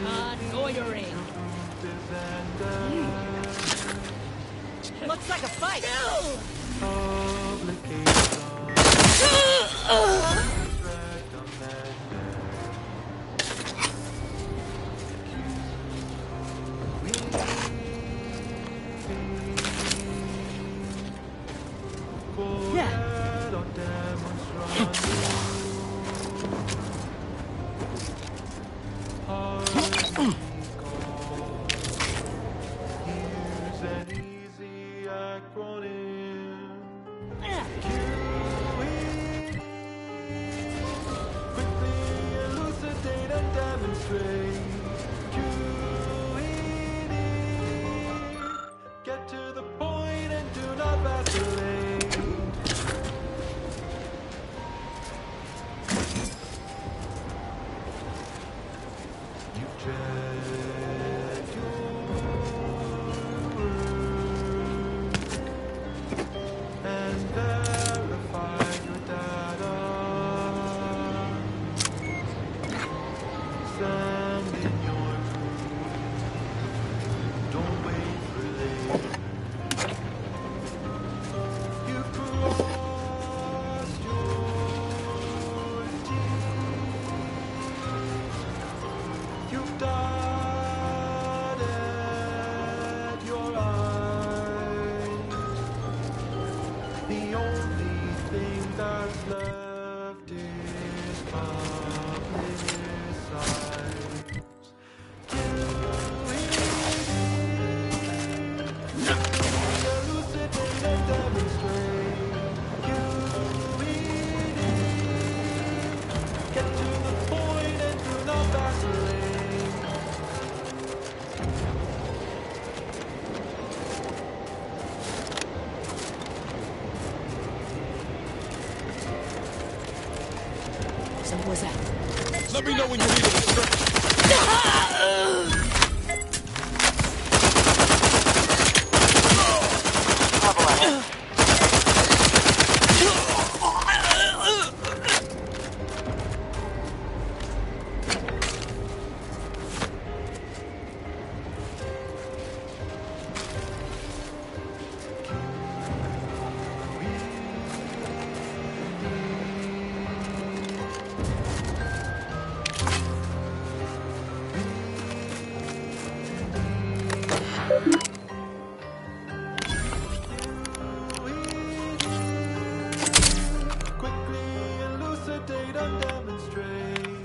Convoyering. Looks like a fight. Get to the point and do not vacillate. You check your words and verify your data. Send in your proof. Don't wait for later. You crossed your T's. You've dotted your I's. The only thing that's left is publicized. Elucidate and demonstrate. Get to the point and do not vacillate. So what was that? Let me know when you need an instruction. Quickly elucidate and demonstrate.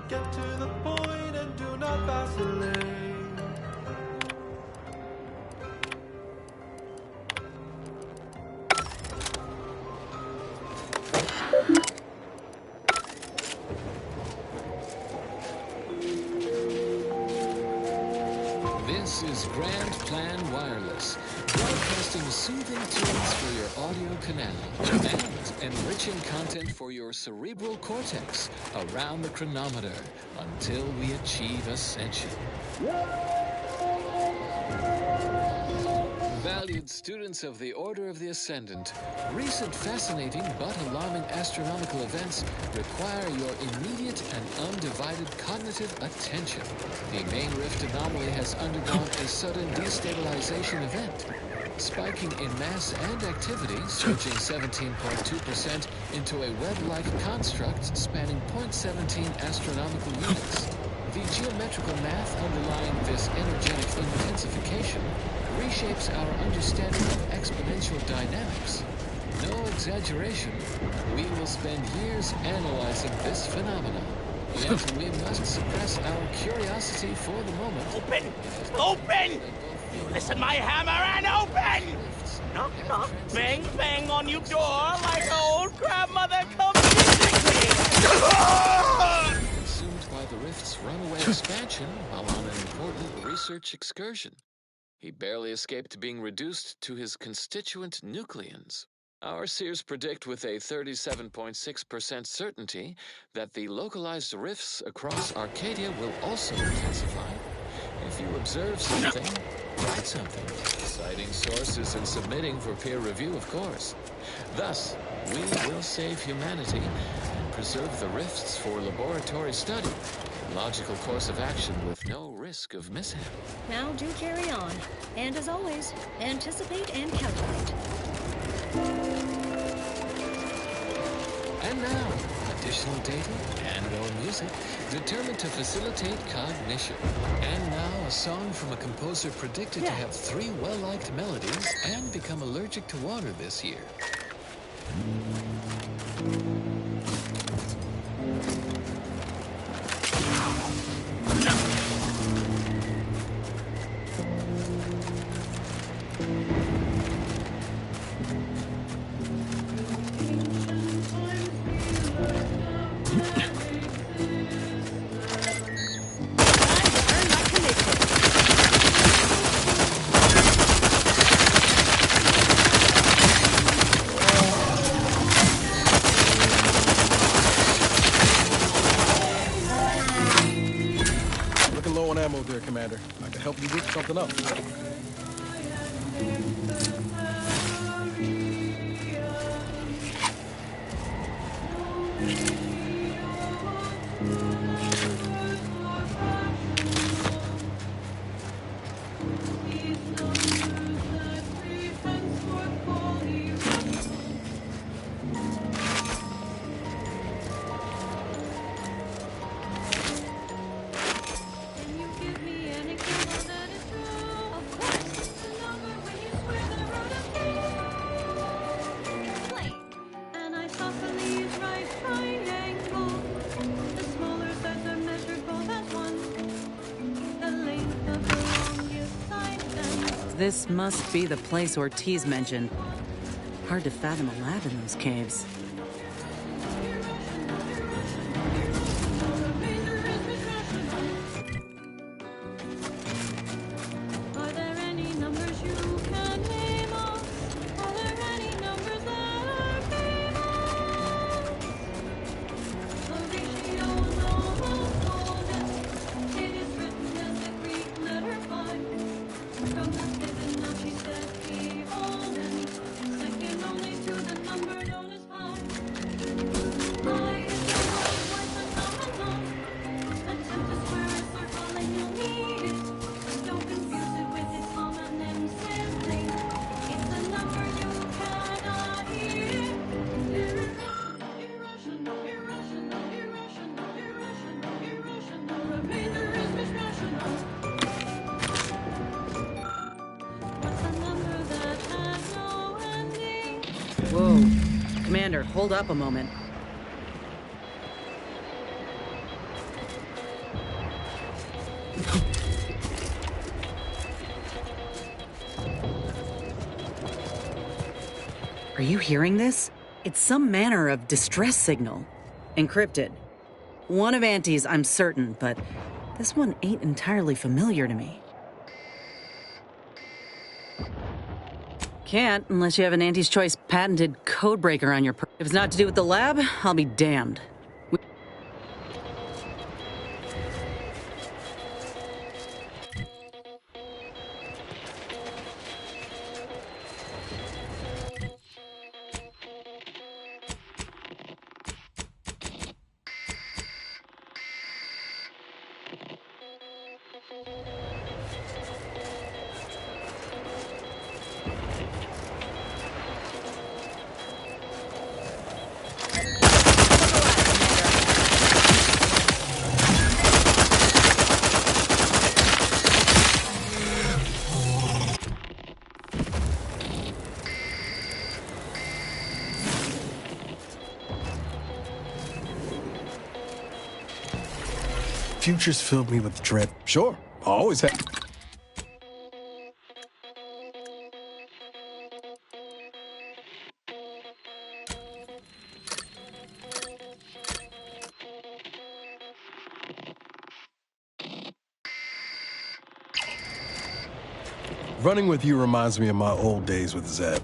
Get to the point and do not vacillate. This is Grand Plan Wireless, broadcasting soothing tunes for your audio canal and enriching content for your cerebral cortex around the chronometer until we achieve ascension. Valued students of the Order of the Ascendant, recent fascinating but alarming astronomical events require your immediate and undivided cognitive attention. The main rift anomaly has undergone a sudden destabilization event, spiking in mass and activity, surging 17.2% into a web-like construct spanning 0.17 astronomical units. The geometrical math underlying this energetic intensification reshapes our understanding of exponential dynamics. No exaggeration, we will spend years analyzing this phenomenon. Yet we must suppress our curiosity for the moment. Open! Open! You listen my hammer and open! Knock, knock, bang, bang on your door like an old grandmother comes visiting me! Consumed by the rift's runaway expansion while on an important research excursion. He barely escaped being reduced to his constituent nucleons. Our seers predict with a 37.6% certainty that the localized rifts across Arcadia will also intensify. If you observe something, write something, citing sources and submitting for peer review, of course. Thus, we will save humanity and preserve the rifts for laboratory study. Logical course of action with no risk of mishap. Now do carry on. And as always, anticipate and calculate. And now, additional data and/or music determined to facilitate cognition. And now, a song from a composer predicted to have 3 well-liked melodies and become allergic to water this year. Looking low on ammo there, Commander. I can help you whip something up. This must be the place Ortiz mentioned. Hard to fathom a lab in those caves. Are there any numbers you can name off? Are there any numbers that are famous? Horatio's almost golden. It is written as the Greek letter pi. From the heaven now she said, beholden, second only to the number known as pi. Pi is the word phenomenon. Attempt to square a circle and you'll need it. Don't confuse it with its homonym simply. It's a number you cannot hear. Irrational, irrational, irrational, irrational, irrational. Remainder is misrational. What's a number that has no ending? Whoa. Commander, hold up a moment. Are you hearing this? It's some manner of distress signal. Encrypted. One of Auntie's, I'm certain, but this one ain't entirely familiar to me. Can't unless you have an Auntie's Choice patented codebreaker on your if it's not to do with the lab, I'll be damned. Futures filled me with dread. Sure, I always have. Running with you reminds me of my old days with Zeb.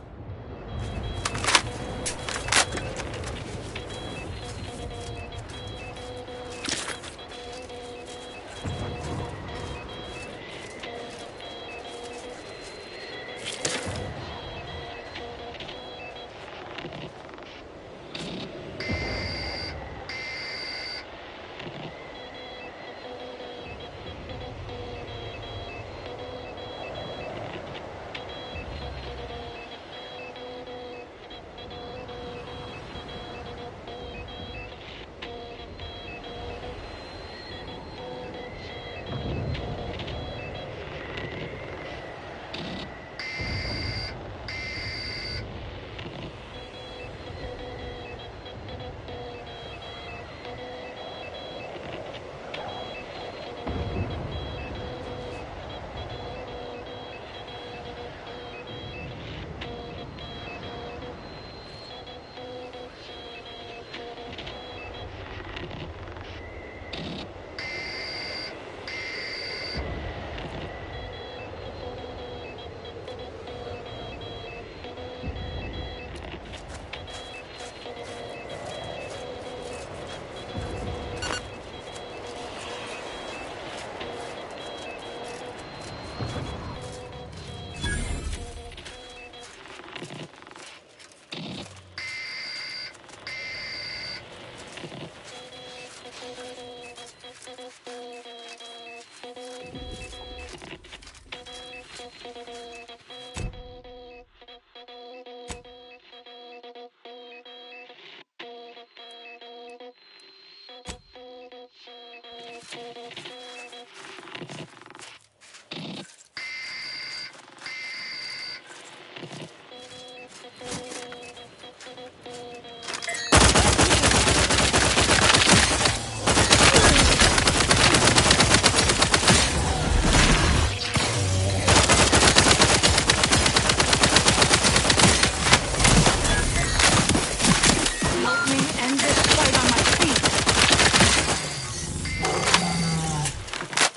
Help me end this fight on my feet.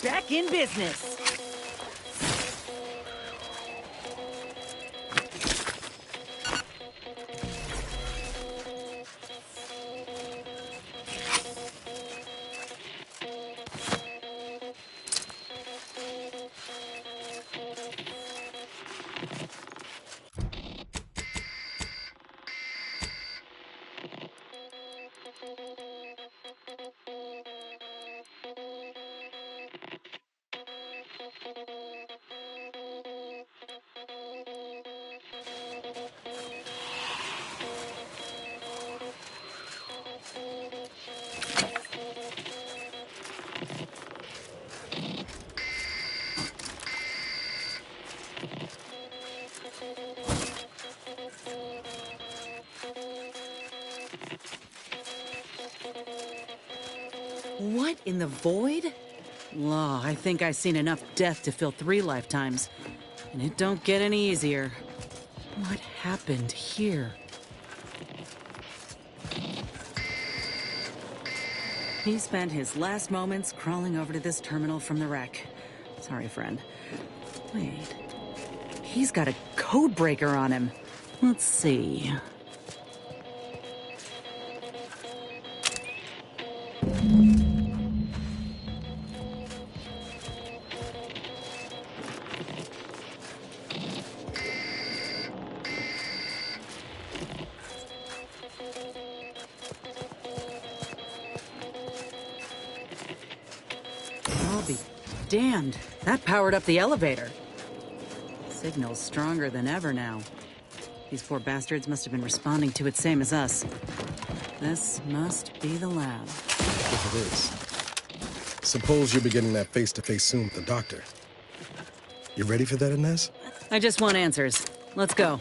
Back in business. What in the void? Law, I think I've seen enough death to fill 3 lifetimes. And it don't get any easier. What happened here? He spent his last moments crawling over to this terminal from the wreck. Sorry, friend. Wait. He's got a code breaker on him. Let's see. I'll be damned. That powered up the elevator. Signal's stronger than ever now. These poor bastards must have been responding to it same as us. This must be the lab. If it is. Suppose you're beginning that face-to-face soon with the doctor. You ready for that, Inez? I just want answers. Let's go.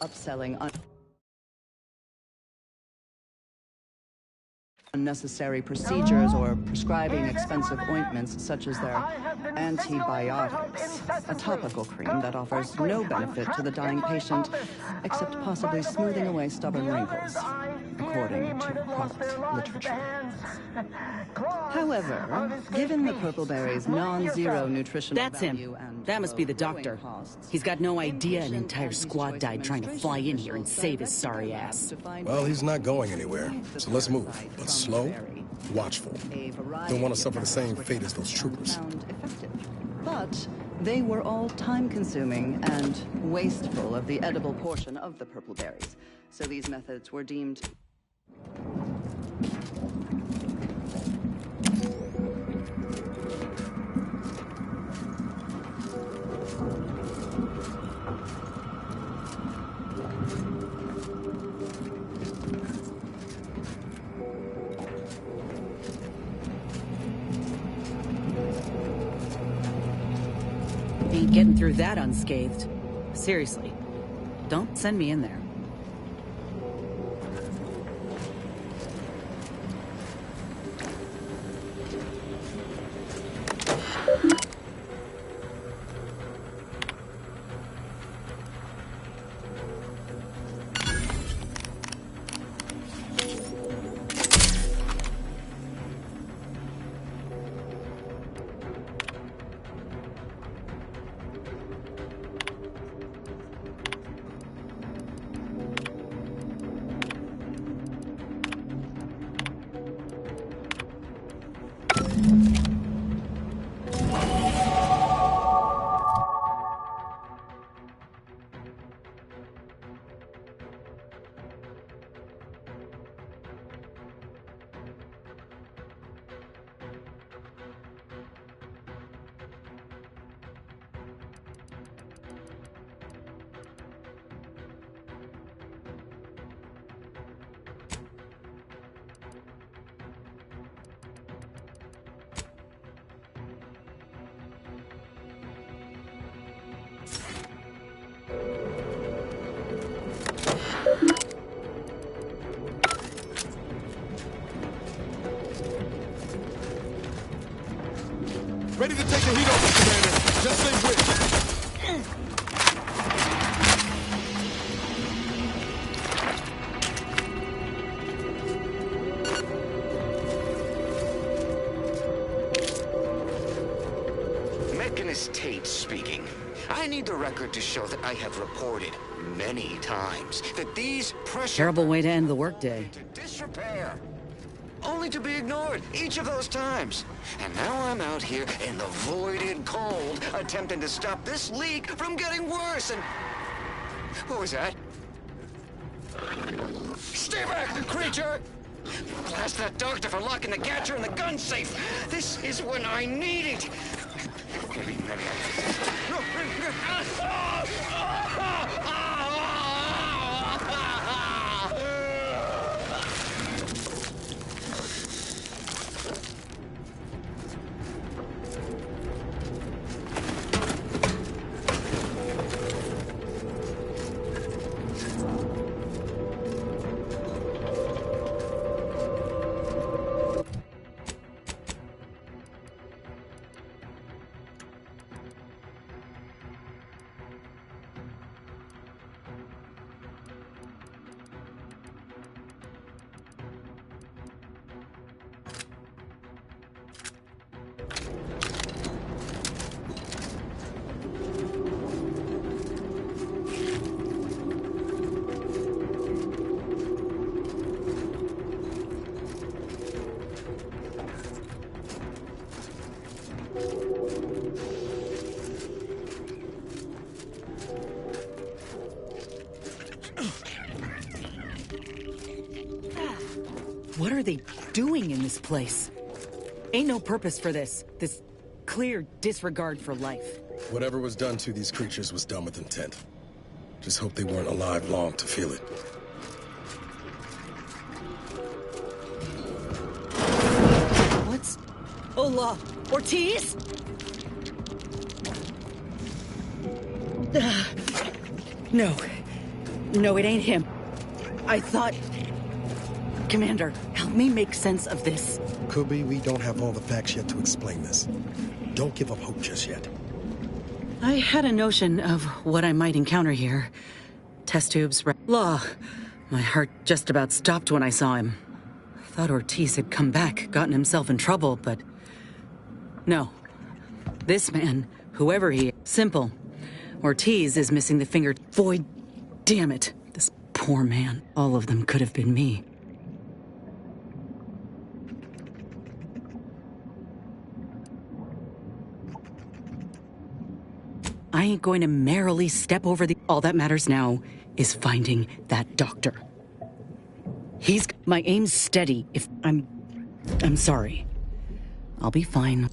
Upselling unnecessary procedures or prescribing expensive ointments such as their antibiotics, a topical cream that offers no benefit to the dying patient except possibly smoothing away stubborn wrinkles, according to product literature. However, given the purple berry's non-zero nutritional That's value him. and That must be the low doctor. growing costs, He's got no idea an inpatient entire and squad choice died trying to fly in here and save his sorry ass. Well, he's not going anywhere. So let's move. But slow, watchful. Don't want to suffer the same fate as those troopers. But they were all time-consuming and wasteful of the edible portion of the purple berries. So these methods were deemed... Ain't getting through that unscathed. Seriously, don't send me in there. Ready to take the heat off, Commander. Just say which. Mechanist Tate speaking. I need the record to show that I have reported many times that these pressure... Terrible way to end the workday. ...into disrepair. Only to be ignored each of those times. And now I'm out here in the voided cold, attempting to stop this leak from getting worse and... What was that? Stay back, creature! Blast that doctor for locking the gadget in the gun safe! This is when I need it! Maybe What are they doing in this place? Ain't no purpose for this. This clear disregard for life. Whatever was done to these creatures was done with intent. Just hope they weren't alive long to feel it. What's... Hola, Ortiz? No. No, it ain't him. I thought... Commander, help me make sense of this. Could be we don't have all the facts yet to explain this. Don't give up hope just yet. I had a notion of what I might encounter here. Test tubes, law. My heart just about stopped when I saw him. Thought Ortiz had come back, gotten himself in trouble, but... No. This man, whoever he is, simple. Ortiz is missing the finger. Void, damn it. This poor man. All of them could have been me. I ain't going to merrily step over the... All that matters now is finding that doctor. My aim's steady. If I'm sorry. I'll be fine.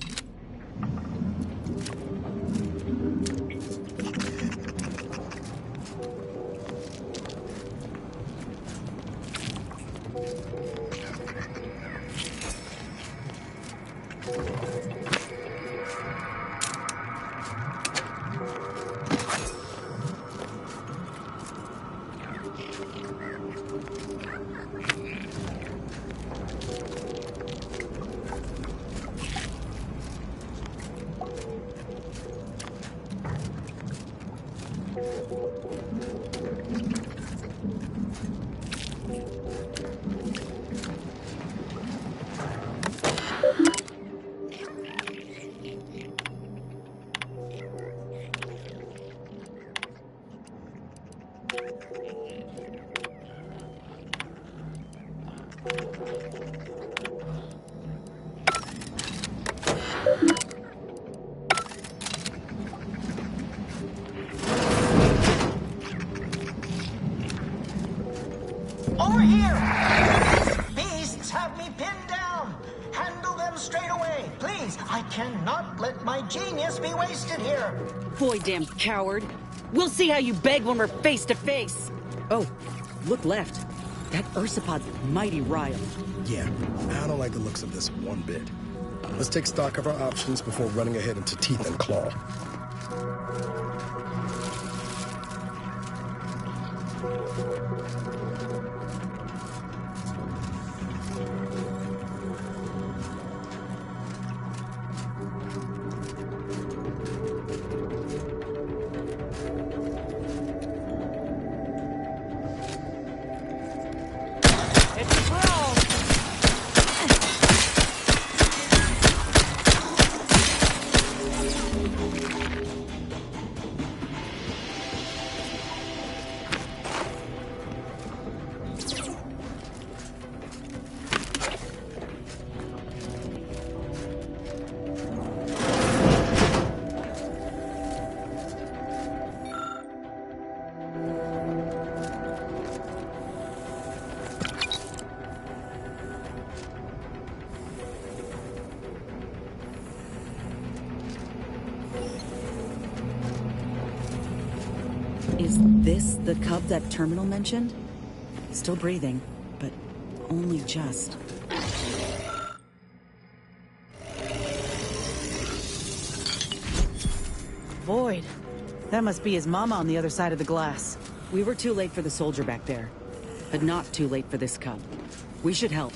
Over here! Beasts have me pinned down! Handle them straight away, please! I cannot let my genius be wasted here! Boy, damn coward. We'll see how you beg when we're face to face. Oh, look left. That Ursipod's mighty riled. Yeah, I don't like the looks of this one bit. Let's take stock of our options before running ahead into teeth and claw. It's wrong. Is this the cub that Terminal mentioned? Still breathing, but only just. Void. That must be his mama on the other side of the glass. We were too late for the soldier back there, but not too late for this cub. We should help.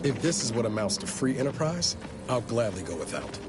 If this is what amounts to free enterprise, I'll gladly go without.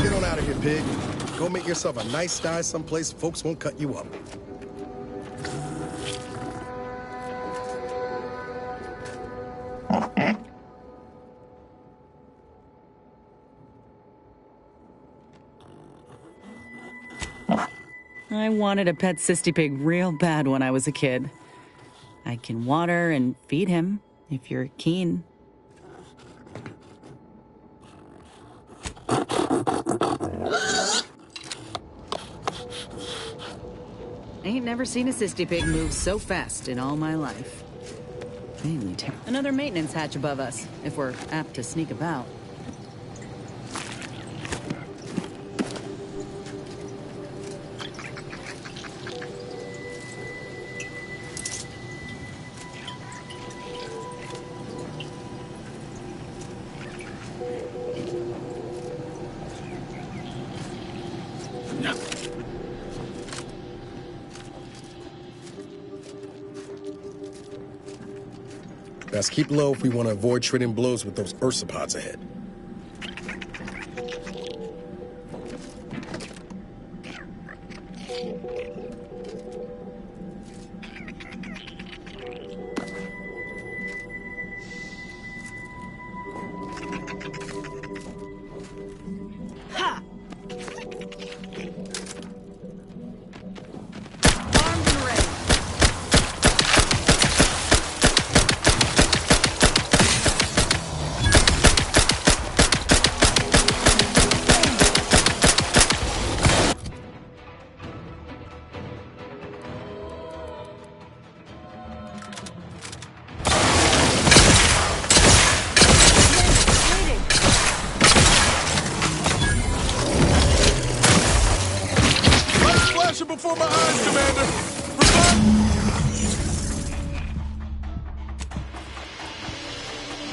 Get on out of here, pig. Go make yourself a nice sty someplace folks won't cut you up. I wanted a pet cysty pig real bad when I was a kid. I can water and feed him, if you're keen. Ain't never seen a cysty pig move so fast in all my life. Mainly another maintenance hatch above us, if we're apt to sneak about. Best keep low if we want to avoid trading blows with those ursopods ahead. Ha! Armed and ready. Lights flashing before my eyes, Commander!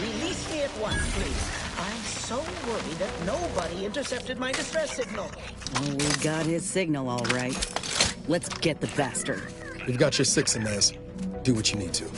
Release me at once, please. I'm so worried that nobody intercepted my distress signal. Oh, we got his signal all right. Let's get the bastard. You've got your 6, Inez. Do what you need to.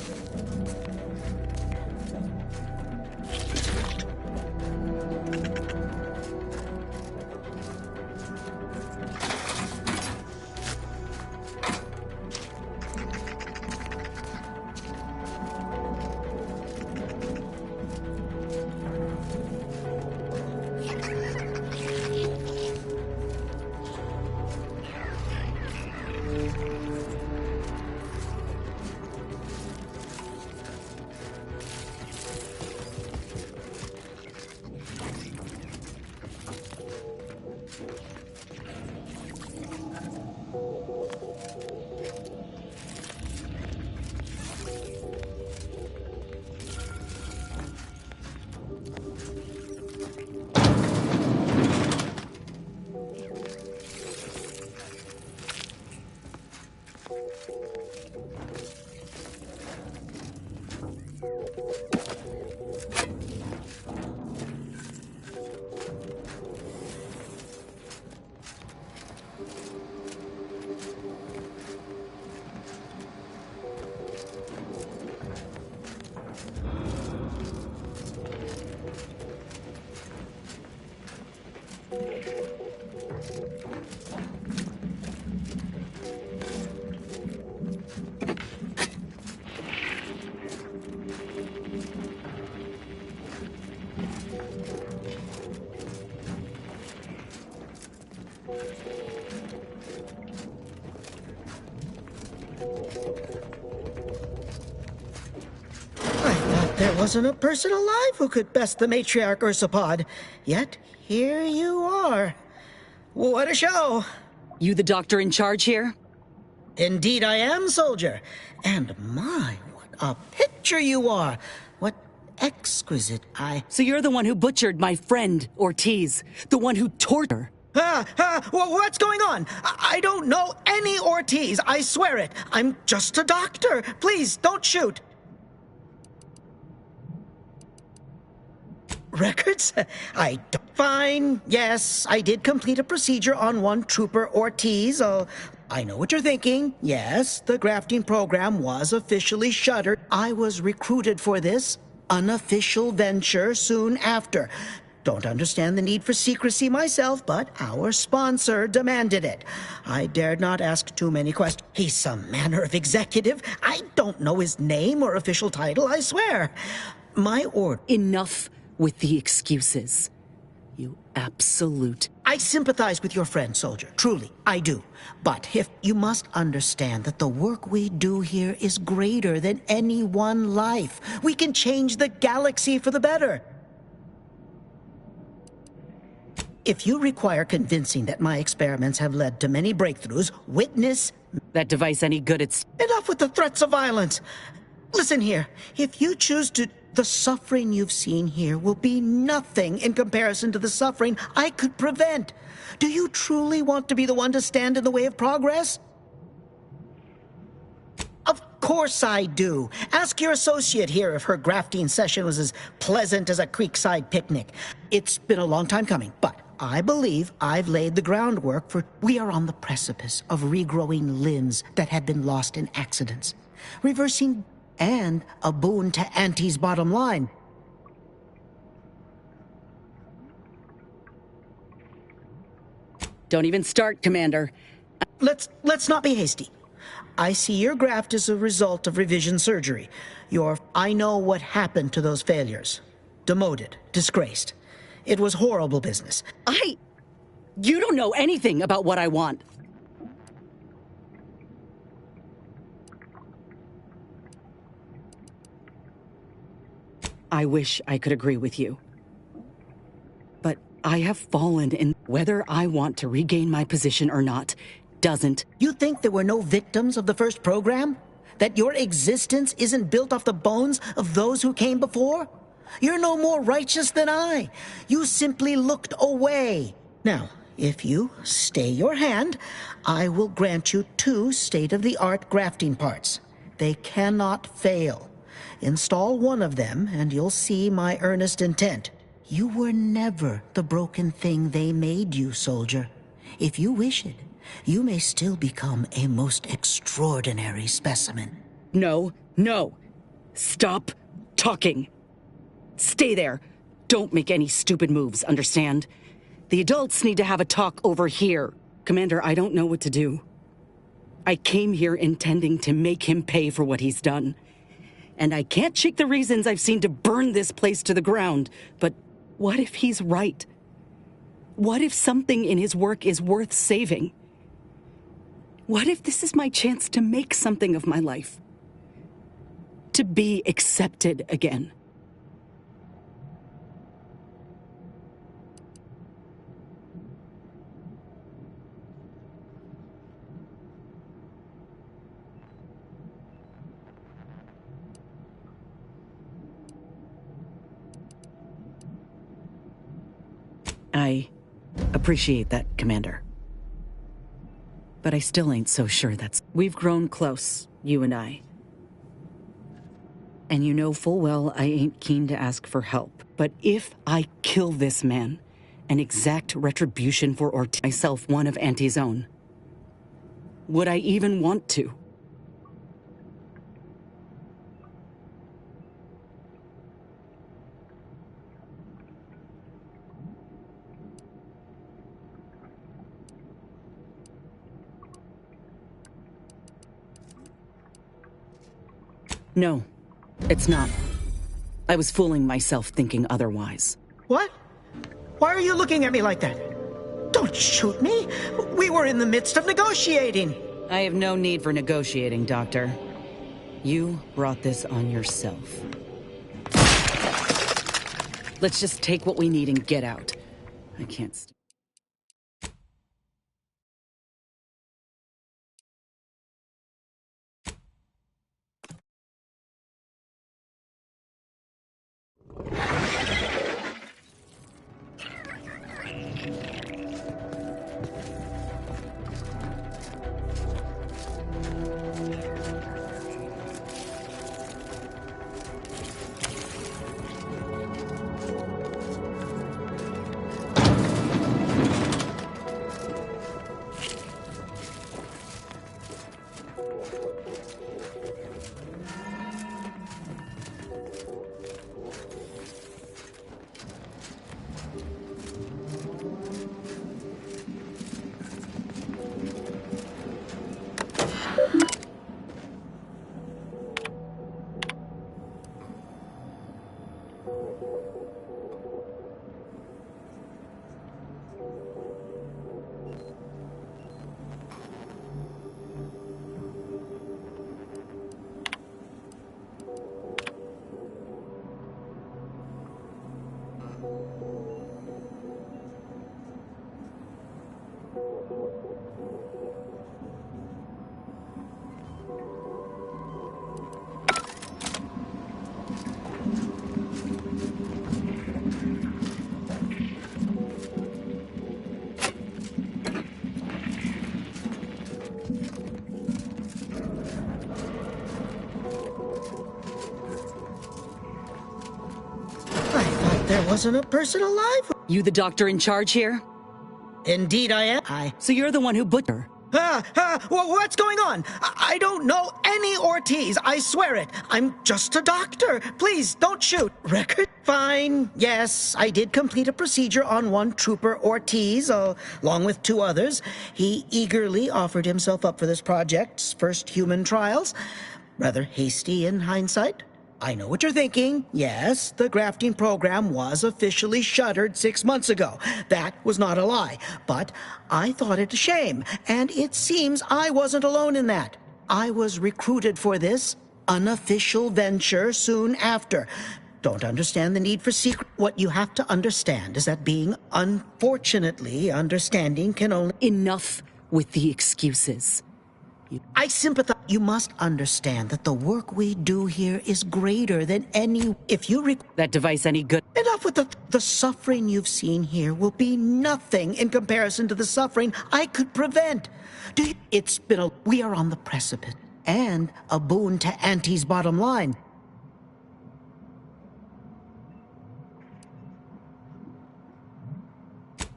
I thought there wasn't a person alive who could best the matriarch ursopod. Yet, here you are. What a show! You the doctor in charge here? Indeed I am, soldier. And my, what a picture you are! What exquisite eye. So you're the one who butchered my friend, Ortiz. The one who tortured her. What's going on? I don't know any Ortiz, I swear it. I'm just a doctor. Please, don't shoot. Records? Fine, yes, I did complete a procedure on one Trooper Ortiz. I know what you're thinking. Yes, the grafting program was officially shuttered. I was recruited for this unofficial venture soon after. Don't understand the need for secrecy myself, but our sponsor demanded it. I dared not ask too many questions. He's some manner of executive. I don't know his name or official title, I swear. My order. Enough with the excuses. You absolute... I sympathize with your friend, soldier. Truly, I do. But if you must understand that the work we do here is greater than any one life. We can change the galaxy for the better. If you require convincing that my experiments have led to many breakthroughs, witness... That device any good, it's... Enough with the threats of violence. Listen here. If you choose to... The suffering you've seen here will be nothing in comparison to the suffering I could prevent. Do you truly want to be the one to stand in the way of progress? Of course I do. Ask your associate here if her grafting session was as pleasant as a creekside picnic. It's been a long time coming, but I believe I've laid the groundwork for... We are on the precipice of regrowing limbs that had been lost in accidents. Reversing... and a boon to Auntie's bottom line. Don't even start, Commander. Let's not be hasty. I see your graft as a result of revision surgery. I know what happened to those failures. Demoted, disgraced. It was horrible business. You don't know anything about what I want. I wish I could agree with you. But I have fallen in whether I want to regain my position or not doesn't. You think there were no victims of the first program? That your existence isn't built off the bones of those who came before? You're no more righteous than I. You simply looked away. Now, if you stay your hand, I will grant you 2 state-of-the-art grafting parts. They cannot fail. Install one of them, and you'll see my earnest intent. You were never the broken thing they made you, soldier. If you wish it, you may still become a most extraordinary specimen. No. Stop talking. Stay there. Don't make any stupid moves, understand? The adults need to have a talk over here. Commander, I don't know what to do. I came here intending to make him pay for what he's done. And I can't shake the reasons I've seen to burn this place to the ground. But what if he's right? What if something in his work is worth saving? What if this is my chance to make something of my life? To be accepted again? I appreciate that, Commander. But I still ain't so sure that's... We've grown close, you and I. And you know full well I ain't keen to ask for help. But if I kill this man and exact retribution for myself one of Auntie's own, would I even want to? No, it's not. I was fooling myself thinking otherwise. What? Why are you looking at me like that? Don't shoot me! We were in the midst of negotiating! I have no need for negotiating, Doctor. You brought this on yourself. Let's just take what we need and get out. I can't... I thought there wasn't a person alive. You the doctor in charge here? Indeed I am. So you're the one who butchered her? What's going on? I don't know any Ortiz, I swear it. I'm just a doctor. Please, don't shoot. Record? Fine. Yes, I did complete a procedure on one Trooper Ortiz, along with 2 others. He eagerly offered himself up for this project's first human trials. Rather hasty in hindsight. I know what you're thinking. Yes, the grafting program was officially shuttered 6 months ago. That was not a lie. But I thought it a shame, and it seems I wasn't alone in that. I was recruited for this unofficial venture soon after. Don't understand the need for secret. What you have to understand is that being unfortunately understanding can only... Enough with the excuses. I sympathize. You must understand that the work we do here is greater than any... If you... That device any good? Enough with the suffering you've seen here will be nothing in comparison to the suffering I could prevent. It's been a... We are on the precipice. And a boon to Auntie's bottom line.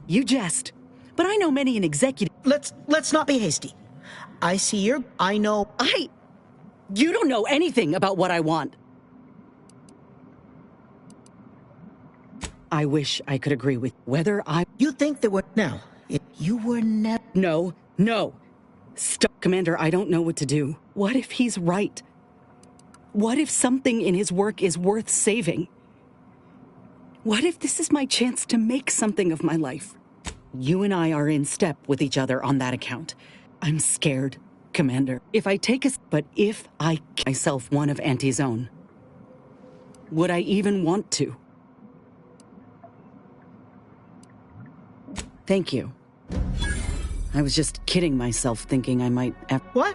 You jest. But I know many an executive... Let's not be hasty. I see I know... You don't know anything about what I want. I wish I could agree with whether I... You think there were... Now, if you were never... No. Stop. Commander, I don't know what to do. What if he's right? What if something in his work is worth saving? What if this is my chance to make something of my life? You and I are in step with each other on that account. I'm scared, Commander. If I myself one of Auntie's own, would I even want to? Thank you. I was just kidding myself, thinking I might... What?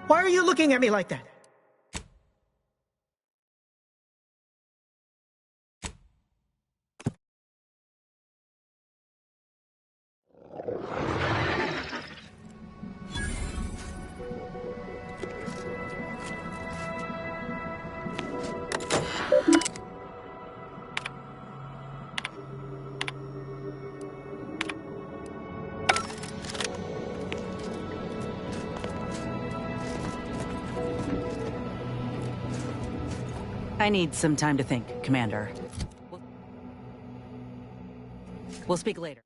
Why are you looking at me like that? I need some time to think, Commander. We'll speak later.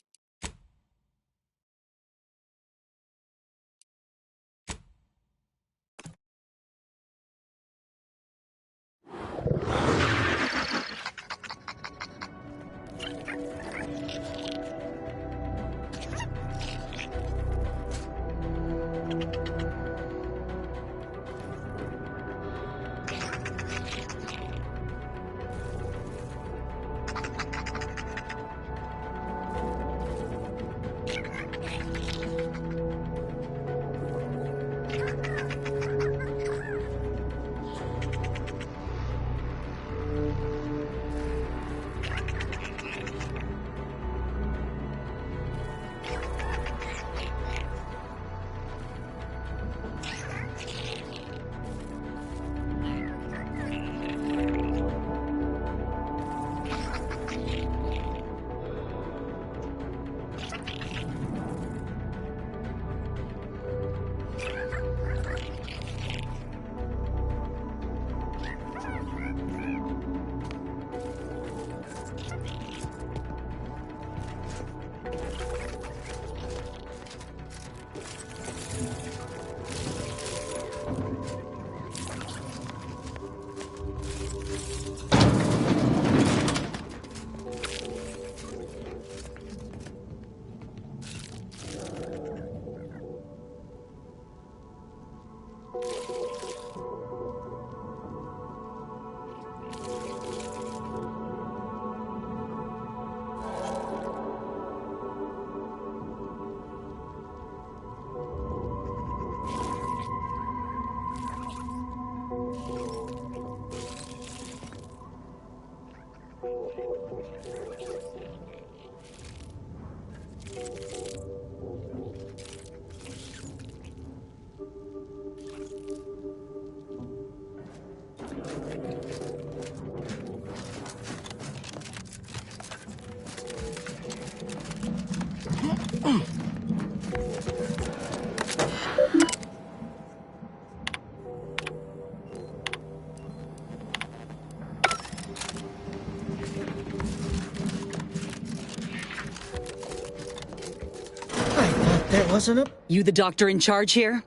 There wasn't a... You the doctor in charge here?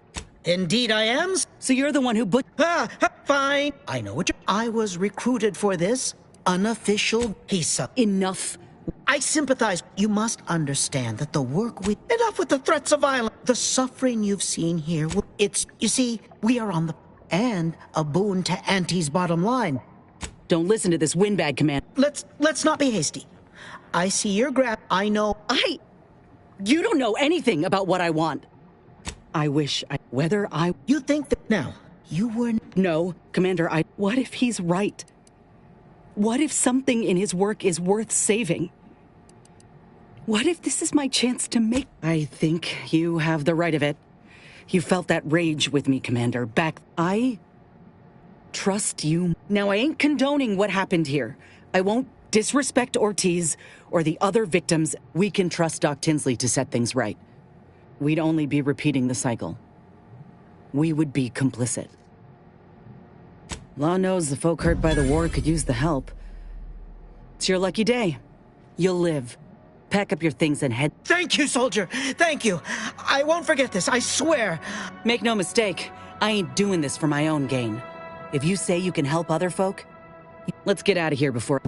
Indeed I am. So you're the one who Fine. I know what I was recruited for this unofficial piece of... Enough. I sympathize. You must understand that the work we... Enough with the threats of violence. The suffering you've seen here, it's... You see, we are on the... And a boon to Auntie's bottom line. Don't listen to this windbag command. Let's not be hasty. I see your grab. I know... You don't know anything about what I want. I wish whether I... You think that... Now, you were... No, Commander, What if he's right? What if something in his work is worth saving? What if this is my chance to make... I think you have the right of it. You felt that rage with me, Commander. I trust you. Now, I ain't condoning what happened here. I won't disrespect Ortiz or the other victims. We can trust Doc Tinsley to set things right. We'd only be repeating the cycle. We would be complicit. Law knows the folk hurt by the war could use the help. It's your lucky day. You'll live. Pack up your things and head... Thank you, soldier. Thank you. I won't forget this, I swear. Make no mistake, I ain't doing this for my own gain. If you say you can help other folk, let's get out of here before...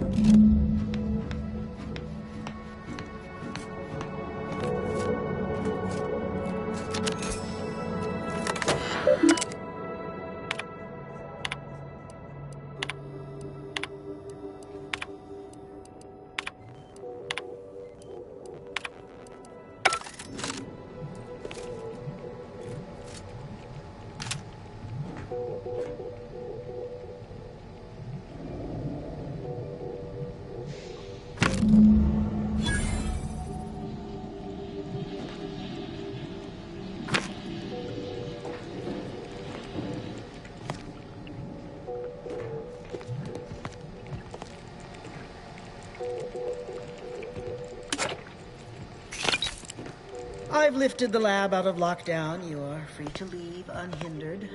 I've lifted the lab out of lockdown. You are free to leave unhindered.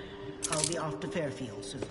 I'll be off to Fairfield soon.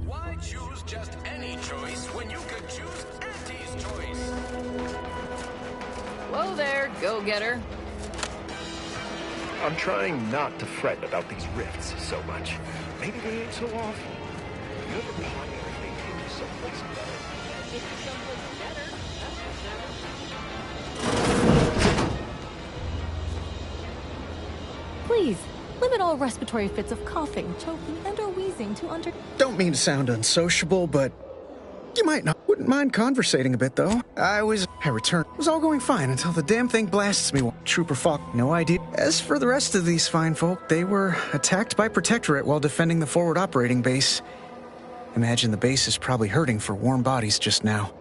Why choose just any choice when you could choose Auntie's choice? Whoa there, go-getter. I'm trying not to fret about these rifts so much. Maybe they ain't so awful. You ever ponder if they take you someplace better? Take you someplace better, that's for sure. Please, limit all respiratory fits of coughing, choking, and or wheezing to under... Don't mean to sound unsociable, but you might not. Wouldn't mind conversating a bit, though. I returned. It was all going fine until the damn thing blasts me. Trooper Falk, no idea. As for the rest of these fine folk, they were attacked by Protectorate while defending the forward operating base. Imagine the base is probably hurting for warm bodies just now.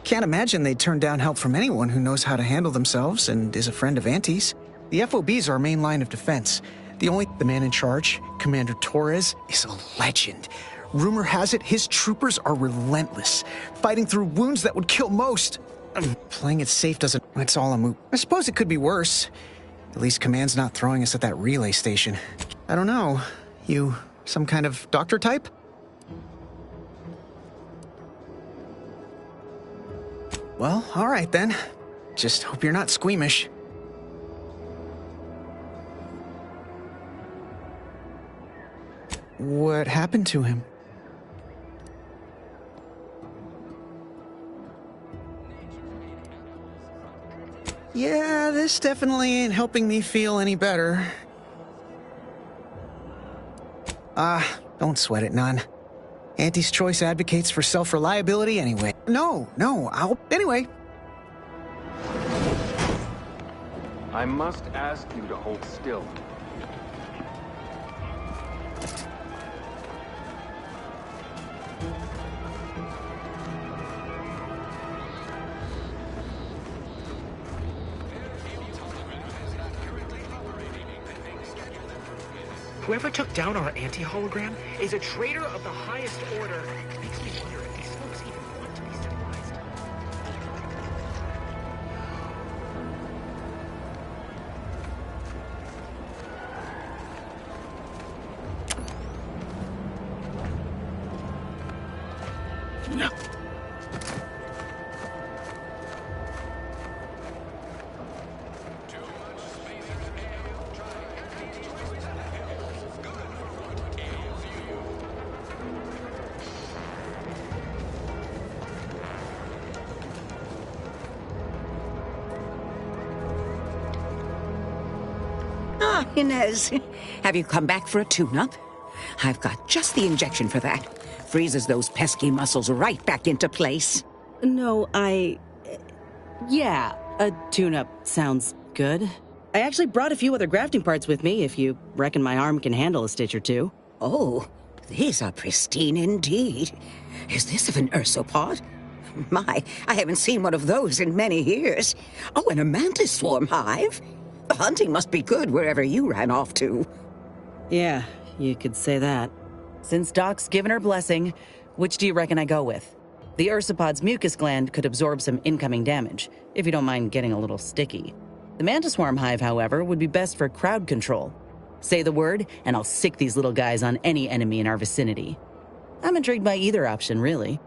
Can't imagine they'd turn down help from anyone who knows how to handle themselves and is a friend of Auntie's. The FOB's our main line of defense. The man in charge, Commander Torres, is a legend. Rumor has it his troopers are relentless, fighting through wounds that would kill most. Playing it safe doesn't... It's all a moot. I suppose it could be worse. At least Command's not throwing us at that relay station. I don't know. You some kind of doctor type? Well, all right then. Just hope you're not squeamish. What happened to him? Yeah, this definitely ain't helping me feel any better. Don't sweat it none. Auntie's choice advocates for self-reliability anyway. Anyway. I must ask you to hold still. Whoever took down our anti-hologram is a traitor of the highest order. Makes me wonder if these folks even want to be civilized. No. Inez, have you come back for a tune-up? I've got just the injection for that. Freezes those pesky muscles right back into place. No, yeah, a tune-up sounds good. I actually brought a few other grafting parts with me, if you reckon my arm can handle a stitch or two. Oh, these are pristine indeed. Is this of an ursopod? My, I haven't seen one of those in many years. Oh, and a mantis swarm hive? The hunting must be good wherever you ran off to. Yeah, you could say that. Since Doc's given her blessing, which do you reckon I go with? The ursopod's mucus gland could absorb some incoming damage, if you don't mind getting a little sticky. The mantis swarm hive, however, would be best for crowd control. Say the word, and I'll sick these little guys on any enemy in our vicinity. I'm intrigued by either option, really.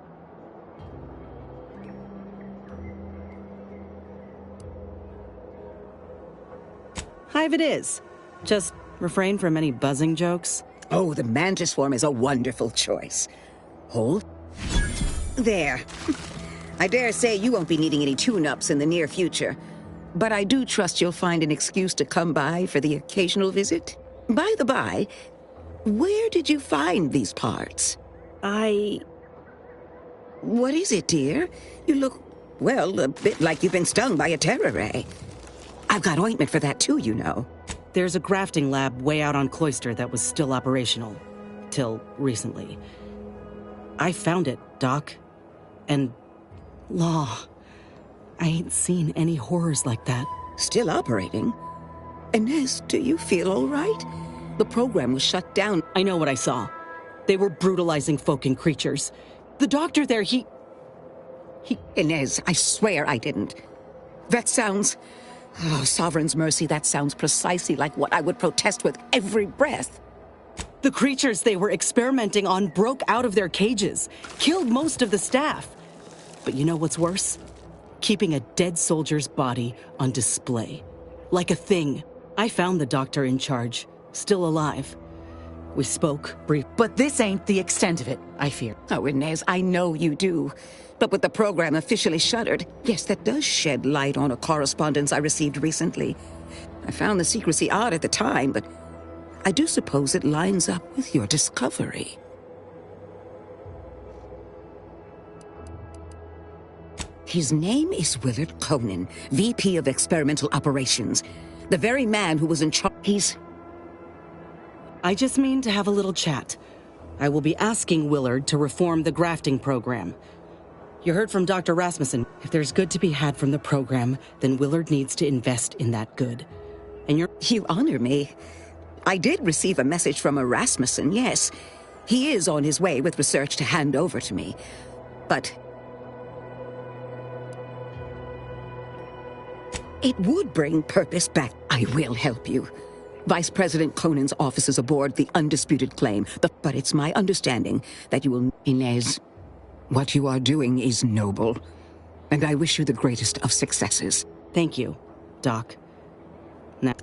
Hive it is. Just refrain from any buzzing jokes. Oh, the mantis swarm is a wonderful choice. Hold. There. I dare say you won't be needing any tune-ups in the near future. But I do trust you'll find an excuse to come by for the occasional visit. By the by, where did you find these parts? What is it, dear? You look, well, a bit like you've been stung by a terror ray. I've got ointment for that too, you know. There's a grafting lab way out on Cloister that was still operational. Till recently. I found it, Doc. And... Law. I ain't seen any horrors like that. Still operating? Inez, do you feel all right? The program was shut down. I know what I saw. They were brutalizing folk and creatures. The doctor there, he... Inez, I swear I didn't. That sounds... Oh, Sovereign's mercy, that sounds precisely like what I would protest with every breath. The creatures they were experimenting on broke out of their cages, killed most of the staff. But you know what's worse? Keeping a dead soldier's body on display. Like a thing. I found the doctor in charge, still alive. We spoke brief, but this ain't the extent of it, I fear. Oh, Inez, I know you do. But with the program officially shuttered, yes, that does shed light on a correspondence I received recently. I found the secrecy odd at the time, but I do suppose it lines up with your discovery. His name is Willard Conan, VP of Experimental Operations. The very man who was in charge. I just mean to have a little chat. I will be asking Willard to reform the grafting program. You heard from Dr. Rasmussen. If there's good to be had from the program, then Willard needs to invest in that good. And You honor me. I did receive a message from a Rasmussen, yes. He is on his way with research to hand over to me. But it would bring purpose back. I will help you. Vice President Conan's office is aboard the undisputed claim. But it's my understanding that you will... Inez, what you are doing is noble. And I wish you the greatest of successes. Thank you, Doc. Now...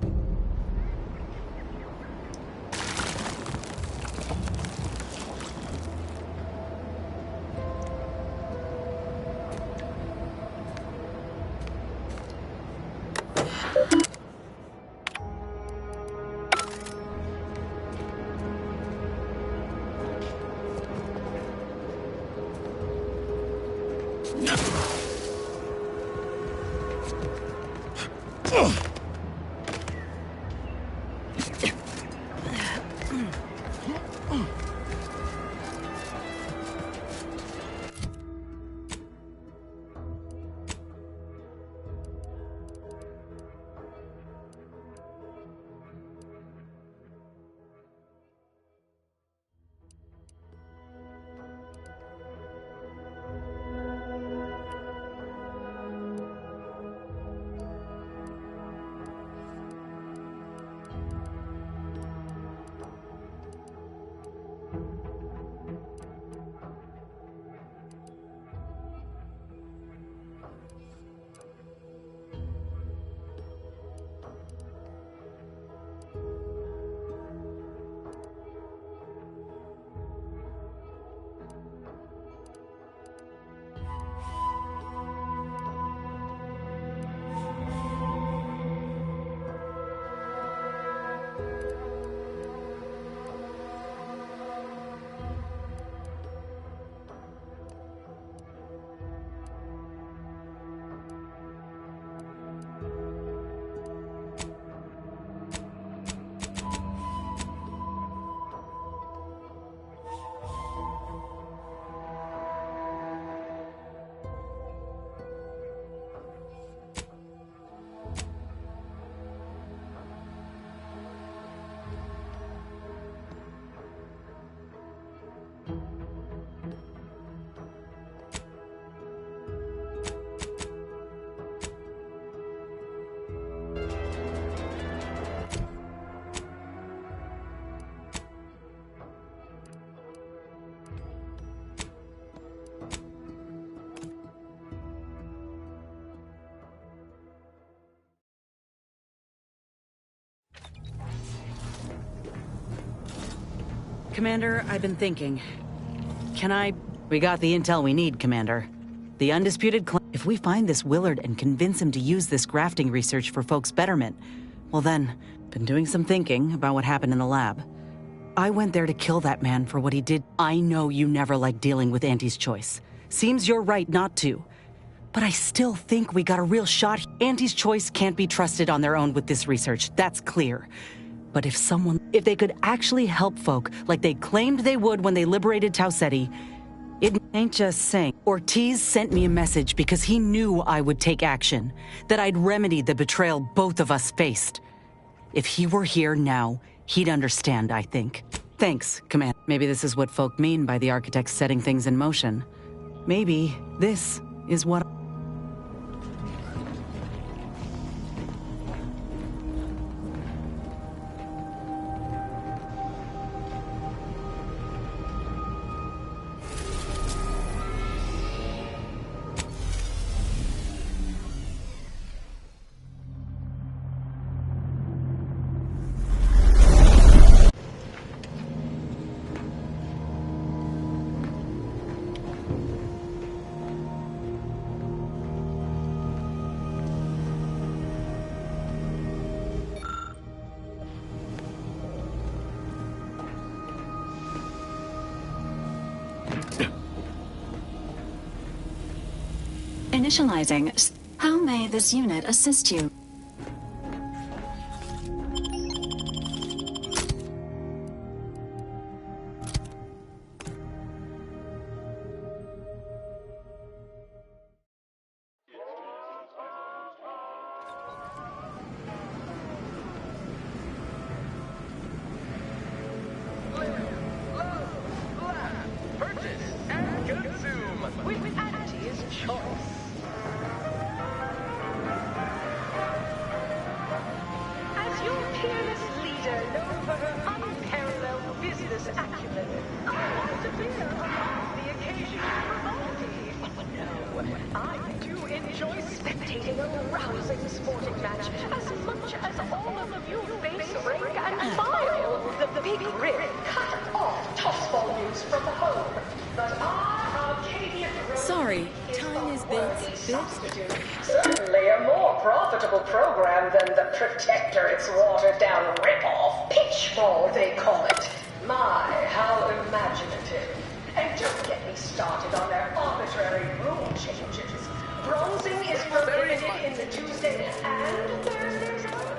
Commander, I've been thinking. We got the intel we need, Commander. The undisputed if we find this Willard and convince him to use this grafting research for folks' betterment, well then, been doing some thinking about what happened in the lab. I went there to kill that man for what he did. I know you never liked dealing with Auntie's choice. Seems you're right not to. But I still think we got a real shot. Auntie's choice can't be trusted on their own with this research, that's clear. But if they could actually help folk like they claimed they would when they liberated Tau Ceti, it ain't just saying. Ortiz sent me a message because he knew I would take action, that I'd remedy the betrayal both of us faced. If he were here now, he'd understand, I think. Thanks, Commander. Maybe this is what folk mean by the architects setting things in motion. Maybe this is what... Initializing. How may this unit assist you? As your peerless leader, known for her unparalleled business acumen, I want to be among the occasion frivolity. No, I do enjoy spectating a rousing sporting match as much as all of you base rank and file. The big rib cut off toss volumes from the home, but our Arcadian Sorry, time is bits. certainly a more profitable program than the Protector, its watered-down rip-off pitchball, they call it. My, how imaginative. And don't get me started on their arbitrary rule changes. Bronzing is prohibited in the Tuesday and Thursday zones.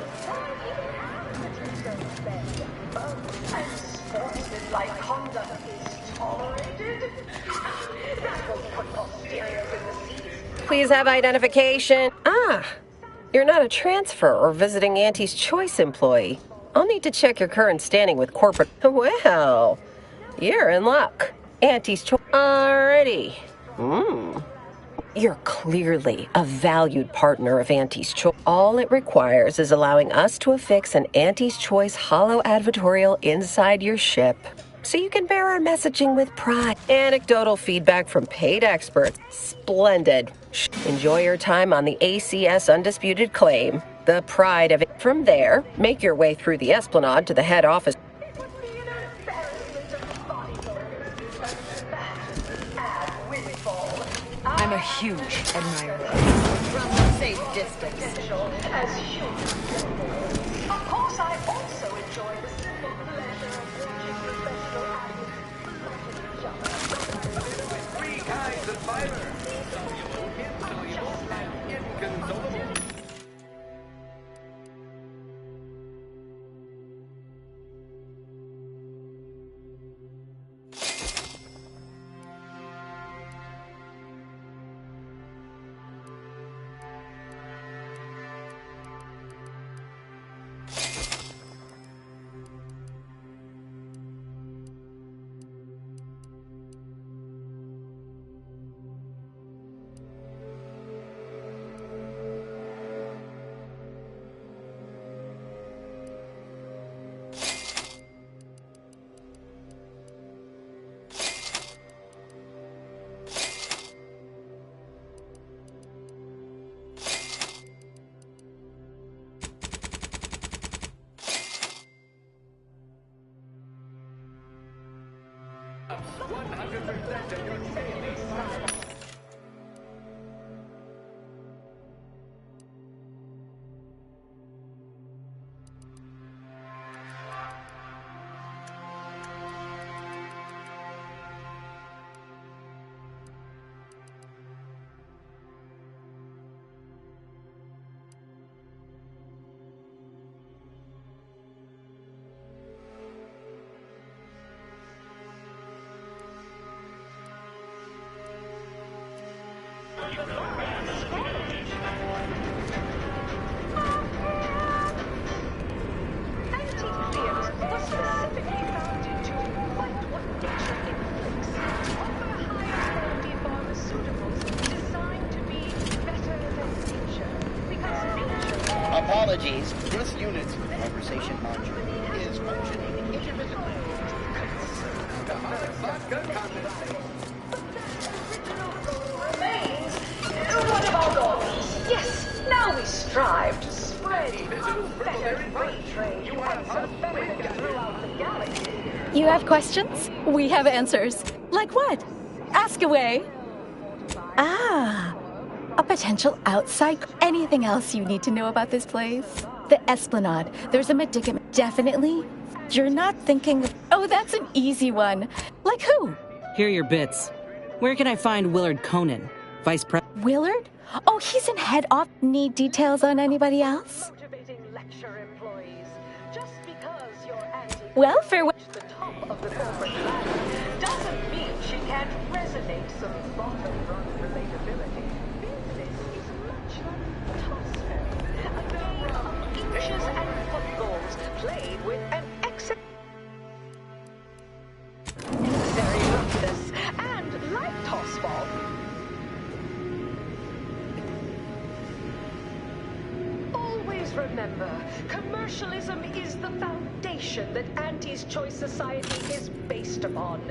And sportsmanlike conduct is tolerated. That will put posteriors in the seats. Please have identification. Ah, you're not a transfer or visiting Auntie's Choice employee. I'll need to check your current standing with corporate. Well, you're in luck. Auntie's Choice. Alrighty. You're clearly a valued partner of Auntie's Choice. All it requires is allowing us to affix an Auntie's Choice holo advertorial inside your ship, so you can bear our messaging with pride. Anecdotal feedback from paid experts. Splendid. Enjoy your time on the ACS Undisputed Claim. The pride of it. From there, make your way through the Esplanade to the head office. I'm a huge admirer. From a safe distance. As humans. Of course, I also enjoy the simple pleasure of watching professional athletes. 3 kinds of fiber. Soluble, insoluble, and inconsolable. Apologies, this unit's conversation module is functioning intermittently. Remains. What of our goals? Yes, now we strive to spread unfettered freight trade once America throughout the galaxy. You have questions? We have answers. Like what? Ask away. Ah, a potential outside. Anything else you need to know about this place? The Esplanade. There's a medicament. Definitely. You're not thinking of... Oh, that's an easy one. Like who? Here are your bits. Where can I find Willard Conan? Vice President. Willard? Oh, he's in head off. Need details on anybody else? Well, for The top of the corporate ladder doesn't mean she can't resonate some bottom-rung relatability. Business is much like toss-fair, a game of inches and footballs played with an necessary roughness and like toss-ball. Always remember, commercialism is the foundation that Auntie's Choice Society is based upon.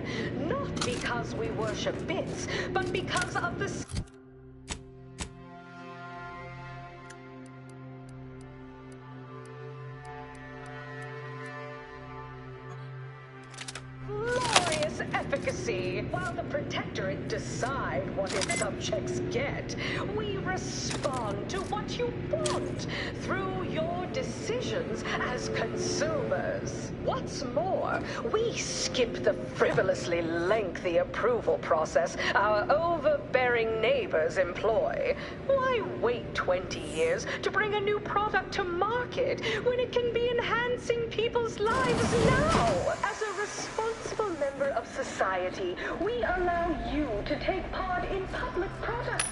Not because we worship bits, but because of the glorious efficacy. While the Protectorate decide what its subjects get, we respond to what you want through your decisions as consumers. What's more, we skip the frivolously lengthy approval process our overbearing neighbors employ. Why wait 20 years to bring a new product to market when it can be enhancing people's lives now? As a responsible member of society, we allow you to take part in public products.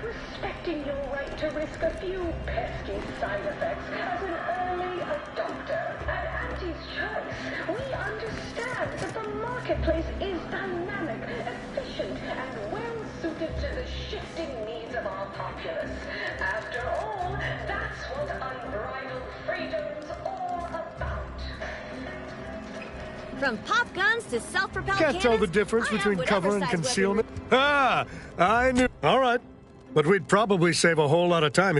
Respecting your right to risk a few pesky side effects as an early adopter. At Auntie's Choice, we understand that the marketplace is dynamic, efficient, and well-suited to the shifting needs of our populace. After all, that's what unbridled freedom's all about. From pop guns to self-propelled Can't cannons, tell the difference I have between whatever cover and size weapon concealment. Ah, I knew. All right. But we'd probably save a whole lot of time.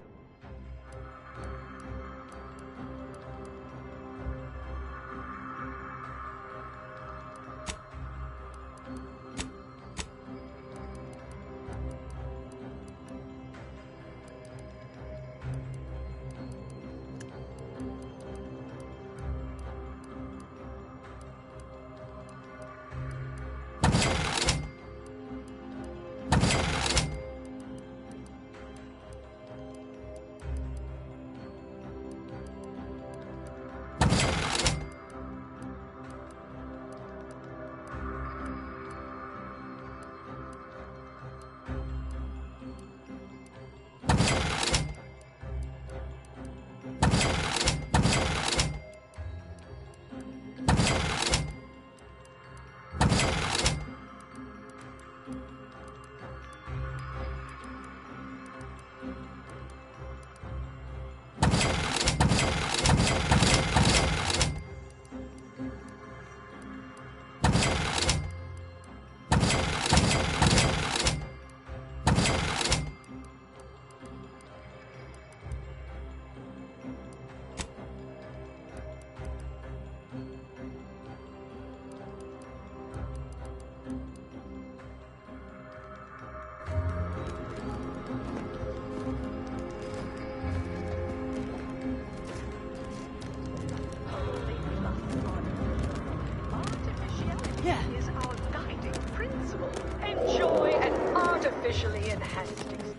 is our guiding principle. Enjoy an artificially enhanced experience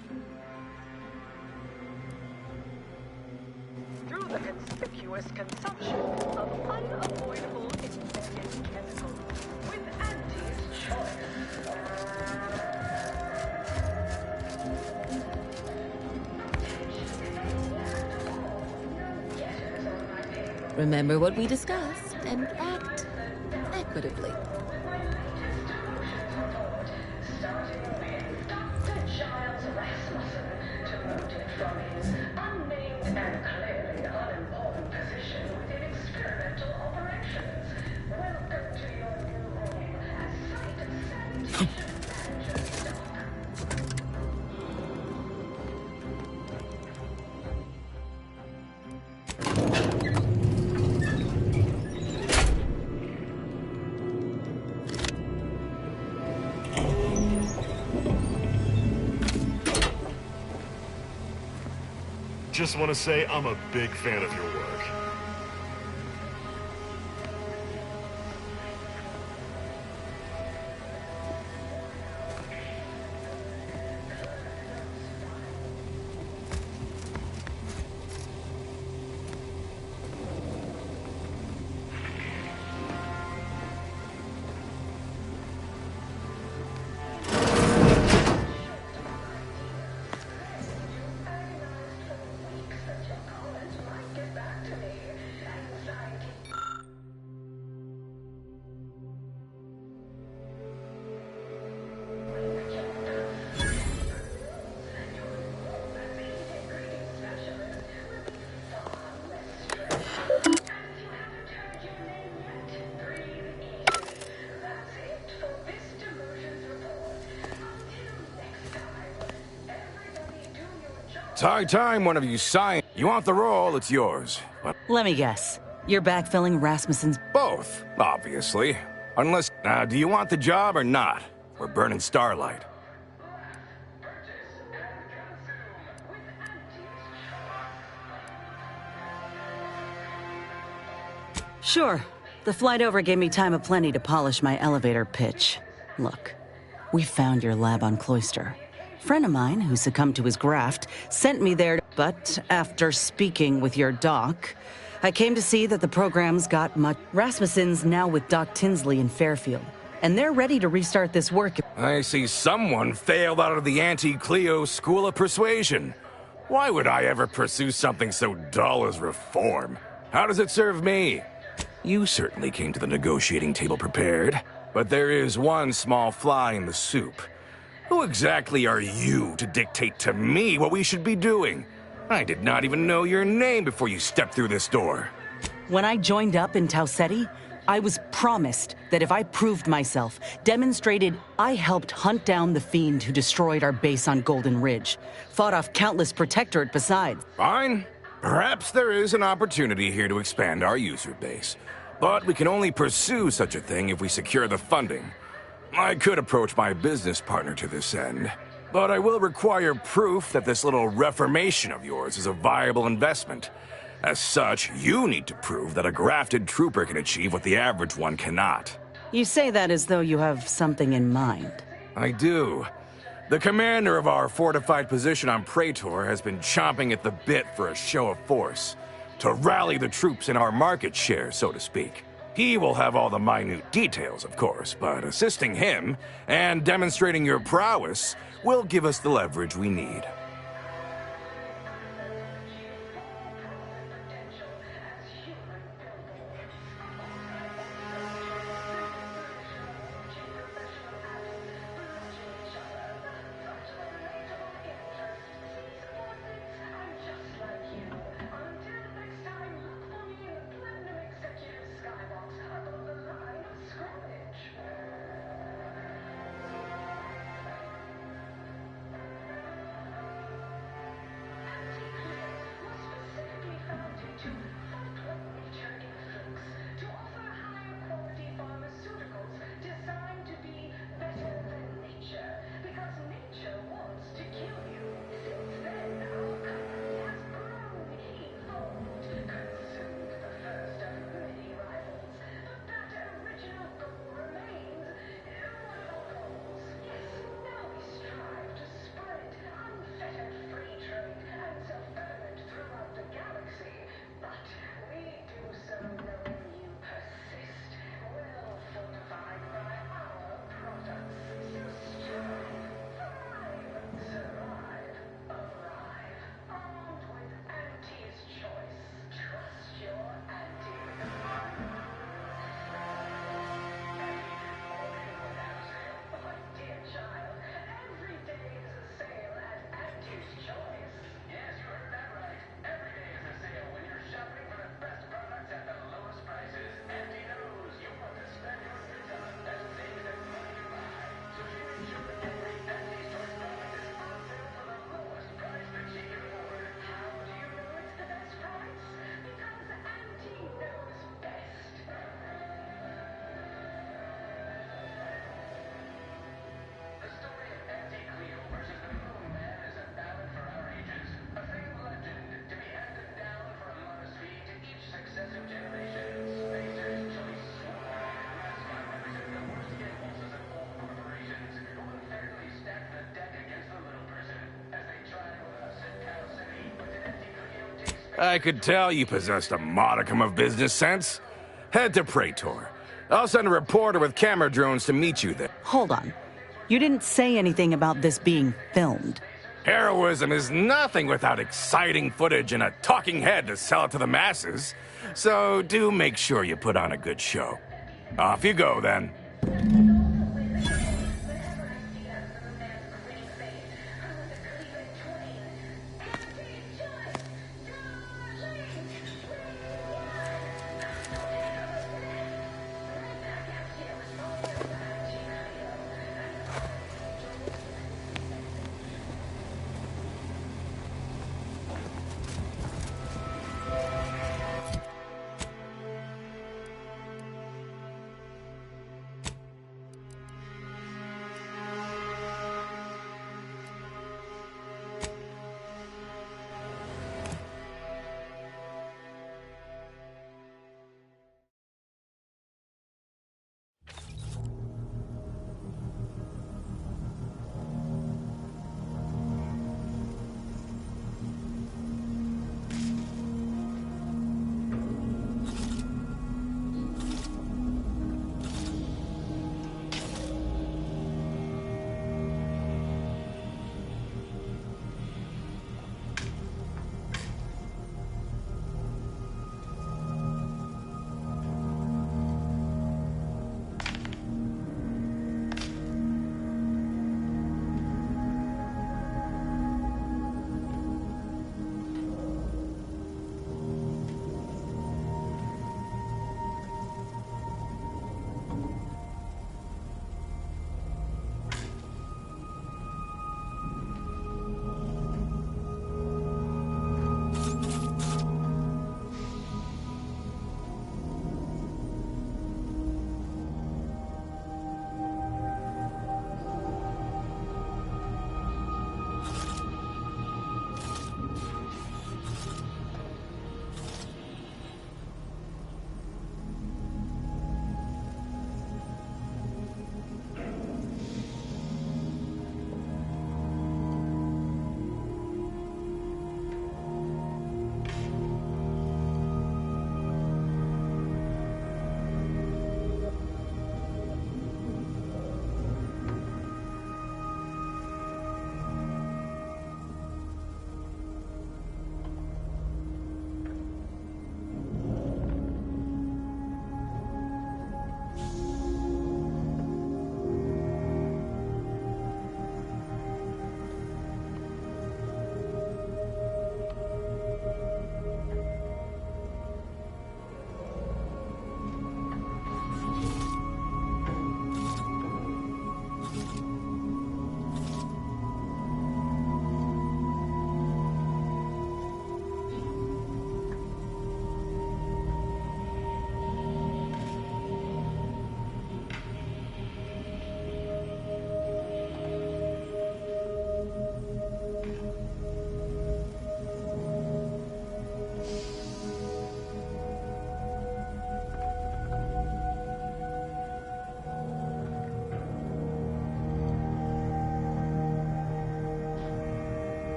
through the conspicuous consumption of unavoidable embedded chemicals with Auntie's choice. Remember what we discussed and act equitably. Just want to say I'm a big fan of your work. It's high time one of you sign. You want the role, it's yours. But Let me guess. You're backfilling Rasmussen's... both, obviously. Unless... Now, do you want the job or not? We're burning Starlight. Sure. The flight over gave me time aplenty to polish my elevator pitch. Look, we found your lab on Cloister. A friend of mine who succumbed to his graft sent me there, but after speaking with your doc, I came to see that the program's got much... Rasmussen's now with Doc Tinsley in Fairfield, and they're ready to restart this work. I see someone failed out of the anti-Cleo School of Persuasion. Why would I ever pursue something so dull as reform? How does it serve me? You certainly came to the negotiating table prepared, but there is one small fly in the soup. Who exactly are you to dictate to me what we should be doing? I did not even know your name before you stepped through this door. When I joined up in Tau Ceti, I was promised that if I proved myself, demonstrated I helped hunt down the fiend who destroyed our base on Golden Ridge, fought off countless Protectorate besides. Fine. Perhaps there is an opportunity here to expand our user base. But we can only pursue such a thing if we secure the funding. I could approach my business partner to this end, but I will require proof that this little reformation of yours is a viable investment. As such, you need to prove that a grafted trooper can achieve what the average one cannot. You say that as though you have something in mind. I do. The commander of our fortified position on Praetor has been chomping at the bit for a show of force, to rally the troops in our market share, so to speak. He will have all the minute details, of course, but assisting him and demonstrating your prowess will give us the leverage we need. I could tell you possessed a modicum of business sense. Head to Praetor. I'll send a reporter with camera drones to meet you there. Hold on. You didn't say anything about this being filmed. Heroism is nothing without exciting footage and a talking head to sell it to the masses. So do make sure you put on a good show. Off you go, then.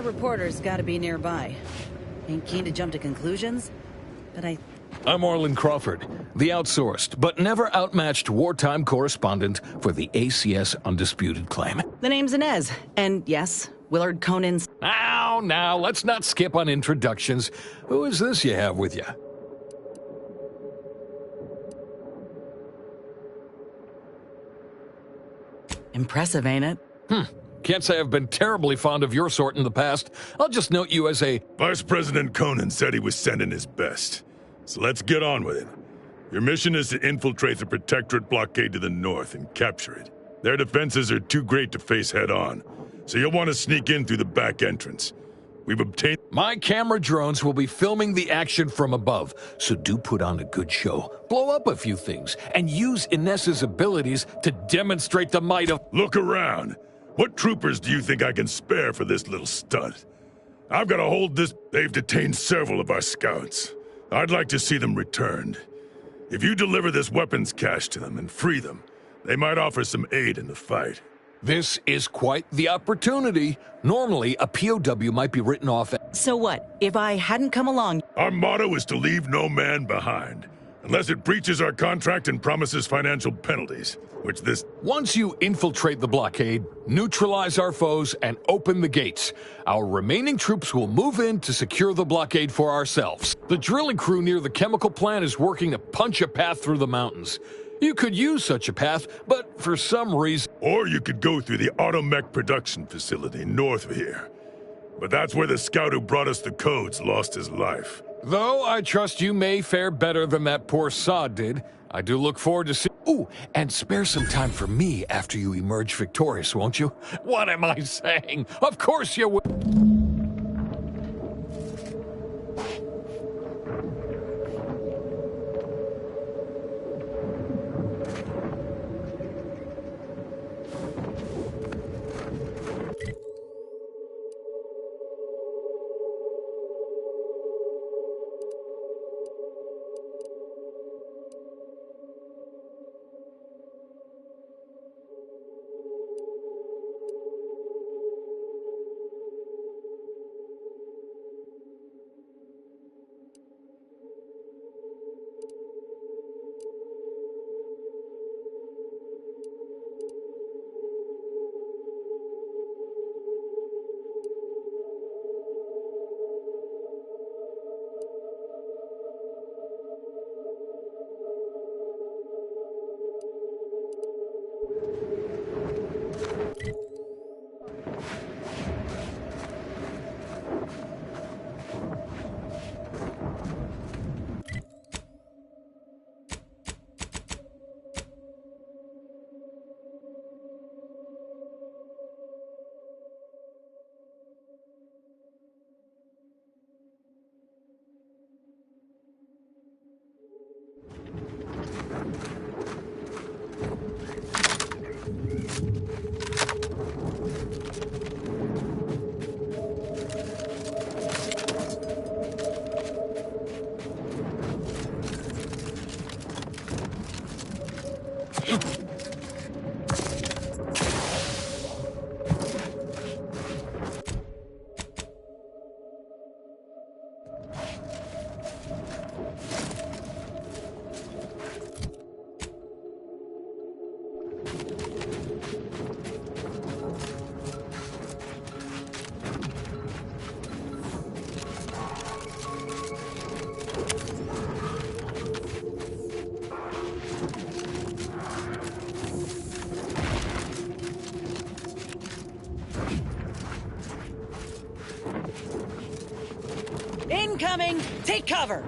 reporter's gotta be nearby. Ain't keen to jump to conclusions, but I'm Orland Crawford, the outsourced but never outmatched wartime correspondent for the ACS Undisputed Claim. The name's Inez, and yes, Willard Conan's... Now, let's not skip on introductions. Who is this you have with you? Impressive, ain't it? Can't say I've been terribly fond of your sort in the past. I'll just note you as a... Vice President Conan said he was sending his best. So let's get on with it. Your mission is to infiltrate the Protectorate blockade to the north and capture it. Their defenses are too great to face head-on, so you'll want to sneak in through the back entrance. We've obtained... My camera drones will be filming the action from above, so do put on a good show. Blow up a few things, and use Inez's abilities to demonstrate the might of... Look around. What troopers do you think I can spare for this little stunt? I've got to hold this... They've detained several of our scouts. I'd like to see them returned. If you deliver this weapons cache to them and free them, they might offer some aid in the fight. This is quite the opportunity. Normally, a POW might be written off... So what? If I hadn't come along... Our motto is to leave no man behind, unless it breaches our contract and promises financial penalties, which this... Once you infiltrate the blockade, neutralize our foes, and open the gates, our remaining troops will move in to secure the blockade for ourselves. The drilling crew near the chemical plant is working to punch a path through the mountains. You could use such a path, but for some reason... Or you could go through the automech production facility north of here. But that's where the scout who brought us the codes lost his life. Though I trust you may fare better than that poor sod did, I do look forward to seeing... Ooh, and spare some time for me after you emerge victorious, won't you? What am I saying? Of course you will. Incoming! Take cover!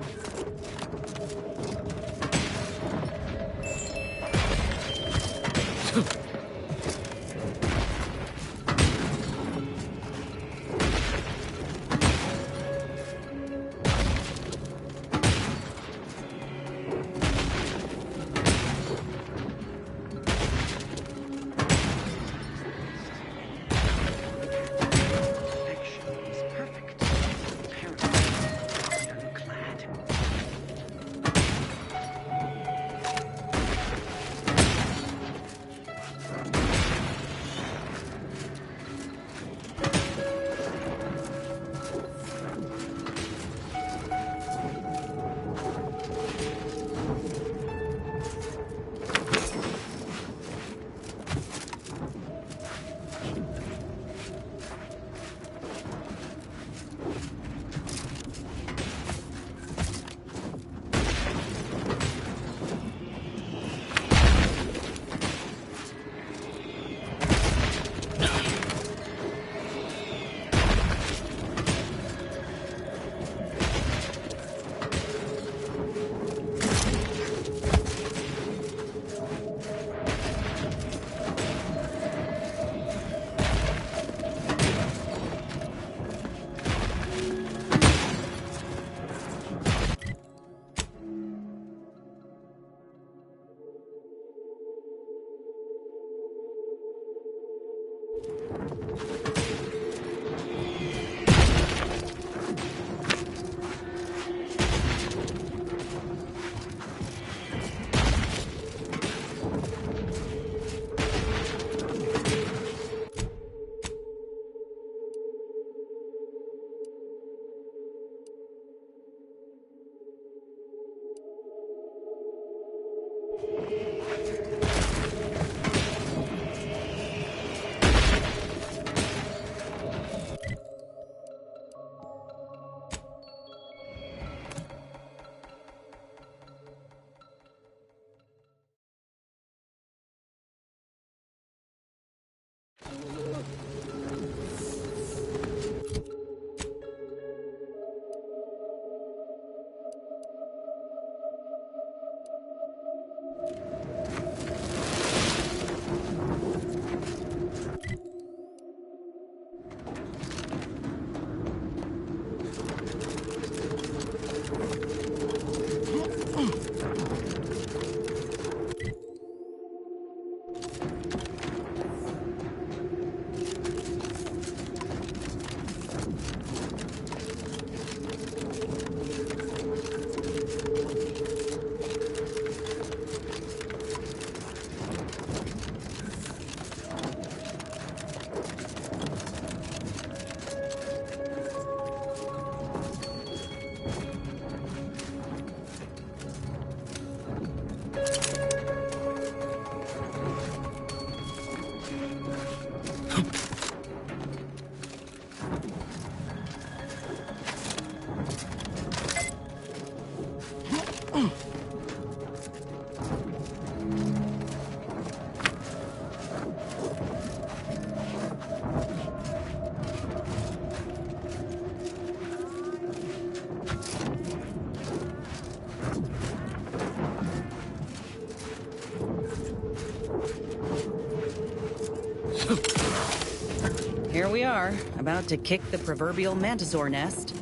There we are, about to kick the proverbial mantisaur nest.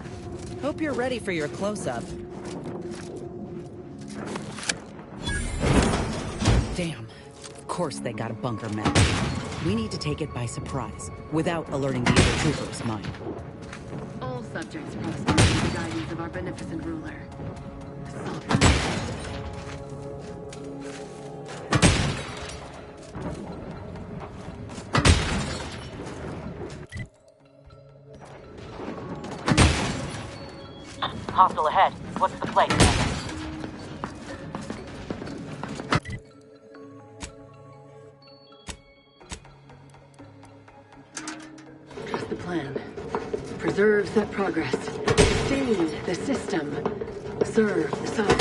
Hope you're ready for your close-up. Damn. Of course they got a bunker map. We need to take it by surprise, without alerting the other troopers, mind. All subjects prosper under the guidance of our beneficent ruler. Sovereign. Hostile ahead. What's the play? Trust the plan. Preserve set progress. Sustain the system. Serve the sovereign.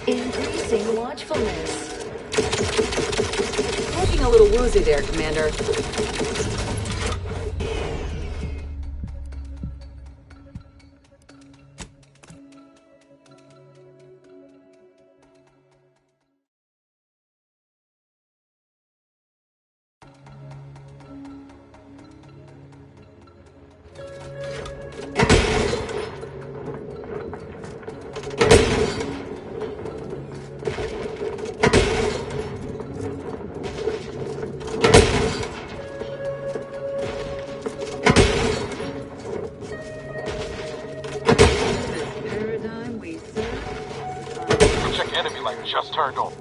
Increasing watchfulness. Looking a little woozy there, Commander. Enemy light just turned on.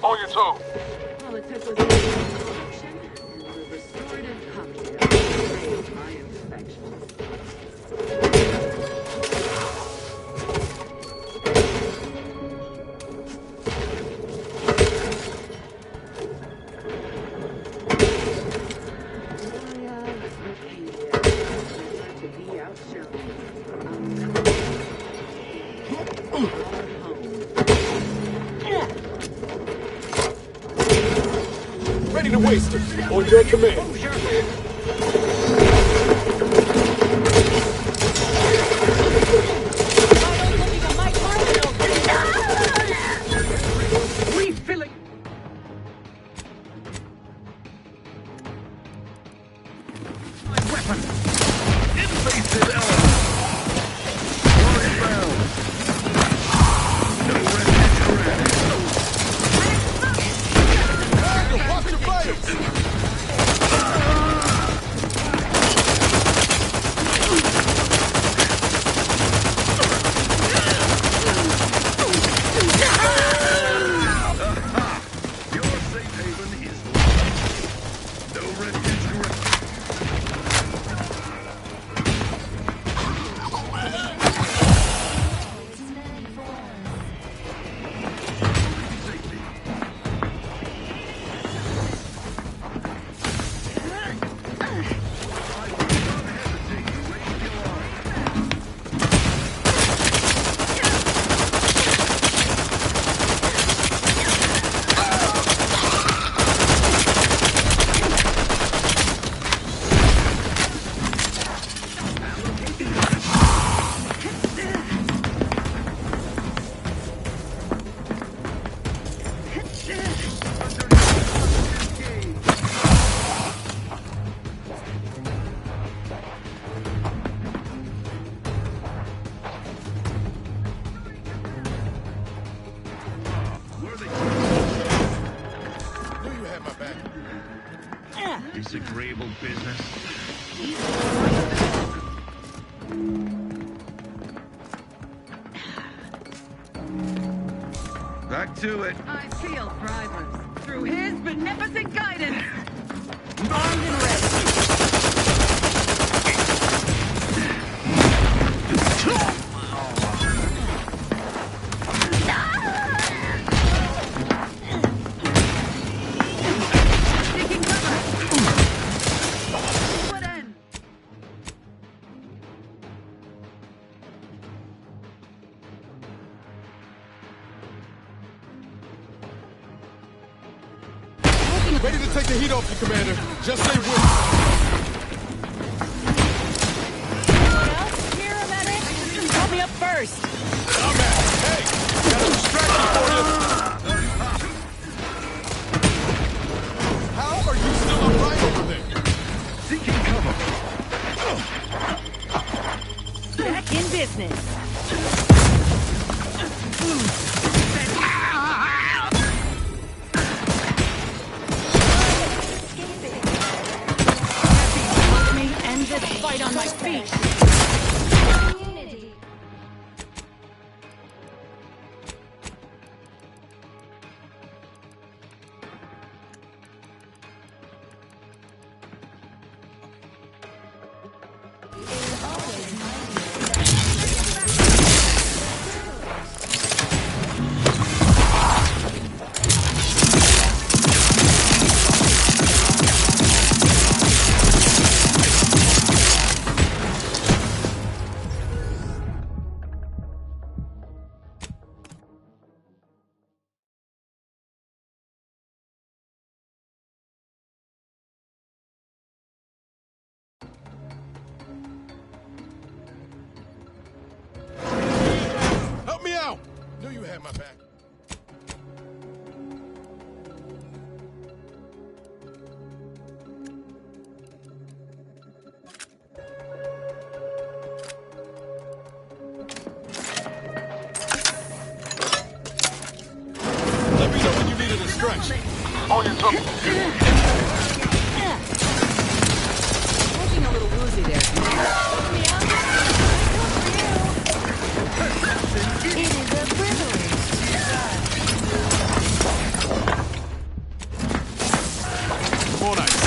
On your toe. Well, it took us a action and a restorative cocktail to raise my imperfections. Ready to waste it. On your command. Refilling. My weapon. Invasive element. disagreeable business. Back to it. I feel thriveless through his beneficent guidance. Armed and ready. Ready to take the heat off you, Commander. Just stay with me. Paramedic, help me up first. I'm at it. Hey, got a distraction for you. How are you still upright over there? Seeking cover. Back in business. Fight on my feet. Help me out. Knew you had my back. Let me know when you need a distraction. On your toes. Looking a little woozy there. Look me up. It is a privilege. More nice.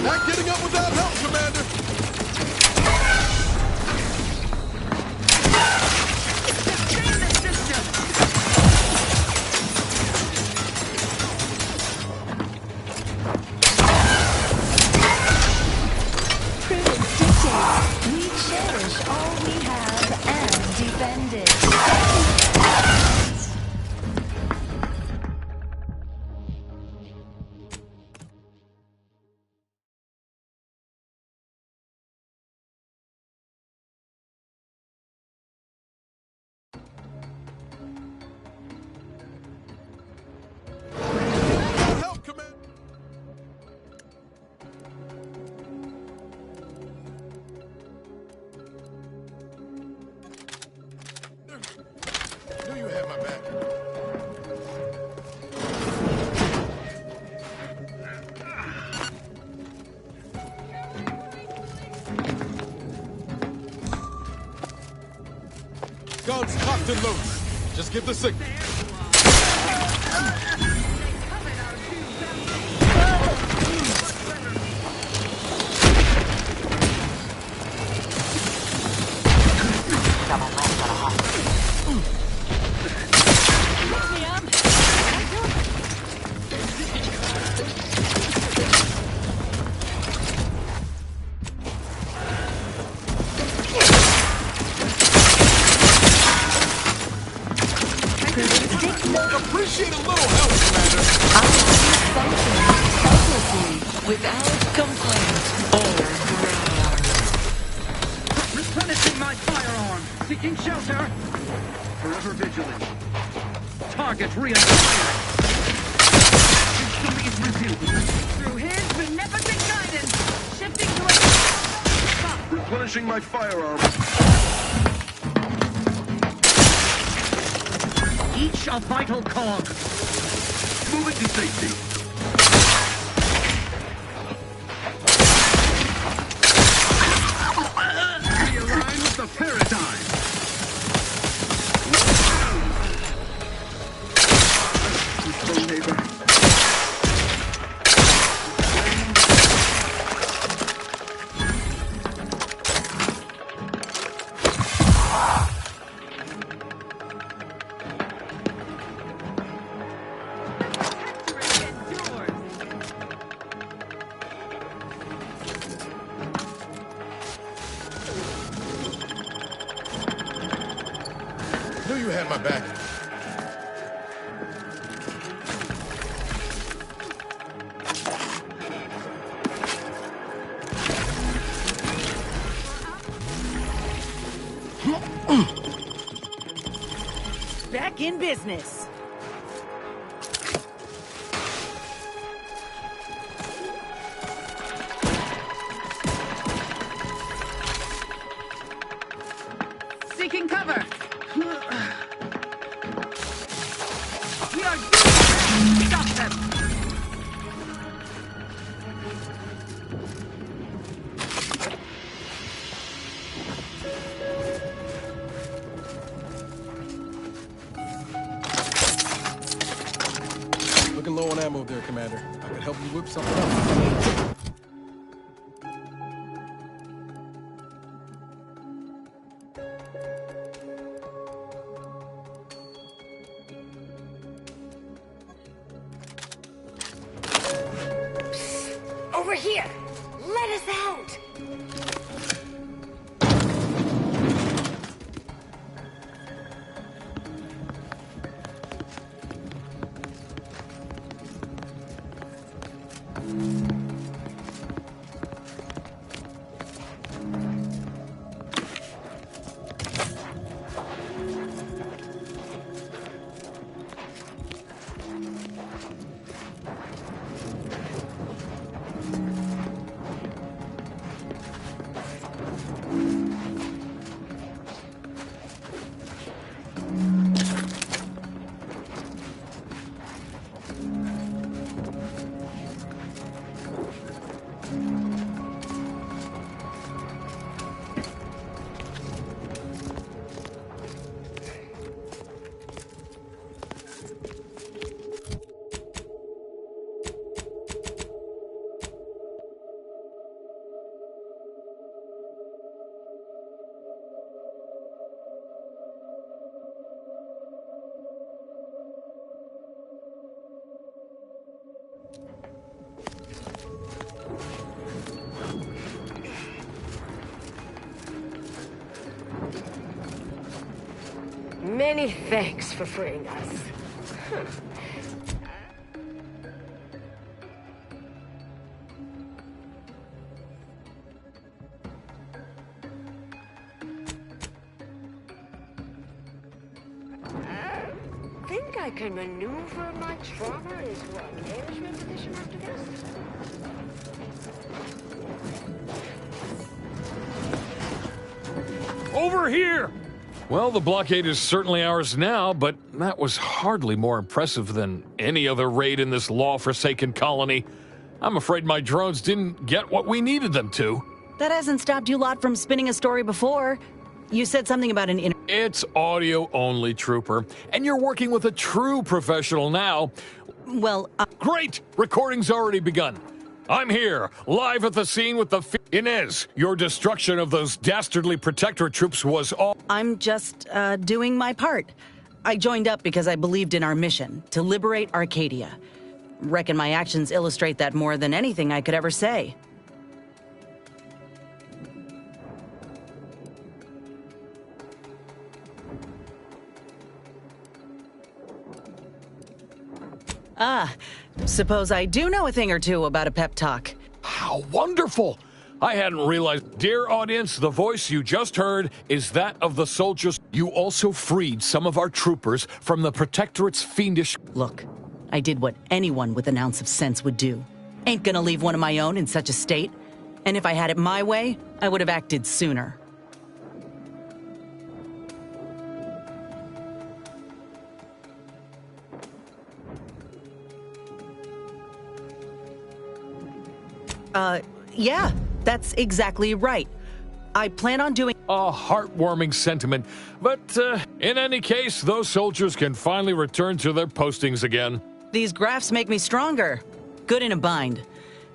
Not getting up without help, Commander. We cherish all we have and defend it. Help, Commander. Knew you had my back. Guns cocked and loaded. Just give the signal. Appreciate a little help, Commander. Selflessly, without complaint or groan. Replenishing my firearm. Seeking shelter. Forever vigilant. Target reacquired. Instantly resumed. Through his beneficent guidance, shifting to a... Replenishing my firearm. Each a vital cog. Moving to safety. Realign with the paradigm. Control neighbor. Knew you had my back. Back in business. Seeking cover. We are stop them. Looking low on ammo there, Commander. I could help you whip something up. Over here! Let us out! Many thanks for freeing us. Think I can maneuver my trauma into a management position after this? Over here! Well, the blockade is certainly ours now, but that was hardly more impressive than any other raid in this law-forsaken colony. I'm afraid my drones didn't get what we needed them to. That hasn't stopped you lot from spinning a story before. You said something about an It's audio only, Trooper, and you're working with a true professional now. Well, Great! Recording's already begun. I'm here, live at the scene with the Inez, your destruction of those dastardly protectorate troops was all— I'm just, doing my part. I joined up because I believed in our mission, to liberate Arcadia. Reckon my actions illustrate that more than anything I could ever say. Ah, suppose I do know a thing or two about a pep talk. How wonderful! I hadn't realized. Dear audience, the voice you just heard is that of the soldiers. You also freed some of our troopers from the Protectorate's fiendish— Look, I did what anyone with an ounce of sense would do. Ain't gonna leave one of my own in such a state. And if I had it my way, I would have acted sooner. Yeah, that's exactly right. I plan on doing a heartwarming sentiment, but in any case, those soldiers can finally return to their postings again. These graphs make me stronger. Good in a bind.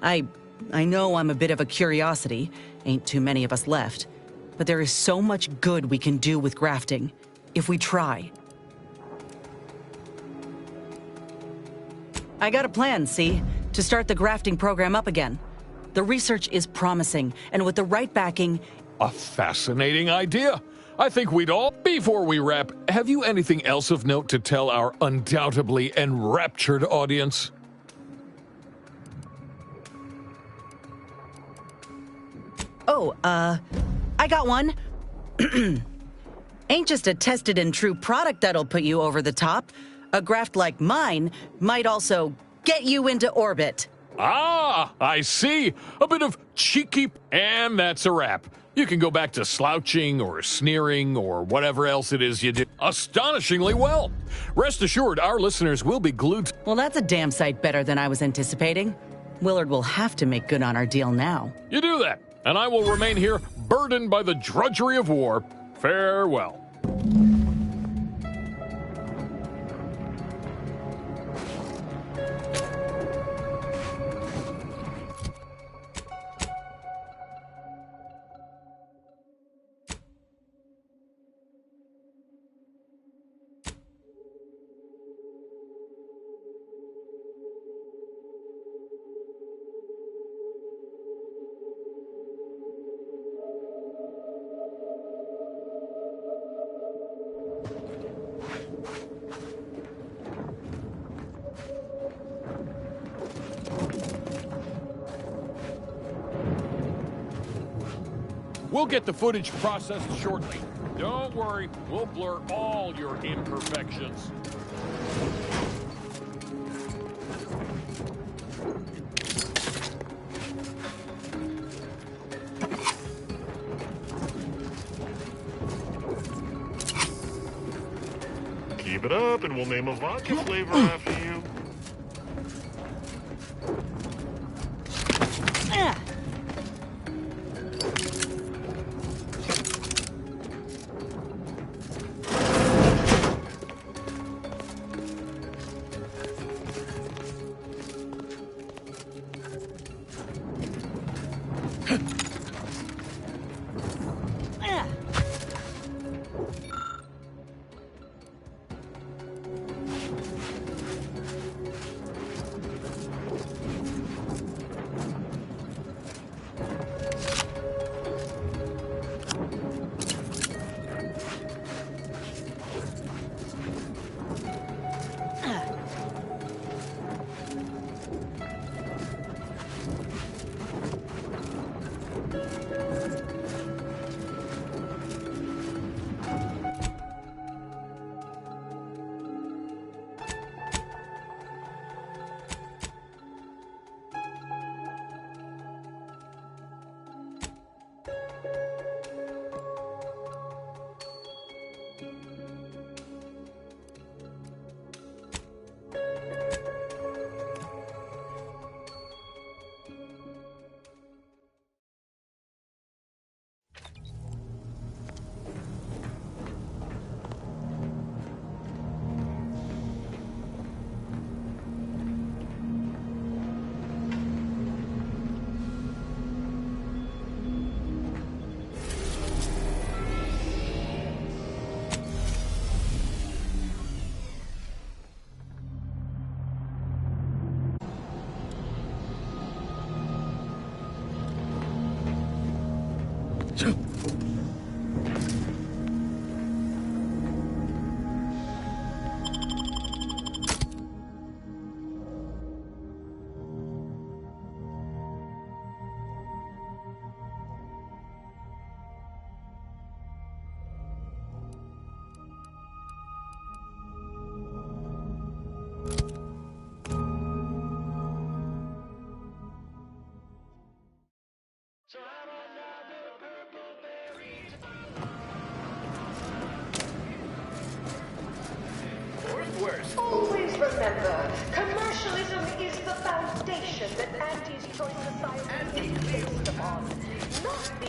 I know I'm a bit of a curiosity. Ain't too many of us left. But there is so much good we can do with grafting, if we try. I got a plan, see? To start the grafting program up again. The research is promising, and with the right backing... A fascinating idea. I think we'd all... Before we wrap, have you anything else of note to tell our undoubtedly enraptured audience? Oh, I got one. Ain't just a tested and true product that'll put you over the top. A graft like mine might also get you into orbit. Ah, I see. A bit of cheeky... And that's a wrap. You can go back to slouching or sneering or whatever else it is you do astonishingly well. Rest assured, our listeners will be glued... Well, that's a damn sight better than I was anticipating. Willard will have to make good on our deal now. You do that, and I will remain here burdened by the drudgery of war. Farewell. We'll get the footage processed shortly. Don't worry, we'll blur all your imperfections. Keep it up and we'll name a vodka flavor after you.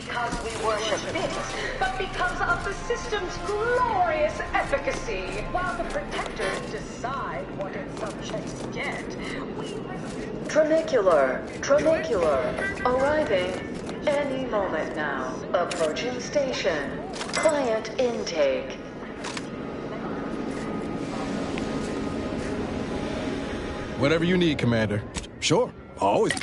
because we worship it, but because of the system's glorious efficacy. While the protectors decide what its subjects get, Tramicular, arriving any moment now. Approaching station. Client intake. Whatever you need, Commander. Sure, always.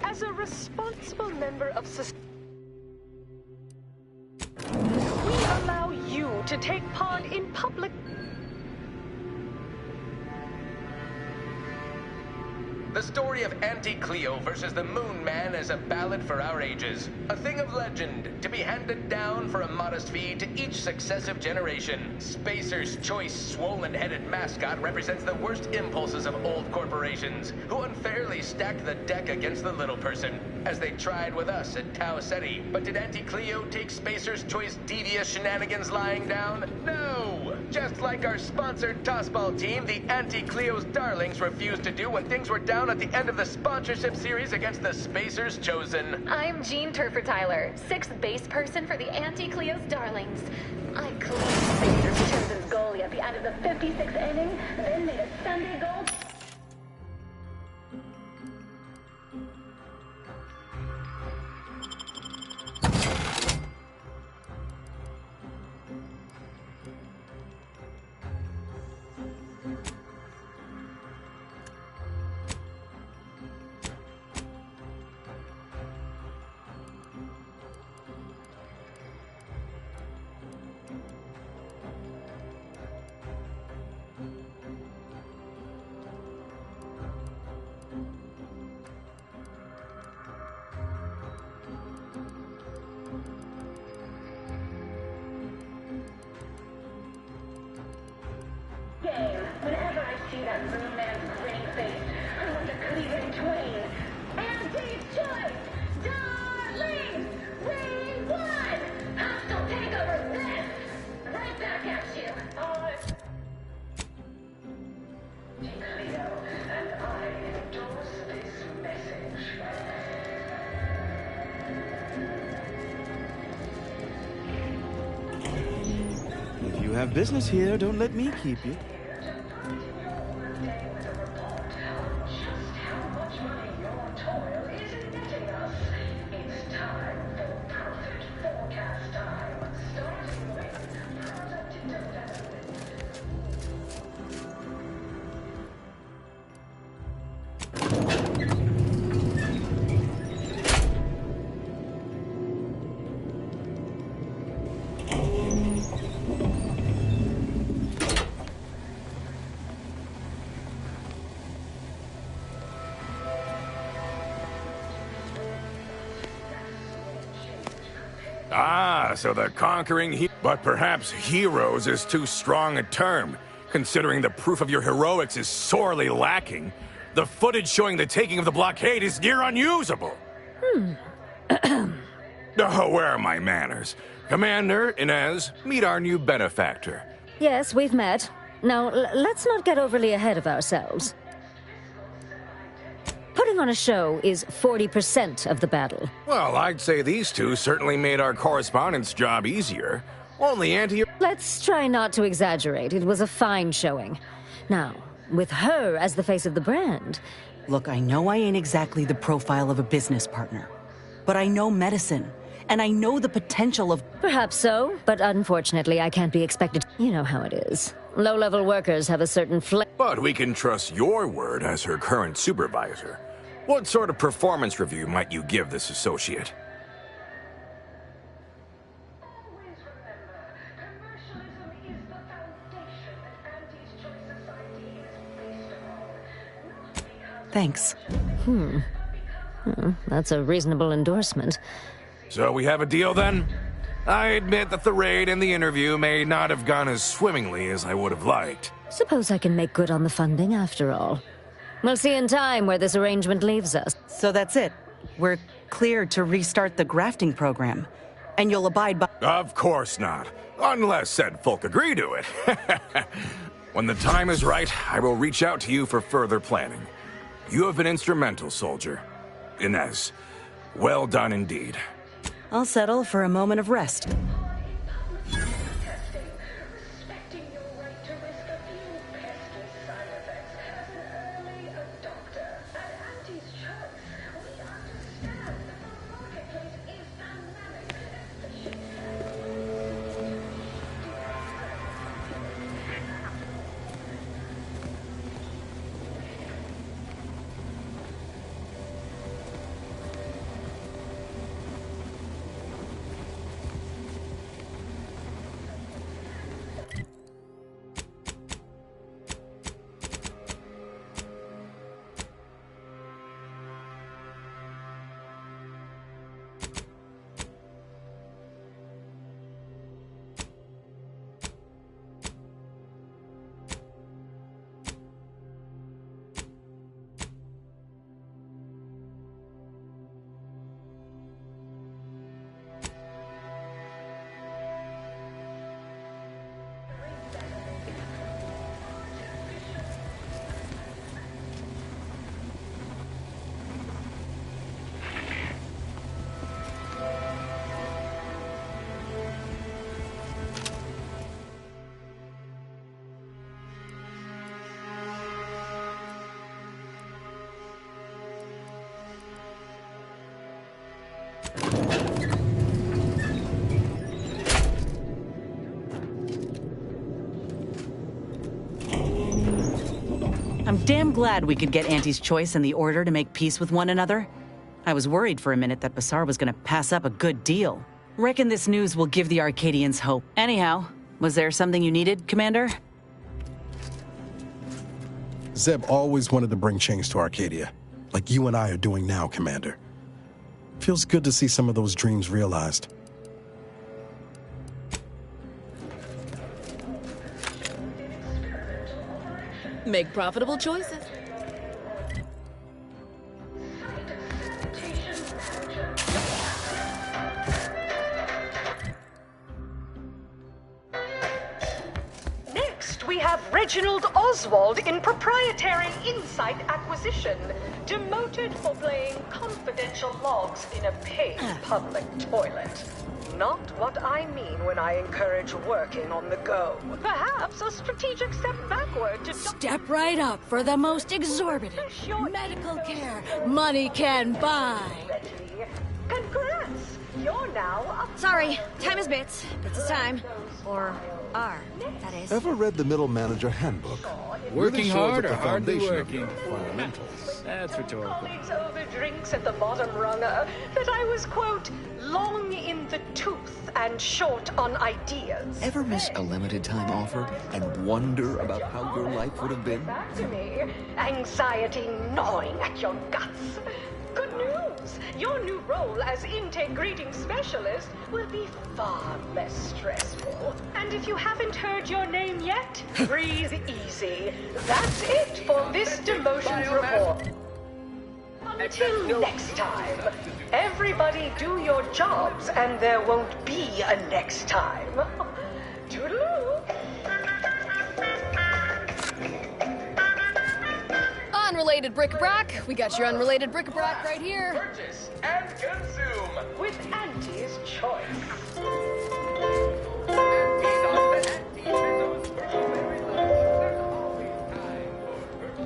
As a responsible member of society, we allow you to take part in public. The story of Auntie Cleo versus the Moon Man is a ballad for our ages. A thing of legend, to be handed down for a modest fee to each successive generation. Spacer's Choice swollen-headed mascot represents the worst impulses of old corporations, who unfairly stacked the deck against the little person, as they tried with us at Tau Ceti. But did Auntie Cleo take Spacer's Choice devious shenanigans lying down? No! Just like our sponsored tossball team, the Auntie Cleo's Darlings refused to do when things were down at the end of the sponsorship series against the Spacers Chosen. I'm Jean Turfer-Tyler, 6th base person for the Auntie Cleo's Darlings. I cleaned Spacers Chosen's goalie at the end of the 56th inning, then made a Sunday goal. Whenever I see that Moon Man's grinning face, I want to cleave it in twain. Auntie's Choice! Darlings! We won! Hostile takeover this! Right back at you! Cleo, and I endorse this message. If you have business here, don't let me keep you. Ah, so the conquering but perhaps heroes is too strong a term. Considering the proof of your heroics is sorely lacking, the footage showing the taking of the blockade is near unusable. Oh, where are my manners? Commander, Inez, meet our new benefactor. Yes, we've met. Now, let's not get overly ahead of ourselves. Putting on a show is 40% of the battle. Well, I'd say these two certainly made our correspondent's job easier. Only anti... Let's try not to exaggerate. It was a fine showing. Now, with her as the face of the brand... Look, I know I ain't exactly the profile of a business partner, but I know medicine, and I know the potential of... Perhaps so, but unfortunately I can't be expected... You know how it is. Low-level workers have a certain But we can trust your word as her current supervisor. What sort of performance review might you give this associate? Thanks. That's a reasonable endorsement. So we have a deal then? I admit that the raid and the interview may not have gone as swimmingly as I would have liked. Suppose I can make good on the funding after all. We'll see in time where this arrangement leaves us. So that's it. We're clear to restart the grafting program. And you'll abide by... Of course not. Unless said folk agree to it. When the time is right, I will reach out to you for further planning. You have been instrumental, soldier. Inez, well done indeed. I'll settle for a moment of rest. I'm damn glad we could get Auntie's choice and the Order to make peace with one another. I was worried for a minute that V.A.L.E.R.I.E was gonna pass up a good deal. Reckon this news will give the Arcadians hope. Anyhow, was there something you needed, Commander? Zeb always wanted to bring change to Arcadia, like you and I are doing now, Commander. Feels good to see some of those dreams realized. Make profitable choices. Next, we have Reginald Oswald in proprietary insight acquisition, demoted for playing confidential logs in a paid public toilet. Not what I mean when I encourage working on the go. Perhaps a strategic step backward to... Step right up for the most exorbitant medical care money can buy. Congrats! You're now up... Sorry, time is bits. Bits is time. Or are, that is. Ever read the Middle Manager Handbook? Working Really hard shows or up the hardly foundation working? of your fundamentals. That's rhetorical. Colleagues over drinks at the bottom runner that I was, quote, long in the tooth and short on ideas. Ever miss a limited time offer and wonder about how your life would have been? Back to me, anxiety gnawing at your guts. Good news! Your new role as intake greeting specialist will be far less stressful. And And if you haven't heard your name yet, breathe easy. That's it for this demotions report. Until next time, everybody do your jobs and there won't be a next time. Toodaloo! Unrelated bric-a-brac. We got your unrelated bric-a-brac right here. Purchase and consume with Auntie's choice.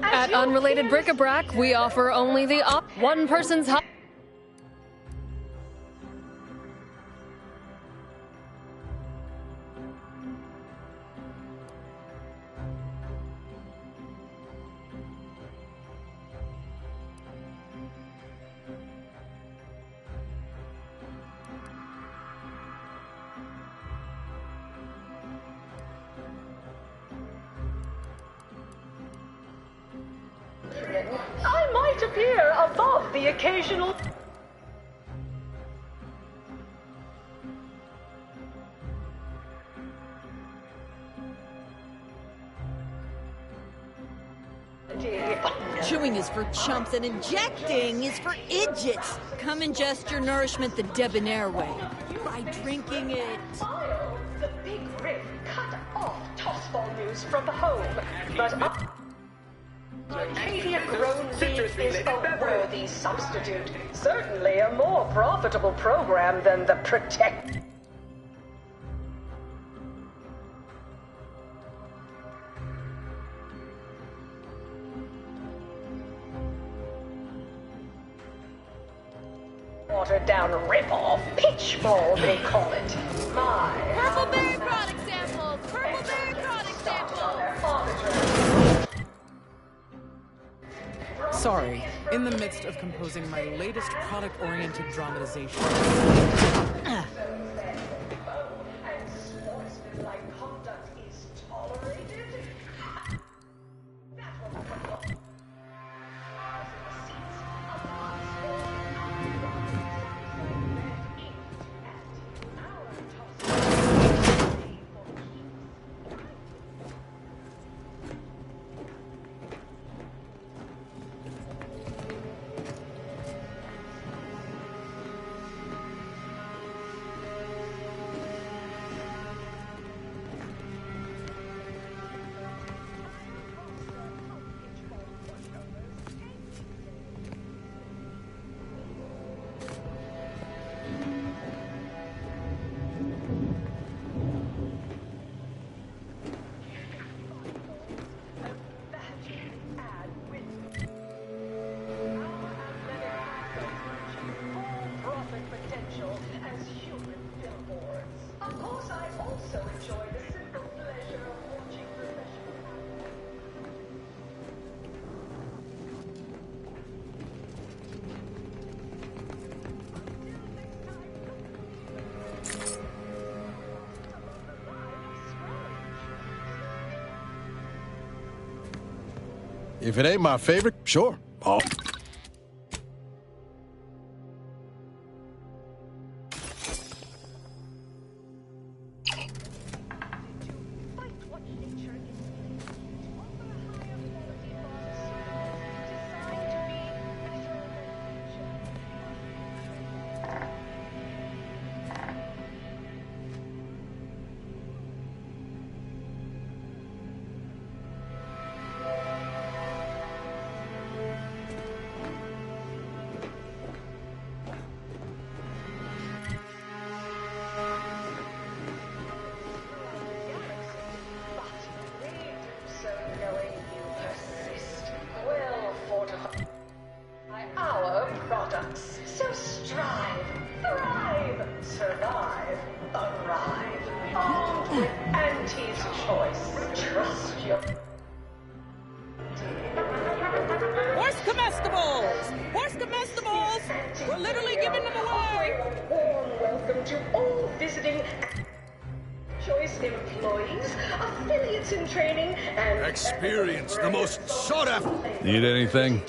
At Unrelated Bric-a-Brac, we offer only the one person's hot. I might appear above the occasional... Chewing is for chumps and injecting is for idiots. Come ingest your nourishment the debonair way. By drinking it. The big riff cut off tossball news from the home, but... Arcadia-grown beef is a worthy substitute. Certainly a more profitable program than the Protect... watered-down rip-off. Pitch-ball, they call it. My... Purple berry product samples! Purple berry product samples! Sorry, in the midst of composing my latest product-oriented dramatization. If it ain't my favorite, sure. Oh. Experience, the most sought after. Need anything?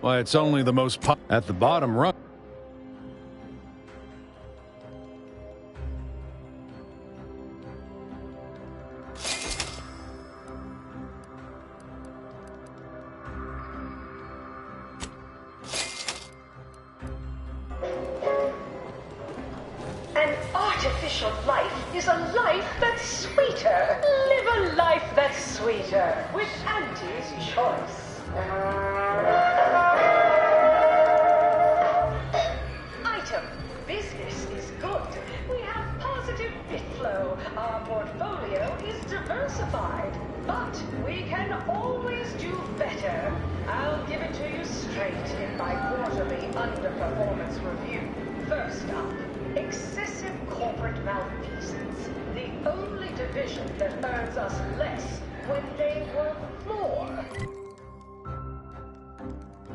Why, it's only the most at the bottom rung. artificial life is a life that's sweeter. Live a life that's sweeter with Auntie's choice. Item. Business is good. We have positive bit flow. Our portfolio is diversified. But we can always do better. I'll give it to you straight in my quarterly underperformance review. First up, excessive corporate malfeasance. The only division that earns us less when they work more.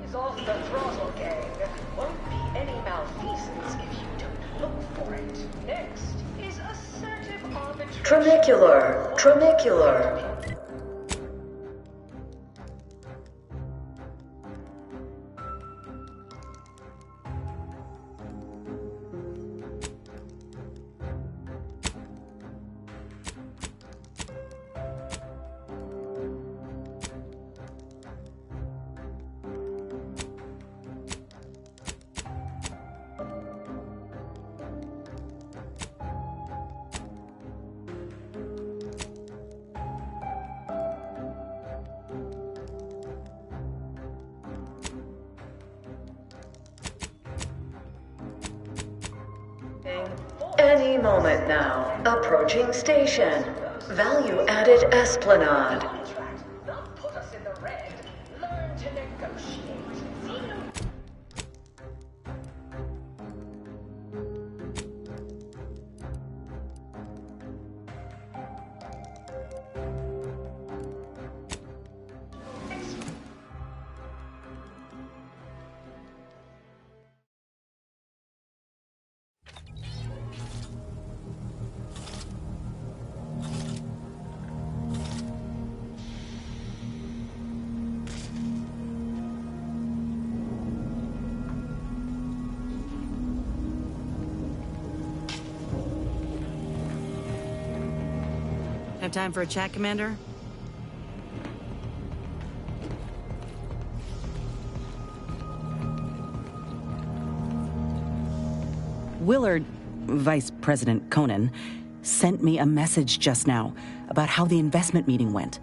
Is off the throttle, gang. Won't be any malfeasance if you don't look for it. Next is assertive arbitration. Tramicular. Any moment now. Approaching station. Value-added Esplanade. Not put us in the red. Learn to negotiate. Have time for a chat, Commander? Willard, Vice President Conan, sent me a message just now about how the investment meeting went.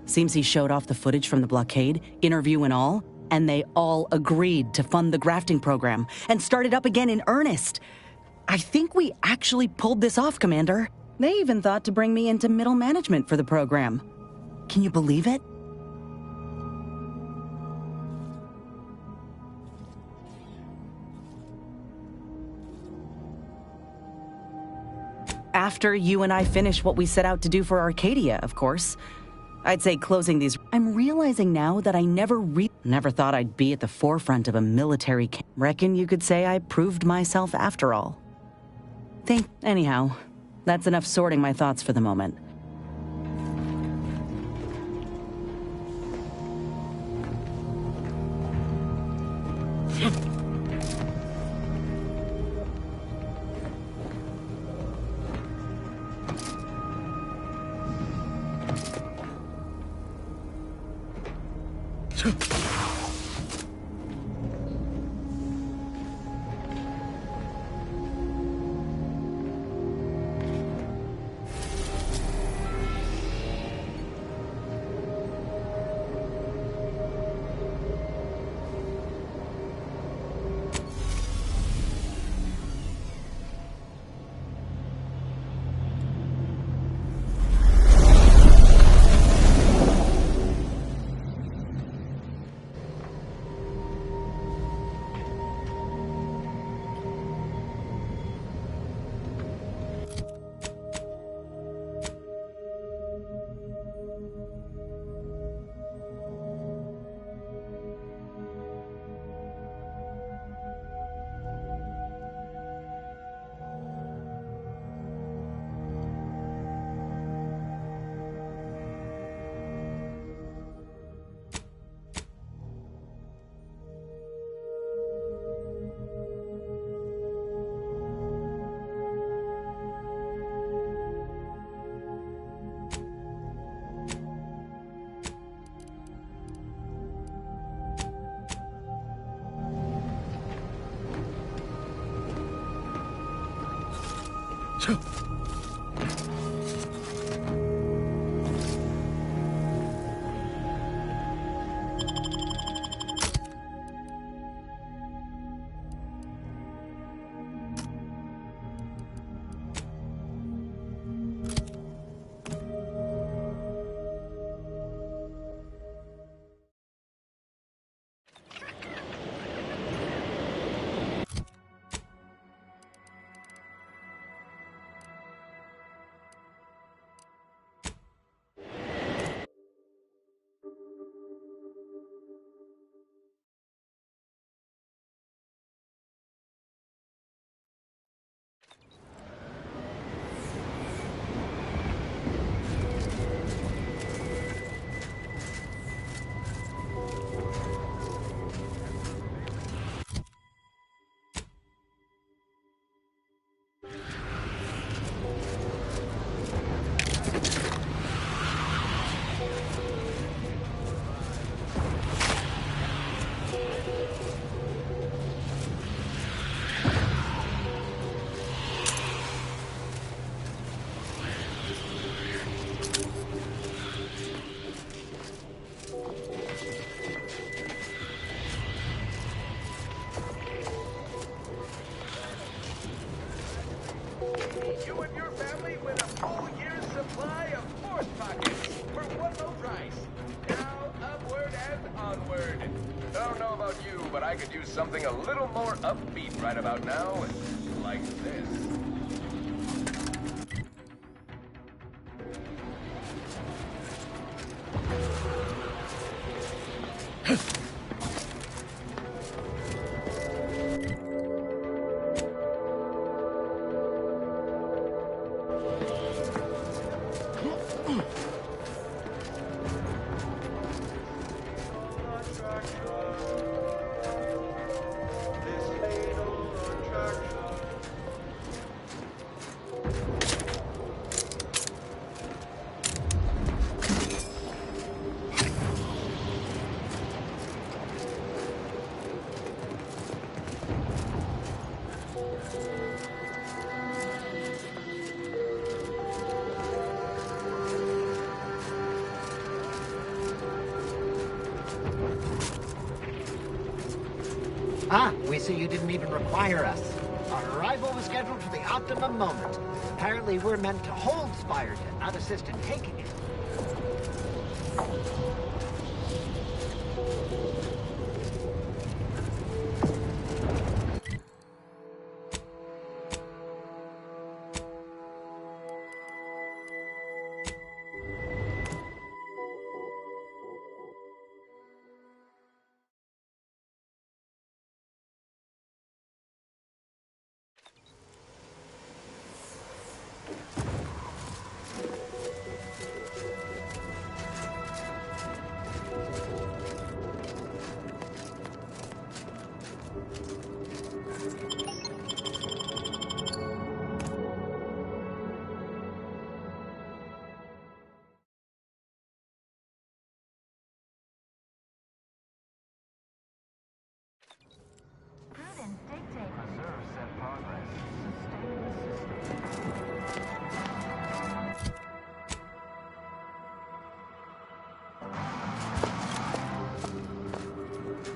Seems he showed off the footage from the blockade, interview and all, and they all agreed to fund the grafting program and start it up again in earnest. I think we actually pulled this off, Commander. They even thought to bring me into middle management for the program. Can you believe it? After you and I finish what we set out to do for Arcadia, of course. I'd say closing these... I'm realizing now that I never thought I'd be at the forefront of a military camp. Reckon you could say I proved myself after all. Anyhow, that's enough sorting my thoughts for the moment. You and your family win a full year's supply of Force Pockets for one low price. Now, upward and onward. I don't know about you, but I could use something a little more upbeat right about now. Like this. Ah, we see you didn't even require us. Our arrival was scheduled for the optimum moment. Apparently we're meant to hold Spyerton, not assist in taking it.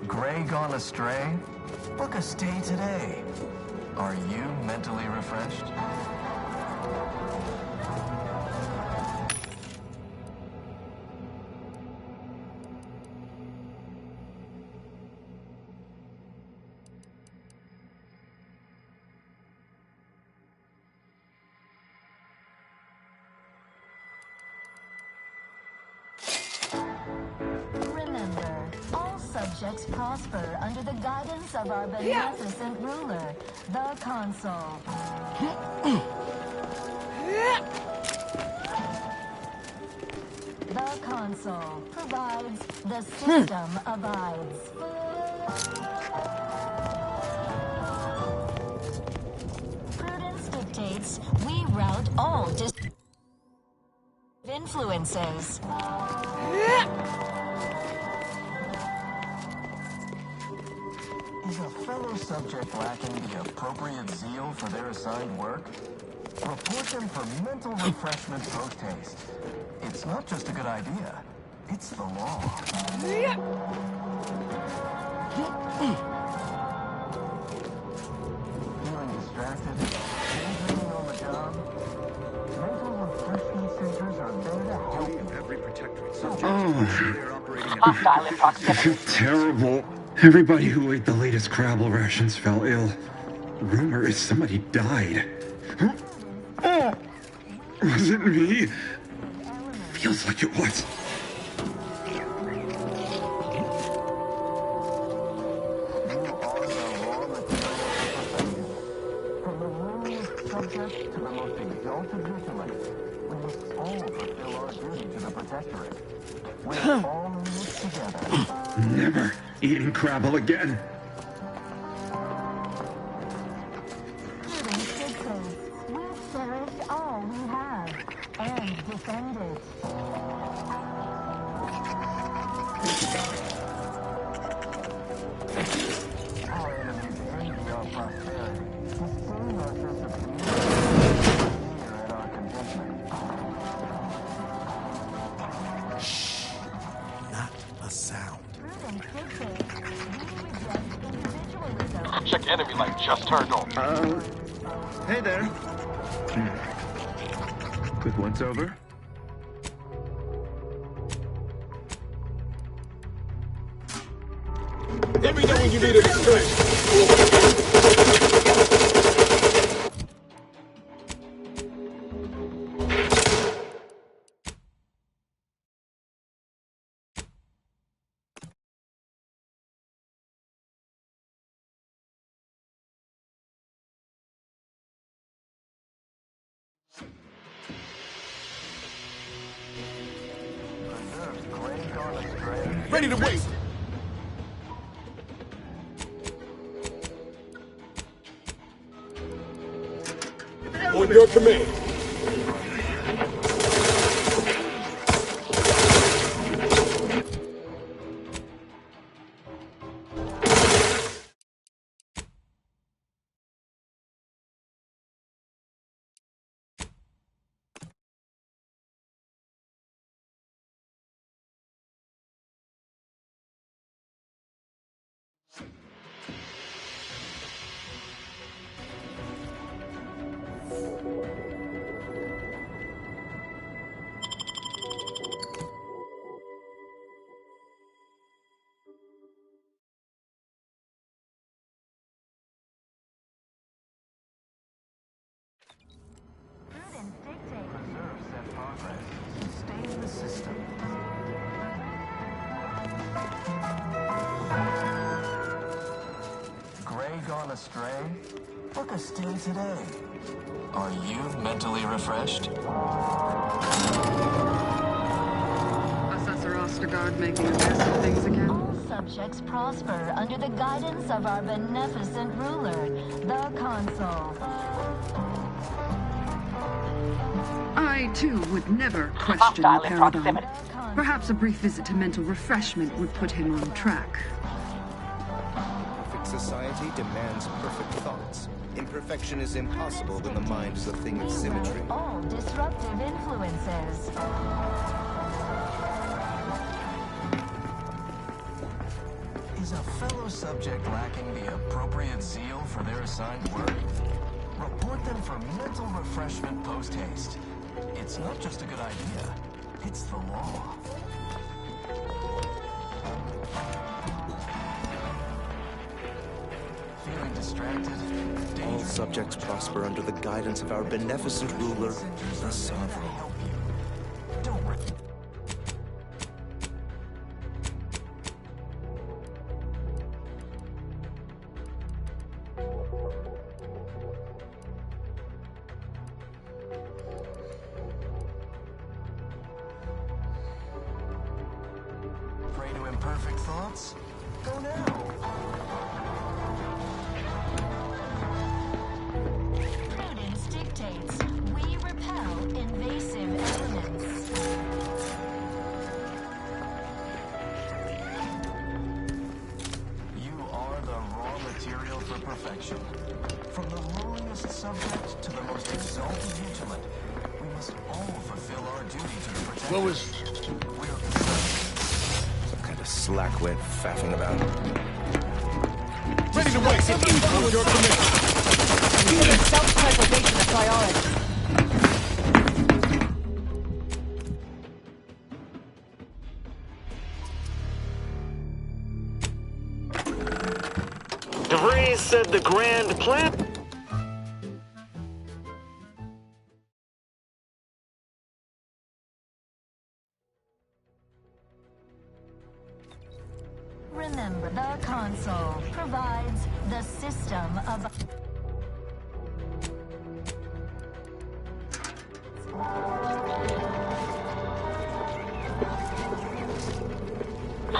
Gray gone astray? Book a stay today. Are you mentally refreshed? Subjects prosper under the guidance of our beneficent ruler, the Consul. The Consul provides, the system abides. Prudence dictates we route all influences. Is a fellow subject lacking the appropriate zeal for their assigned work? Report them for mental refreshment post-haste. It's not just a good idea, it's the law. Feeling distracted? Daydreaming on the job? Mental refreshment centers are there to help you. Every protectorate subject. They're operating at Hostile in proximity. Terrible. Everybody who ate the latest Crabble rations fell ill. Rumor is somebody died. Oh! Was it me? Feels like it was. Subject to the most exalted vigilance, we must all fulfill our duty to the protectorate. We're all in this together. Never eating Crabble again. We'll cherish all we have and defend it. Our enemies envy our prosperity, disdain our sense of community, sneer at our contentment. Shh. Not a sound. Check enemy light just turned on. Hey there. Quick once over. Let me know when you need a strength. Ready to wait. On your command. Preserve said progress. Sustain the system. Gray gone astray? Book a stay today. Are you mentally refreshed? Assessor Ostergaard making a mess of things again? All subjects prosper under the guidance of our beneficent ruler, the Consul. I, too, would never question the paradigm. Perhaps a brief visit to mental refreshment would put him on track. Perfect society demands perfect thoughts. Imperfection is impossible when the mind is a thing of symmetry. All disruptive influences. Is a fellow subject lacking the appropriate zeal for their assigned work? Report them for mental refreshment post-haste. It's not just a good idea, it's the law. Feeling distracted? All subjects prosper under the guidance of our beneficent ruler, the Sovereign. Prey to imperfect thoughts? Go now. Prudence dictates we repel invasive elements. You are the raw material for perfection. perfection. From the lowliest subject to the most exalted vigilant, we must all fulfill our duty to the protector. What was... some kind of slackwit faffing about? Ready to wait. Influence your commission. Unit self-preservation a priority. DeVries said the grand plan... Remember, the console provides the system of...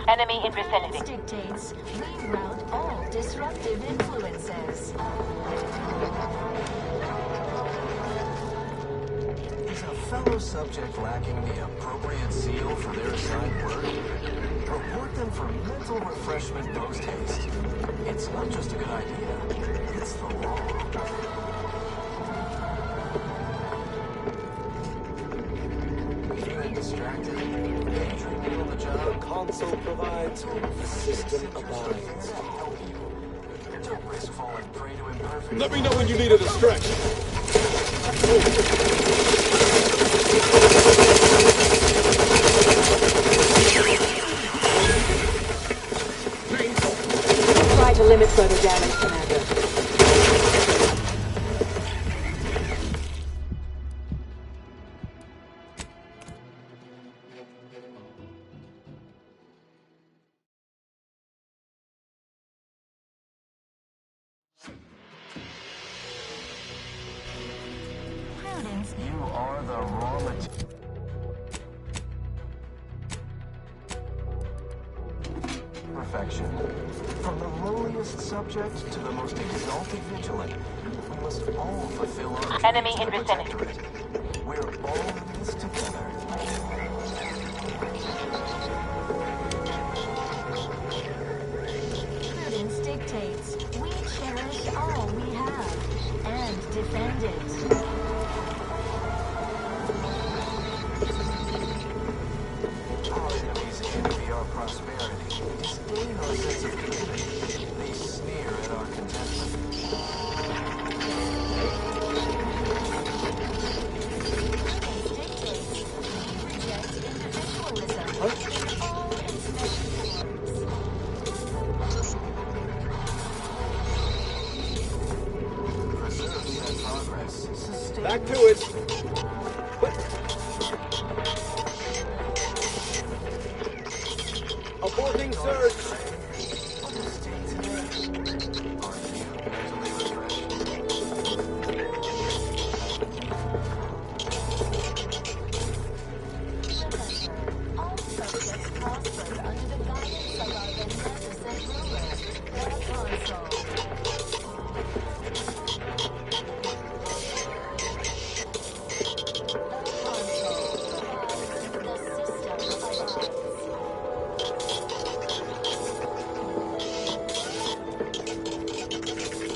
Enemy in vicinity. Dictates reroute all disruptive influences. Is a fellow subject lacking the appropriate zeal for their assigned work? Report them for mental refreshment post-haste. It's not just a good idea, it's the law. Feeling distracted? Daydreaming on the job? Console provides, the system abides. Don't risk falling prey to imperfect... Let me know when you need a distraction. Try to limit further damage, Commander. Prudence. You are the raw material. Perfection. From the lowliest subject to the most exalted vigilant, we must all fulfill our Enemy duties in to vicinity. protect it. We're all in this together. Prudence dictates we cherish all we have and defend it. Our enemies envy our prosperity, disdain our sense of community. They sneer at our contentment. Preserve that progress. Sustain Back to it. Aborting search. All subjects prosper under the guidance of our beneficent ruler, the console.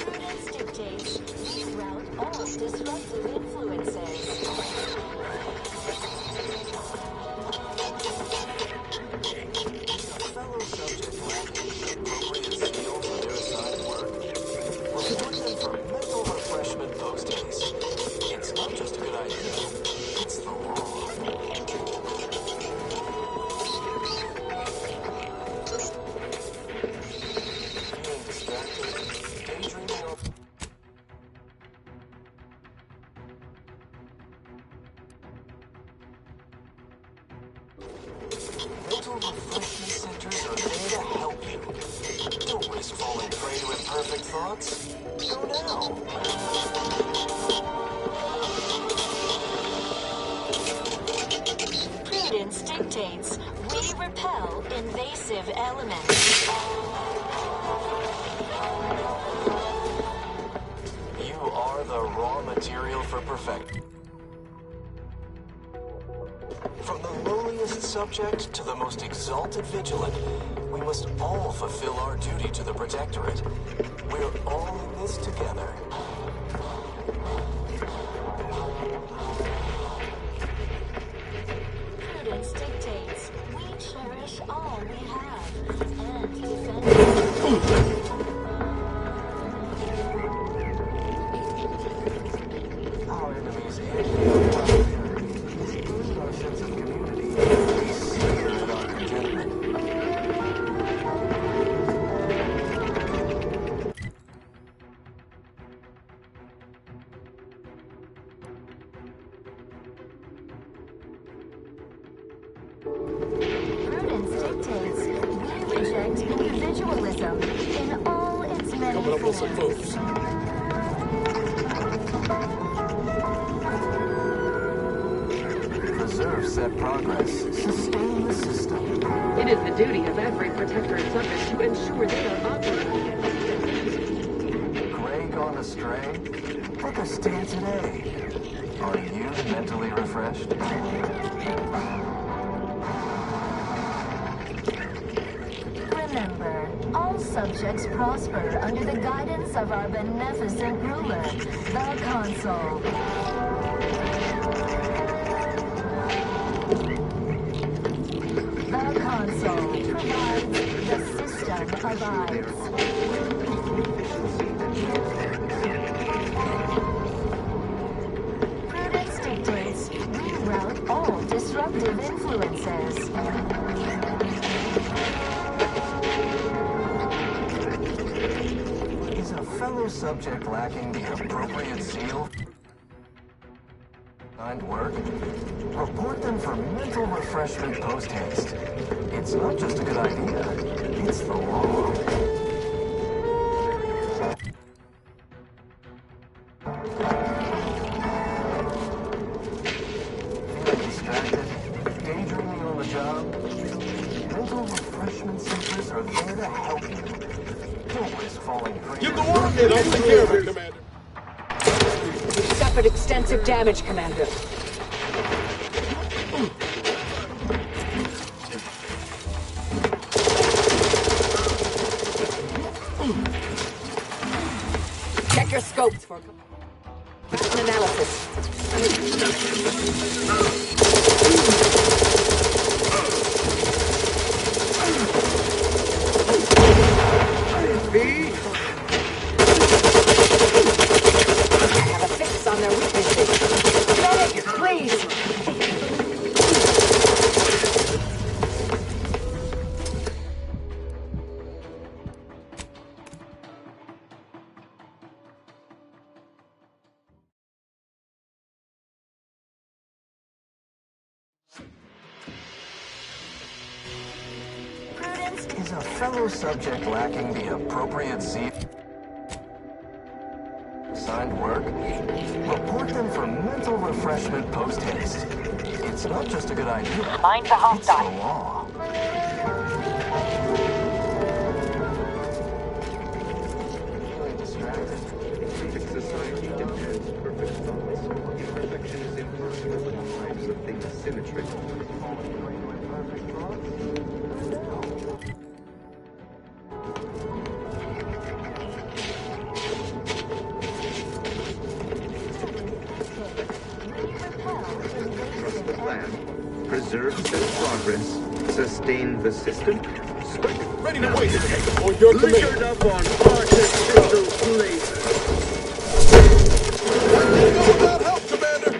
Prudence dictates reroute all disruptive influences. fellow subject lacking the appropriate zeal for their assigned work. Report them for mental refreshment post-haste. It's not just a good idea, it's the law. Feeling distracted? Daydreaming of... Mental refreshment centers are there to help you. Don't risk falling prey to imperfect thoughts. Go now. Prudence dictates we repel invasive elements. You are the raw material for perfection. From the lowliest lowliest subject to the most exalted vigilant, we must all fulfill our duty to the Protectorate. We're all in this together. Prudence dictates we cherish all we have and defend it. Our enemies hate our sense of community. We sneer at our contentment. Prudence dictates we reject individualism in all its many forms. Preserve set progress. Sustain the system. It is the duty of every Protectorate subject to ensure they are operating. Gray gone astray? Take a stand today. Are you mentally refreshed? Remember, all subjects prosper under the guidance of our beneficent ruler, the Consul. The Consul provides the system abides. Prudence dictates we rout all disruptive influences. Is a fellow subject lacking the appropriate zeal? Kind work? Report them for mental refreshment post-haste. It's not just a good idea, it's the law. Feeling distracted? Daydreaming on the job? Mental refreshment centers are there to help you. Don't risk falling prey. You go on, then. I'll take care of it, Commander. We've suffered extensive damage, Commander. Check your scopes for an analysis. On their weaknesses. Medic, please! Prudence Is a fellow subject lacking the appropriate zeal? Signed work? Report them for mental refreshment post-haste. It's not just a good idea. Mind the hostile. It's the law. Feeling distracted? Perfect society demands perfect thoughts. Imperfection is impossible in all types of things symmetrical. Perfect thoughts? Trust the plan. Preserve set progress. Sustain the system. Ready to wait. On your command. Liquored up on Arctic pistol flavor. Go without help, Commander.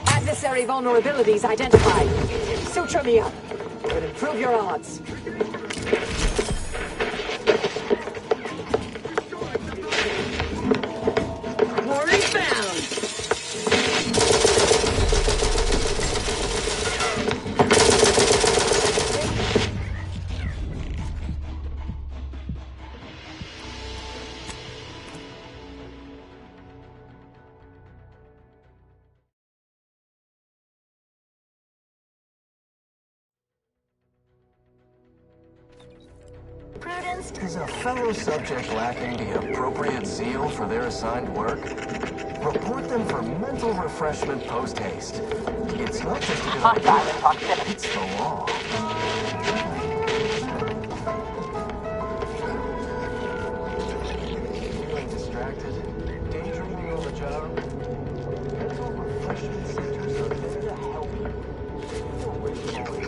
Adversary vulnerabilities identified. Suture me up. Would improve your odds. Quarry found. students? Is a fellow subject lacking the appropriate zeal for their assigned work? Report them for mental refreshment post-haste. It's not just a good idea, it's the law. Feeling distracted? Daydreaming on the job? Mental refreshment centers are there to help you. You're waiting for it.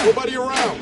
Nobody around.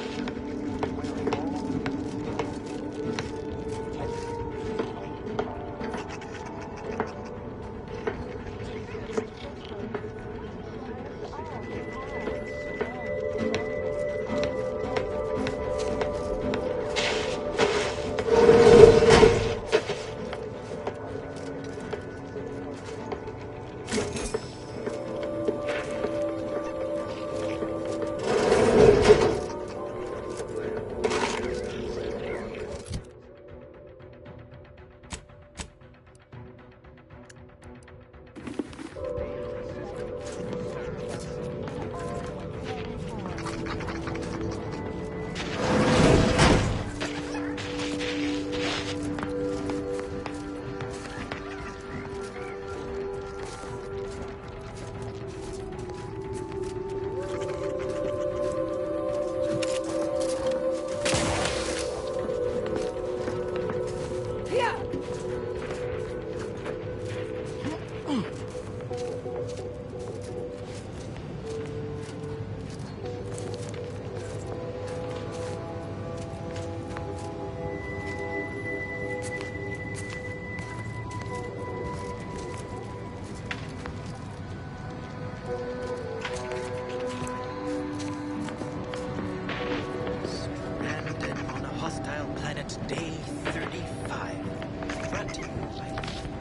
Day 35. Brought to you by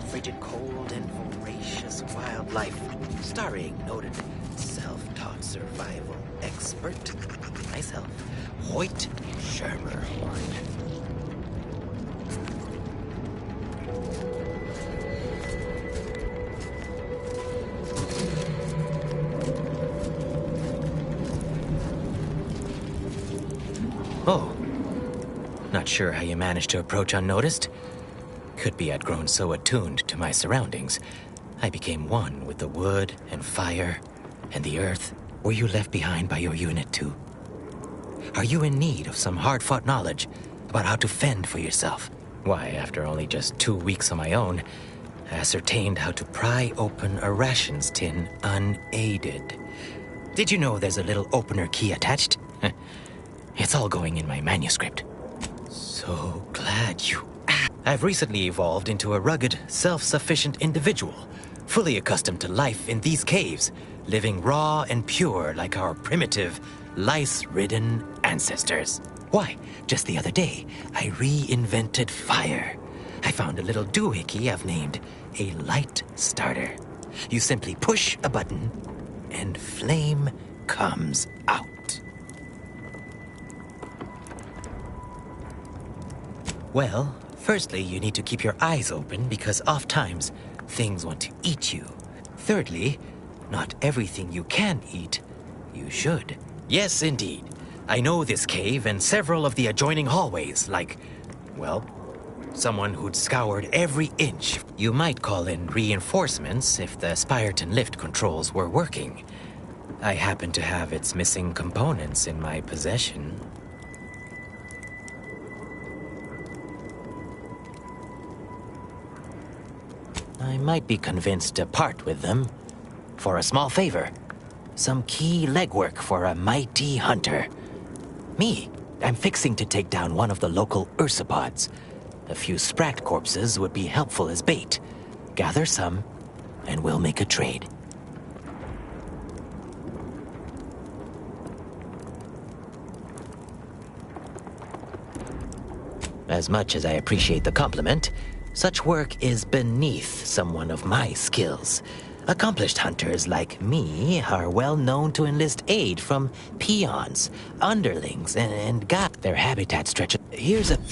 frigid cold and voracious wildlife. Starring noted self-taught survival expert, myself, Hoyt Schermerhorn. Oh. Not sure how you managed to approach unnoticed. Could be I'd grown so attuned to my surroundings, I became one with the wood and fire and the earth. Were you left behind by your unit too? Are you in need of some hard-fought knowledge about how to fend for yourself? Why, after only just 2 weeks on my own, I ascertained how to pry open a rations tin unaided. Did you know there's a little opener key attached? It's all going in my manuscript. So glad you asked. I've recently evolved into a rugged, self-sufficient individual, fully accustomed to life in these caves, living raw and pure like our primitive, lice-ridden ancestors. Why, just the other day, I reinvented fire. I found a little doohickey I've named a light starter. You simply push a button, and flame comes out. Well, firstly, you need to keep your eyes open because oftentimes things want to eat you. Thirdly, not everything you can eat, you should. Yes, indeed. I know this cave and several of the adjoining hallways, like, well, someone who'd scoured every inch. You might call in reinforcements if the Spyreton lift controls were working. I happen to have its missing components in my possession. I might be convinced to part with them for a small favor. Some key legwork for a mighty hunter. Me, I'm fixing to take down one of the local ursopods. A few spracked corpses would be helpful as bait. Gather some, and we'll make a trade. As much as I appreciate the compliment, such work is beneath someone of my skills. Accomplished hunters like me are well known to enlist aid from peons, underlings, and their habitat stretches.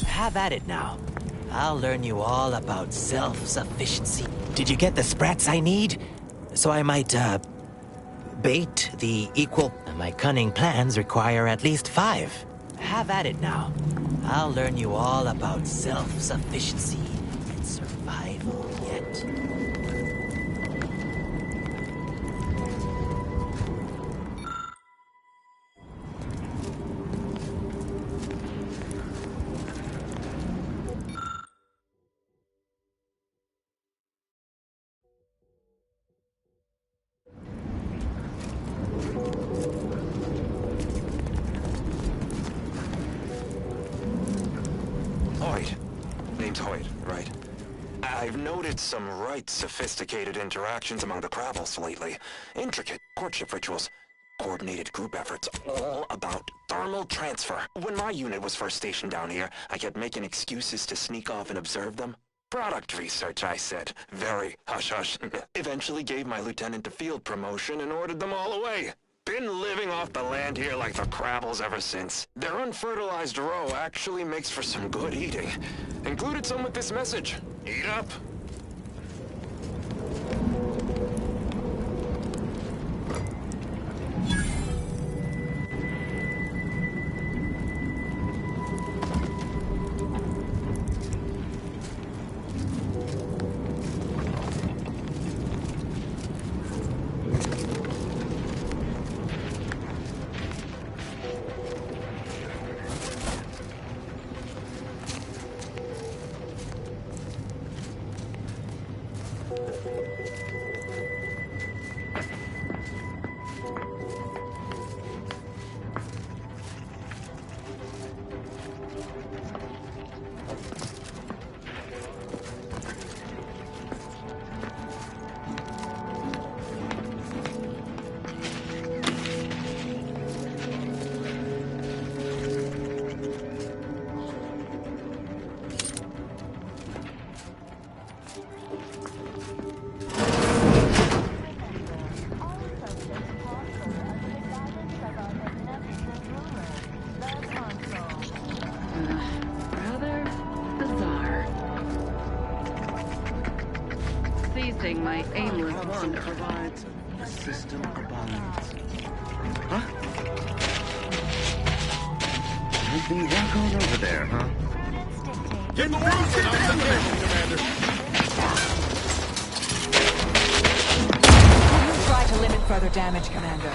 Have at it now. I'll learn you all about self-sufficiency. Did you get the sprats I need? So I might, bait the equal... My cunning plans require at least 5. Have at it now. I'll learn you all about self-sufficiency and survival yet. Hoyt. Name's Hoyt, right? I've noted some right sophisticated interactions among the Crabbles lately. Intricate courtship rituals, coordinated group efforts, all about thermal transfer. When my unit was first stationed down here, I kept making excuses to sneak off and observe them. Product research, I said. Very hush-hush. Eventually gave my lieutenant a field promotion and ordered them all away. Been living off the land here like the Crabbles ever since. Their unfertilized roe actually makes for some good eating. Included some with this message. Eat up. Rather bizarre. Ceasing my aimless wander. Provides a system abides. Huh? Nothing rock on over there, huh? Get the rocks and I'll send them, Commander. Try to limit further damage, Commander.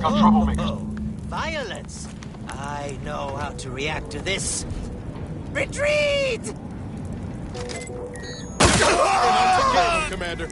Got trouble, mate. Violence! I know how to react to this. Retreat! I'll take care of him, Commander.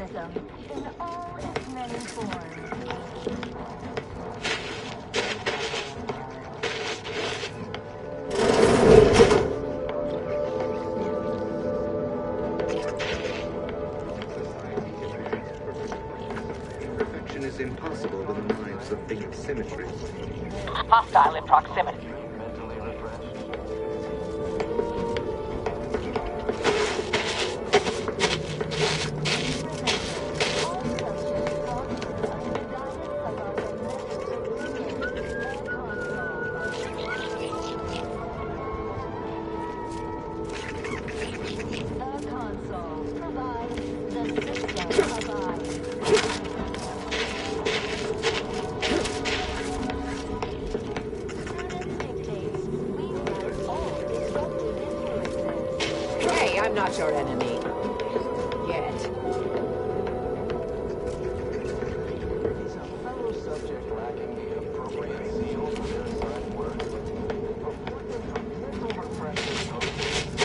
individualism in all its many forms. Perfection is impossible with the minds of big symmetry. Hostile in proximity. Hey, I'm not your enemy. Yet. Is a fellow subject lacking the appropriate zeal for their assigned work? Report them for mental refreshment post-haste.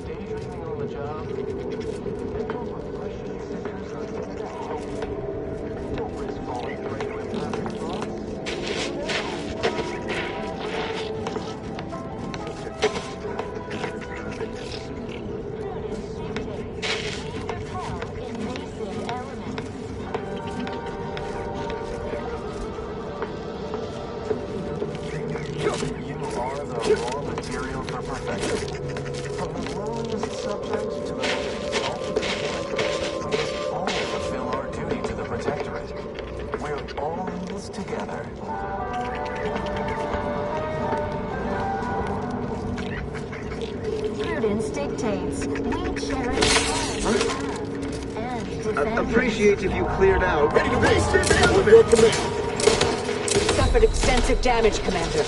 Daydreaming on the job? Mental refreshment centers are limited to hope. Don't risk falling prey to imperfect thoughts. You are the raw material for perfection. From the lowliest subject to the most exalted human, we must all fulfill our duty to the Protectorate. We're all in this together. Prudence dictates we cherish all we have and defend Appreciate if you cleared out. Ready to waste this element! Suffered extensive damage, Commander.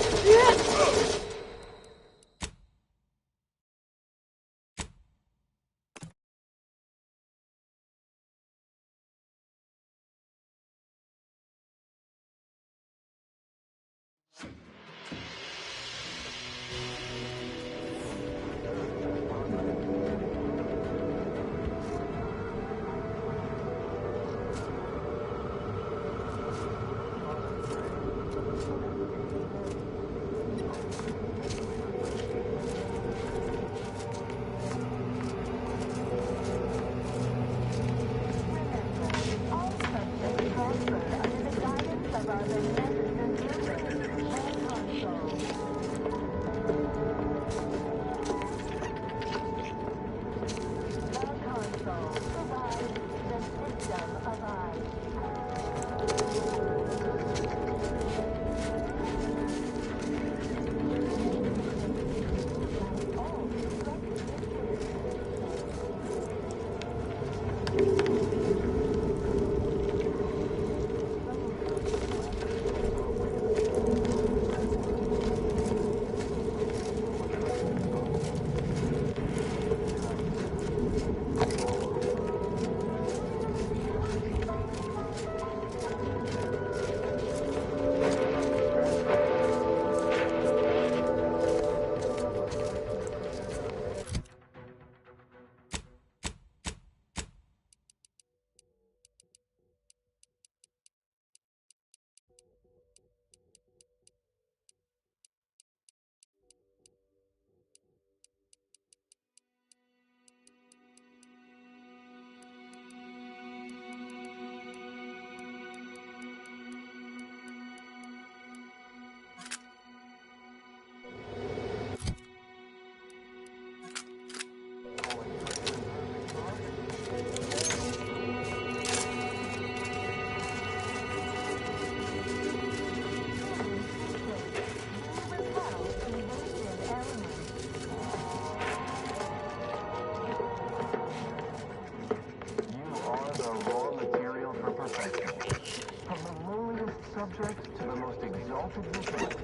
subject to the most exalted vigilance.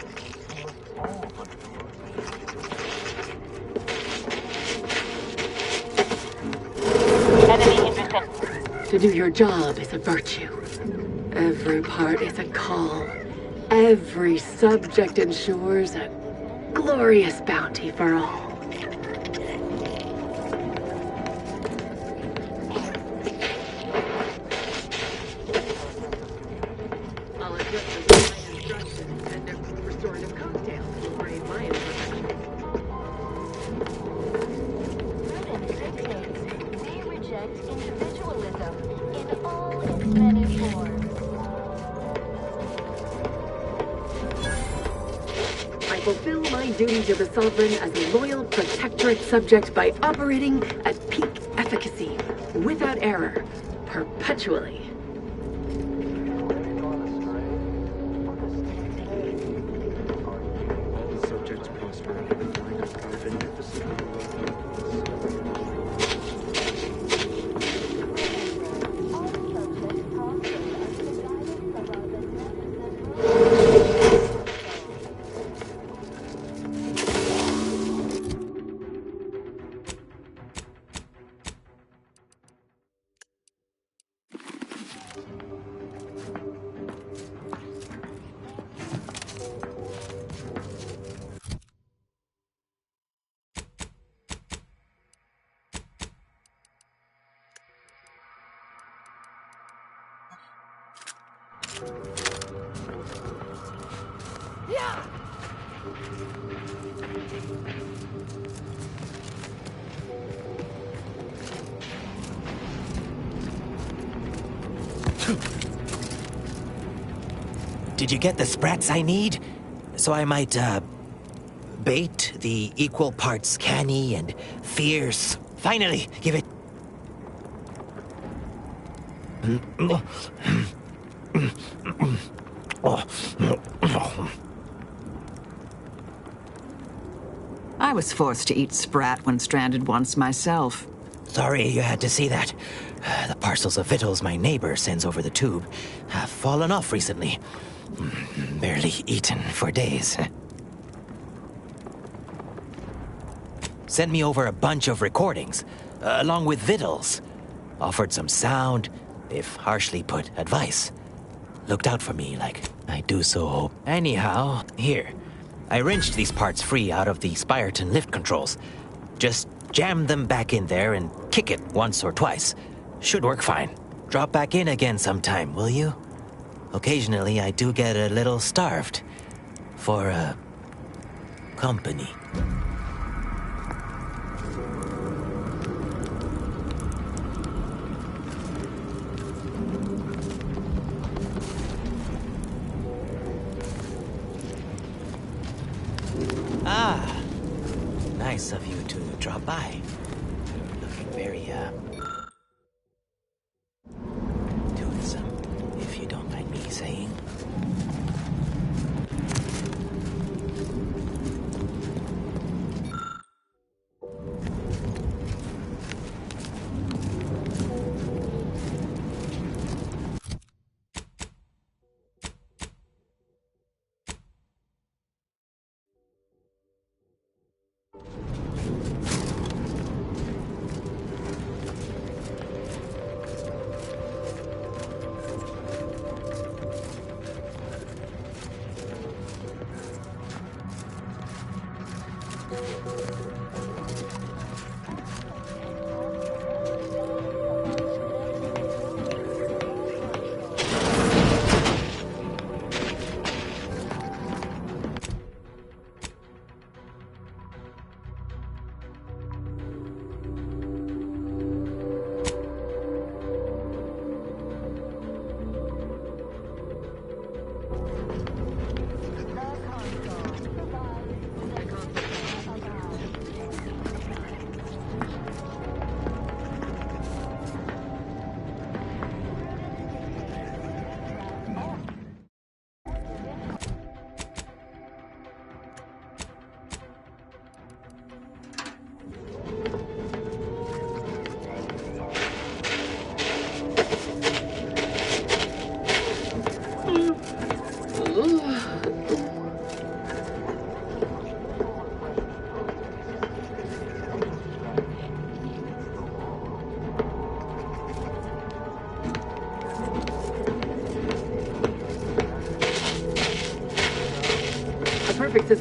We must all Enemy in vicinity. To do your job is a virtue. Every part is a call. Every subject ensures a glorious bounty for all. I'll adjust the instructions and a restorative cocktail will brave my imperfections. We reject individualism in all its many forms. I fulfill my duty to the Sovereign as a loyal protectorate subject by operating at peak efficacy, without error, perpetually. All the subjects prosper under the guidance of the beneficent Did you get the sprats I need? So I might, bait the equal parts canny and fierce. Finally, give it... I was forced to eat sprat when stranded once myself. Sorry you had to see that. The parcels of victuals my neighbor sends over the tube have fallen off recently. Barely eaten for days. Sent me over a bunch of recordings, along with victuals. Offered some sound, if harshly put, advice. Looked out for me like I do so hope. Anyhow, here. I wrenched these parts free out of the Spyreton lift controls. Just jam them back in there and kick it once or twice. Should work fine. Drop back in again sometime, will you? Occasionally, I do get a little starved. For, company. Ah, nice of you to drop by. You're looking very, toothsome, if you don't mind me saying.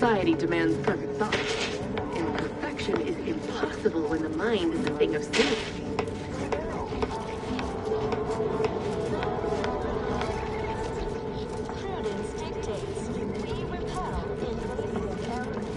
society demands perfect thought. And perfection is impossible when the mind is a thing of sin. Prudence dictates we repel invasive elements.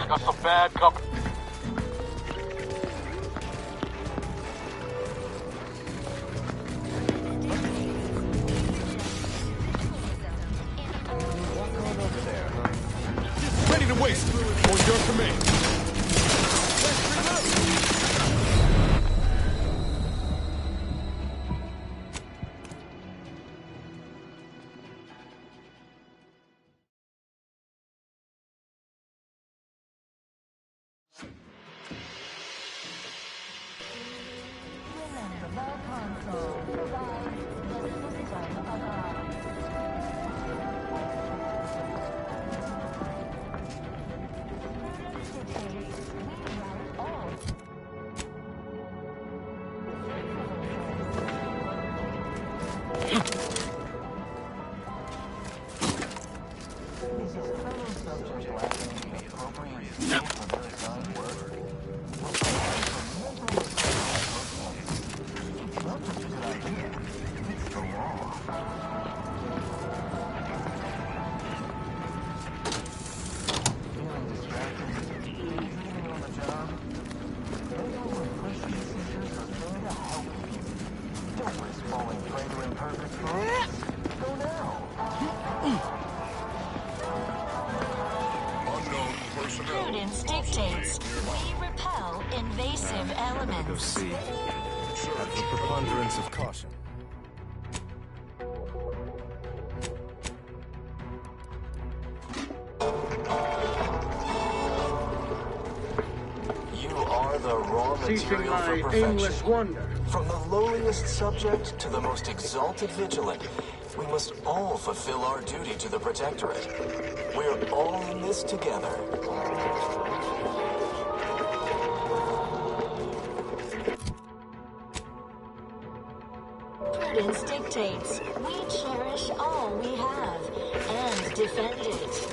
Got some bad company. Ready to waste. On your command. Prudence dictates we repel invasive elements. See. Have the preponderance of caution. You are the raw material for perfection. Wonder. From the lowliest subject to the most exalted vigilant, we must all fulfill our duty to the Protectorate. We're all in this together. Prudence dictates we cherish all we have and defend it.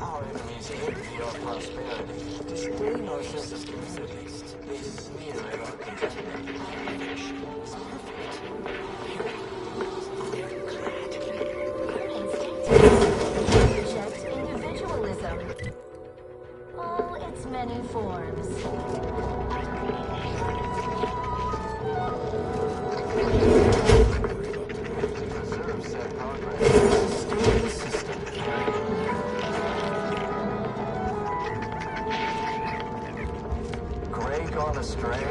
Our enemies envy our prosperity, disdain our sense of community. They sneer at our contentment. Reject individualism. All its many forms. Preserve said progress. Sustain the system. Gray gone astray?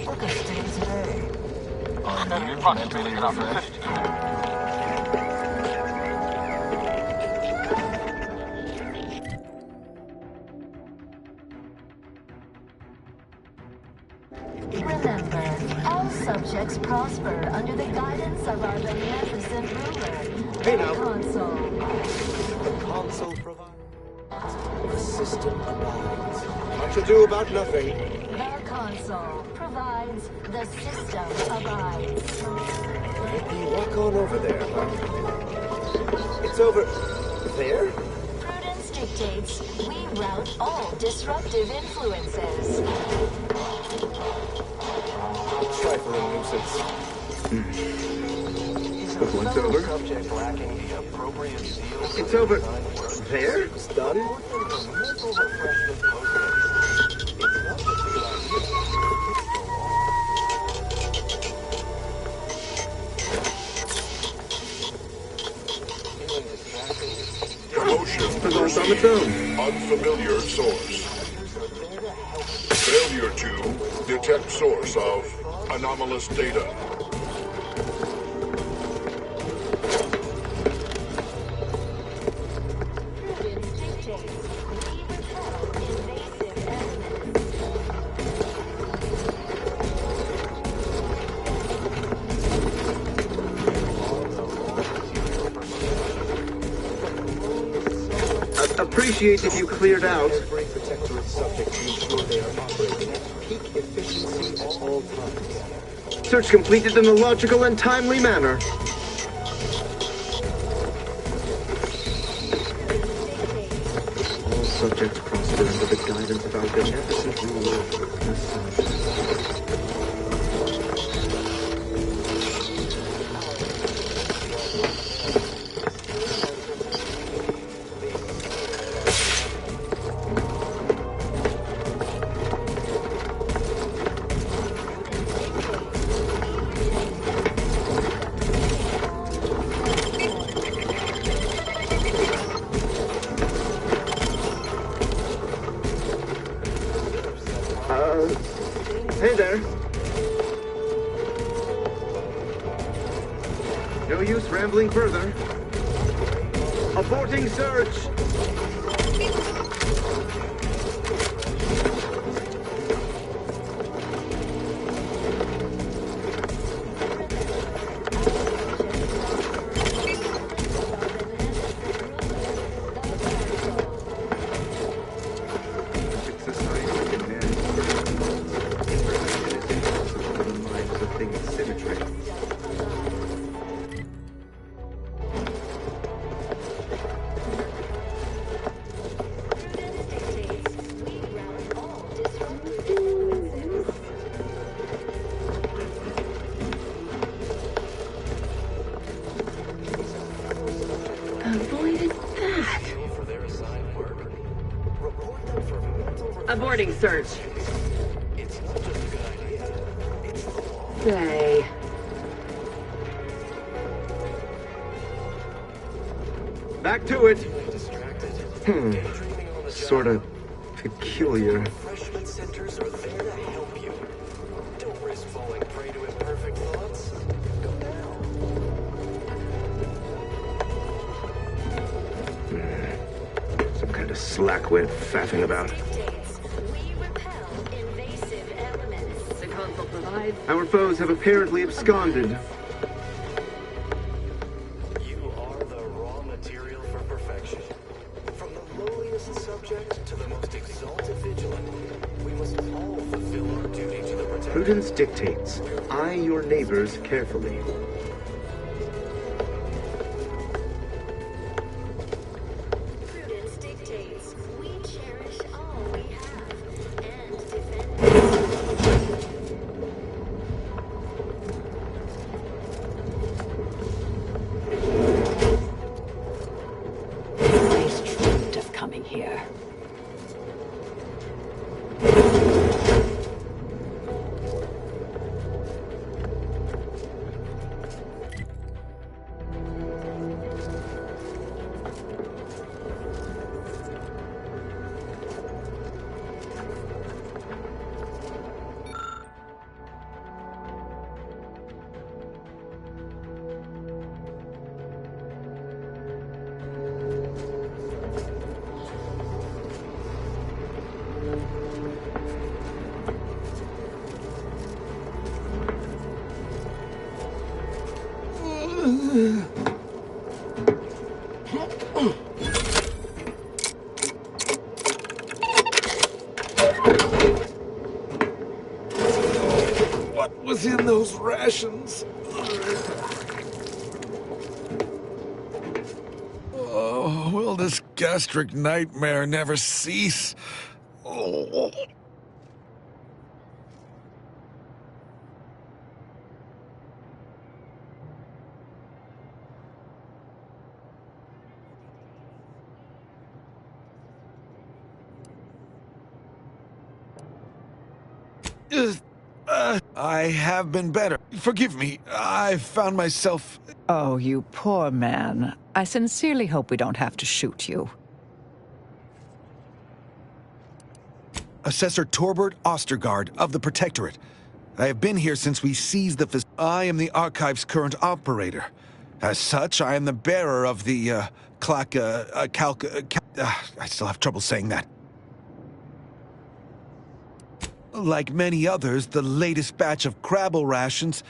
Look at Steve today. Enemy approximating at 50. Remember, all subjects prosper under the guidance of our beneficent ruler. Hey now. Console. The console provides. The system abides. Much ado about nothing. The console provides, the system abides. Maybe walk on over there, huh? It's over there? Prudence dictates we rout all disruptive influences. Trifling nuisance. Good one's over. Subject lacking the appropriate zeal. It's over there? It's done? Emotion On its own. unfamiliar source. Failure to detect source of anomalous data. I'd appreciate if you cleared out. Every protectorate subject to ensure they are operating at peak efficiency at all times. Search completed in a logical and timely manner. All subjects prosper under the guidance of our beneficent ruler, the sun. Hey there. No use rambling further. Aborting search! Aborting search. It's not just a good idea. It's the law. Say. Back to it. Sorta peculiar. Refreshment centers are there to help you. Don't risk falling prey to imperfect thoughts. Go now. Some kind of slackwit faffing about. The console provides. Our foes have apparently absconded. You are the raw material for perfection. From the lowliest subject to the most exalted vigilant, we must all fulfill our duty to the protector. Prudence dictates. Eye your neighbors carefully. Prudence dictates we cherish all we have and defend I dreamed of coming here. What was in those rations? Oh, will this gastric nightmare never cease? Oh. I have been better. Forgive me. I found myself... Oh, you poor man. I sincerely hope we don't have to shoot you. Assessor Torbert Ostergaard of the Protectorate. I have been here since we seized the... I am the Archive's current operator. As such, I am the bearer of the, I still have trouble saying that. Like many others, the latest batch of Crabble rations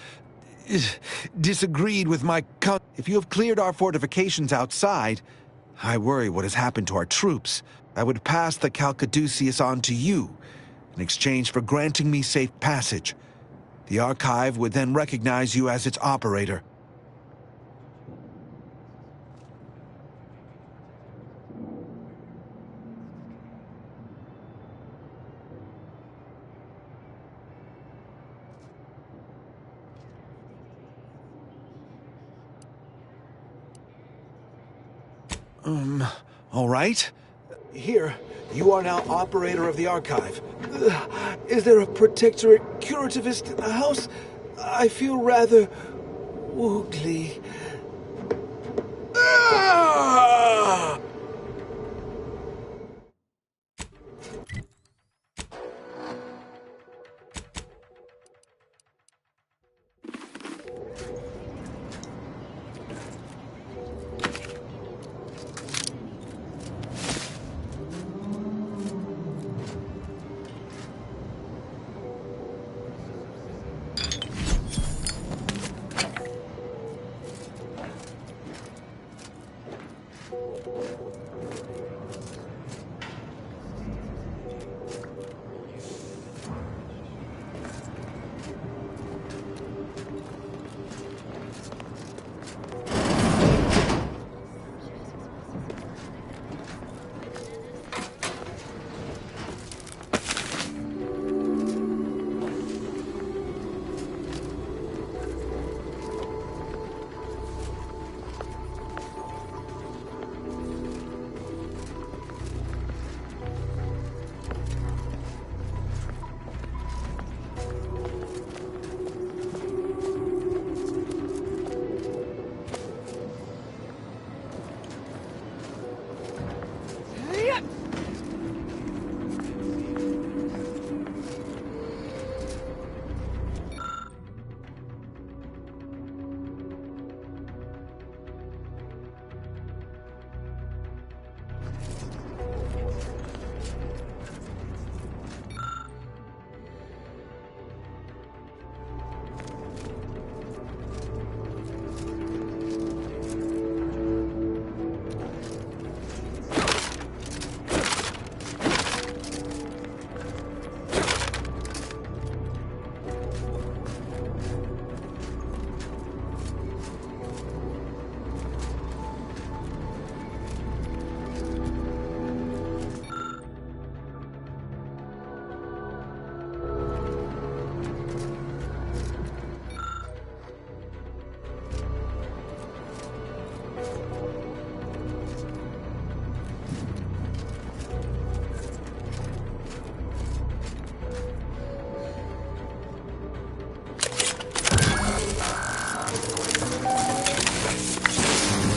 disagreed with my If you have cleared our fortifications outside, I worry what has happened to our troops. I would pass the Caduceus on to you in exchange for granting me safe passage. The Archive would then recognize you as its operator. All right. Here, you are now operator of the Archive. Is there a Protectorate curativist in the house? I feel rather... woogly. Ah!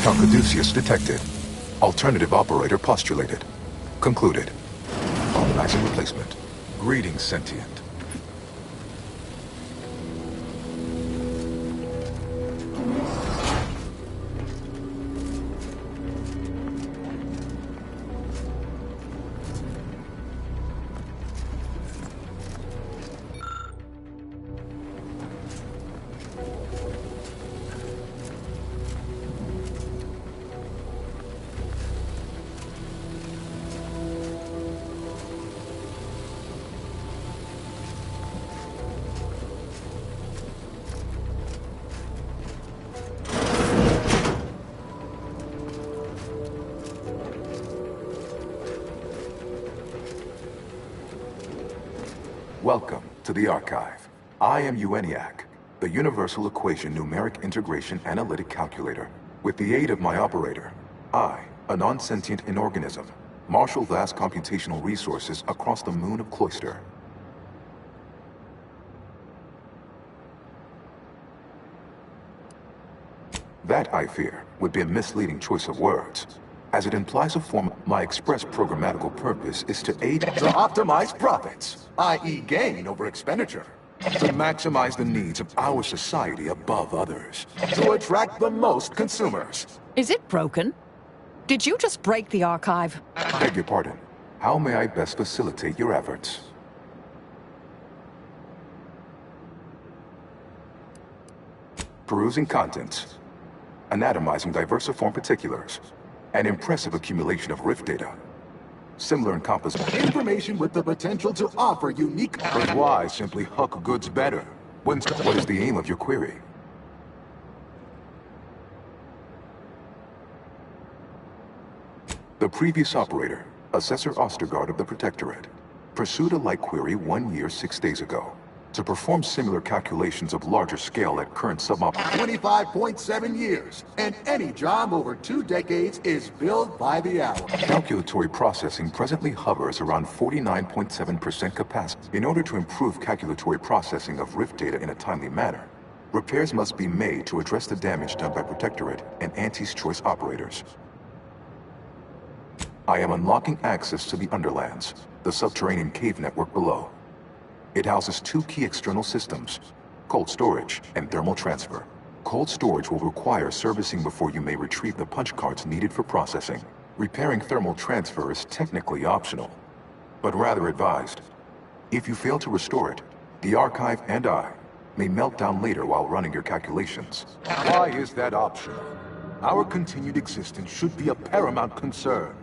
Calcaduceus detected. Alternative operator postulated. Concluded. Harmonizing replacement. Greetings, sentient. Welcome to the Archive. I am ENIAC, the Universal Equation Numeric Integration Analytic Calculator. With the aid of my operator, I, a non-sentient inorganism, marshal vast computational resources across the moon of Cloister. That, I fear, would be a misleading choice of words, as it implies a form. My express programmatical purpose is to aid to optimize profits, i.e. gain over expenditure, to maximize the needs of our society above others, to attract the most consumers. Is it broken? Did you just break the archive? I beg your pardon. How may I best facilitate your efforts? Perusing contents. Anatomizing diversiform particulars. An impressive accumulation of rift data. Similar in composition. Information with the potential to offer unique... But why simply huck goods better? What is the aim of your query? The previous operator, Assessor Ostergaard of the Protectorate, pursued a like query 1 year, 6 days ago, to perform similar calculations of larger scale at current subop... 25.7 years, and any job over 2 decades is billed by the hour. Calculatory processing presently hovers around 49.7% capacity. In order to improve calculatory processing of rift data in a timely manner, repairs must be made to address the damage done by Protectorate and Anti's Choice operators. I am unlocking access to the Underlands, the subterranean cave network below. It houses 2 key external systems, cold storage and thermal transfer. Cold storage will require servicing before you may retrieve the punch cards needed for processing. Repairing thermal transfer is technically optional, but rather advised. If you fail to restore it, the Archive and I may melt down later while running your calculations. Why is that optional? Our continued existence should be a paramount concern.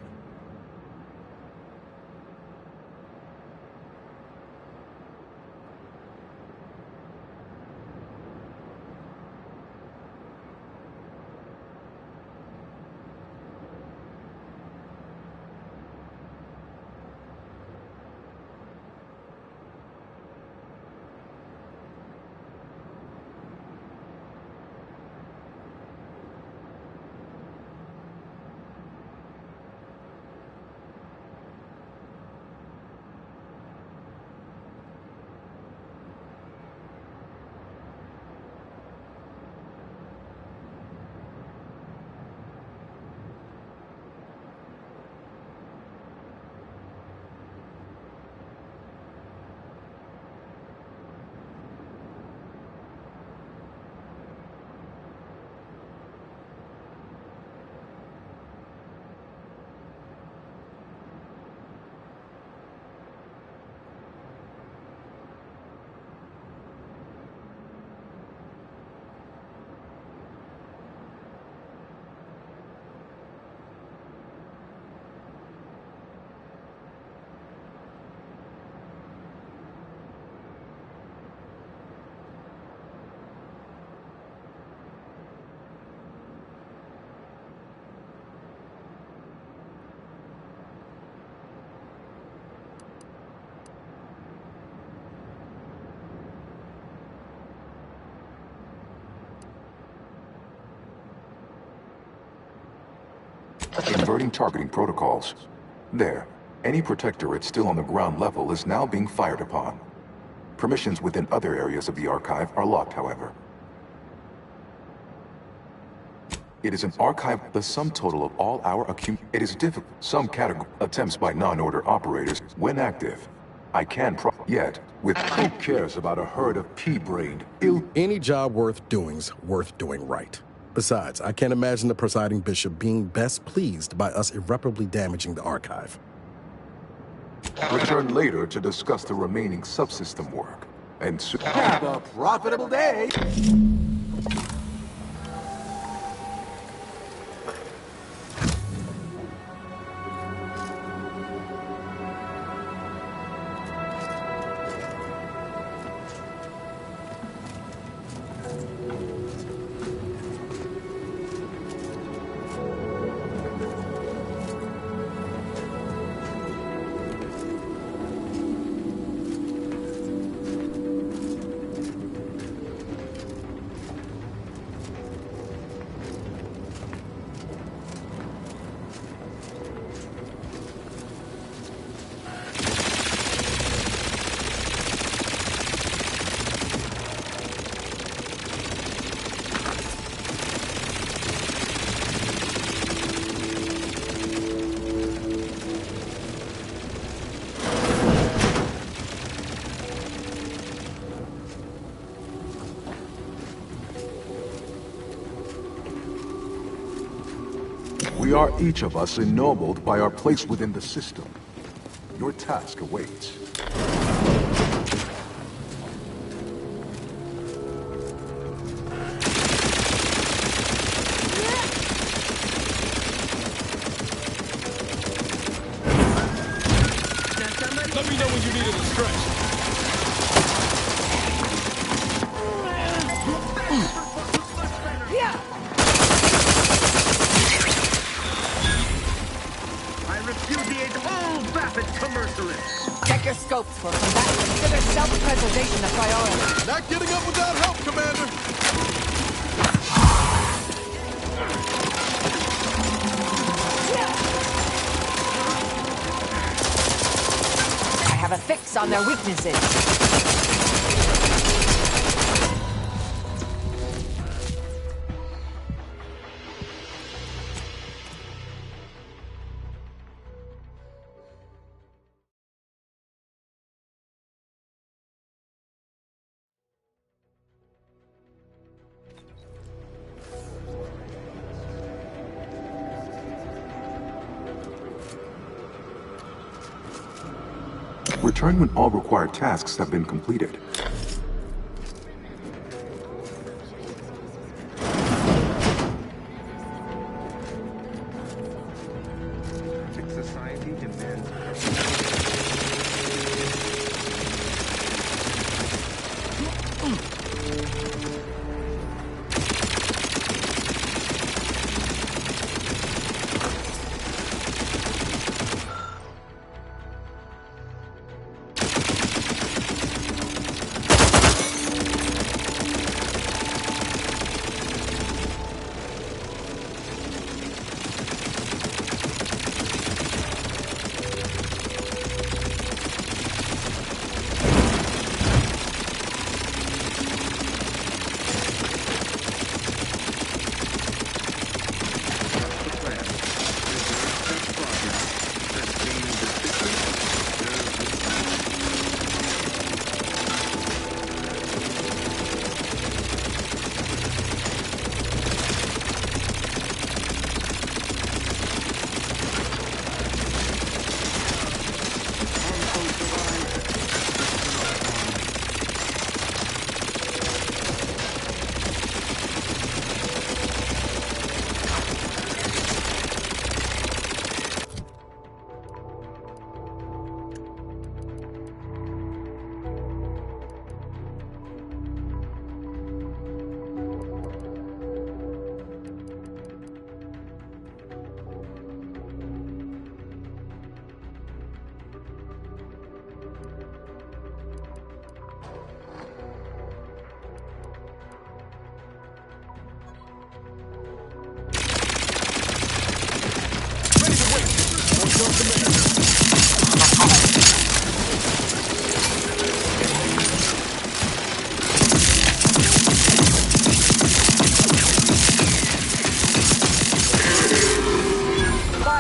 Inverting targeting protocols. There. Any Protectorate still on the ground level is now being fired upon. Permissions within other areas of the Archive are locked, however. It is an archive, the sum total of all our It is difficult. Some category attempts by non-order operators, when active. I can yet, with who cares about a herd of pea-brained, Any job worth doing's worth doing right. Besides, I can't imagine the presiding bishop being best pleased by us irreparably damaging the archive. Return later to discuss the remaining subsystem work. And Have a profitable day! we are each of us ennobled by our place within the system. Your task awaits. Let me know when you need a stretch. Check your scopes for combat. Consider self-preservation a priority. Not getting up without help, Commander! I have a fix on their weaknesses. Return when all required tasks have been completed. Society demands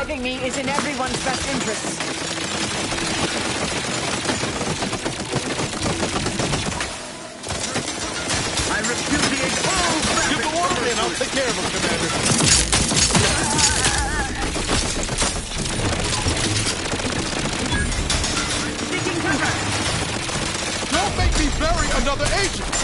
Hurting me is in everyone's best interest. I repudiate all traffic. Give the order in. I'll take care of him, Commander. Seeking cover. Don't make me bury another agent.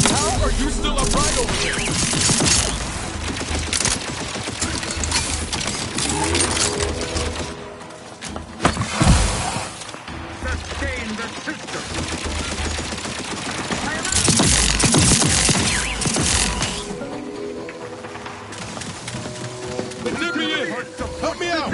How are you still upright over there? Sustain the system. Let me in. Help me out.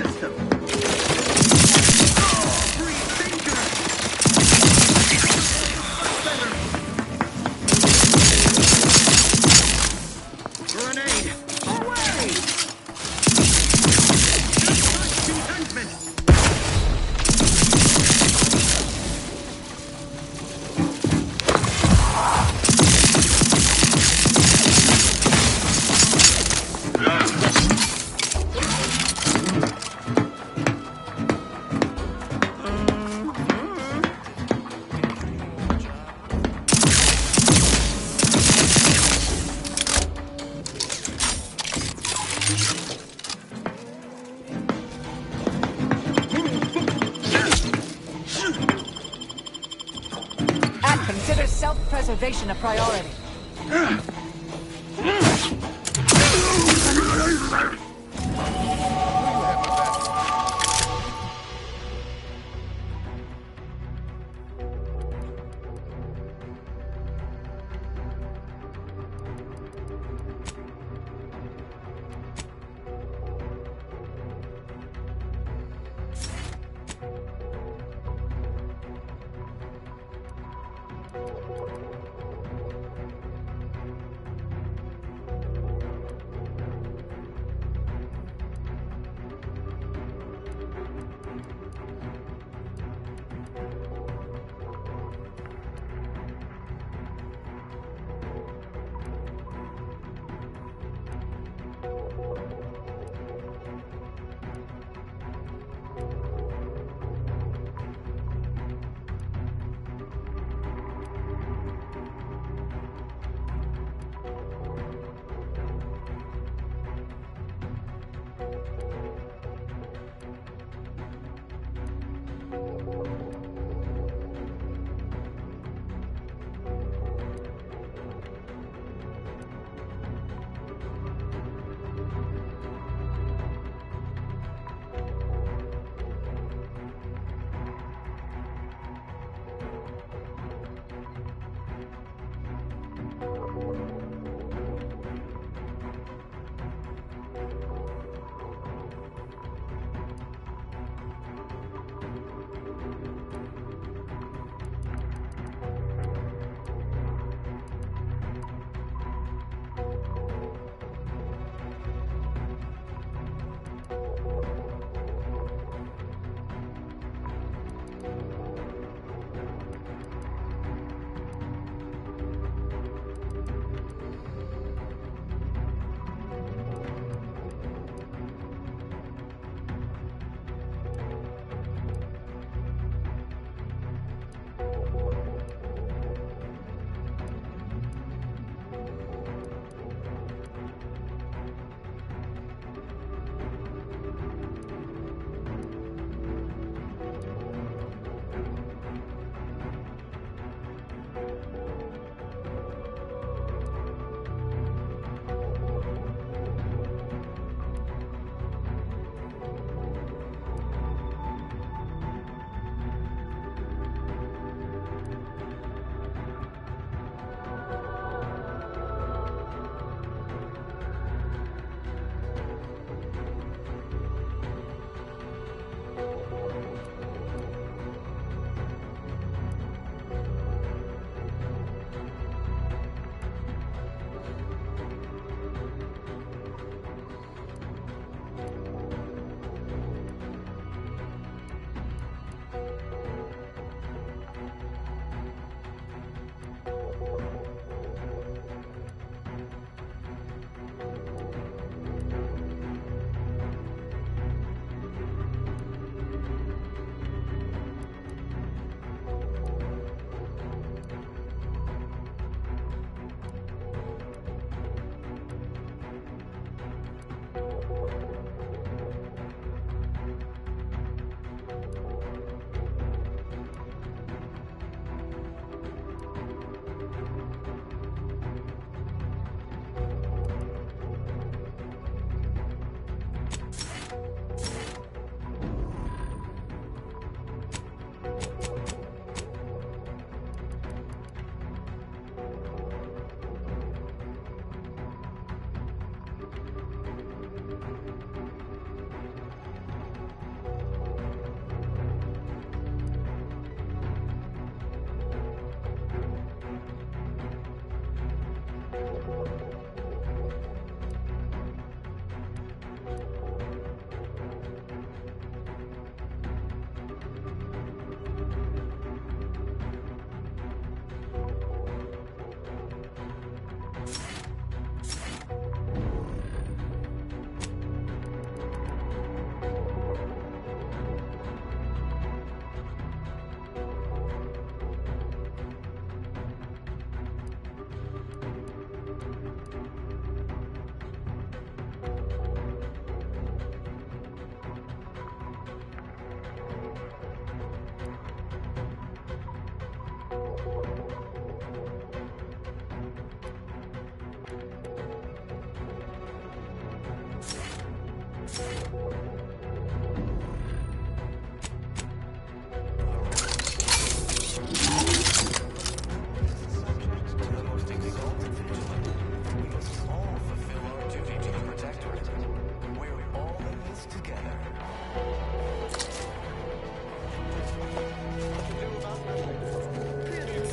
Grenade. Away. Contentment. And consider self-preservation a priority. Prudence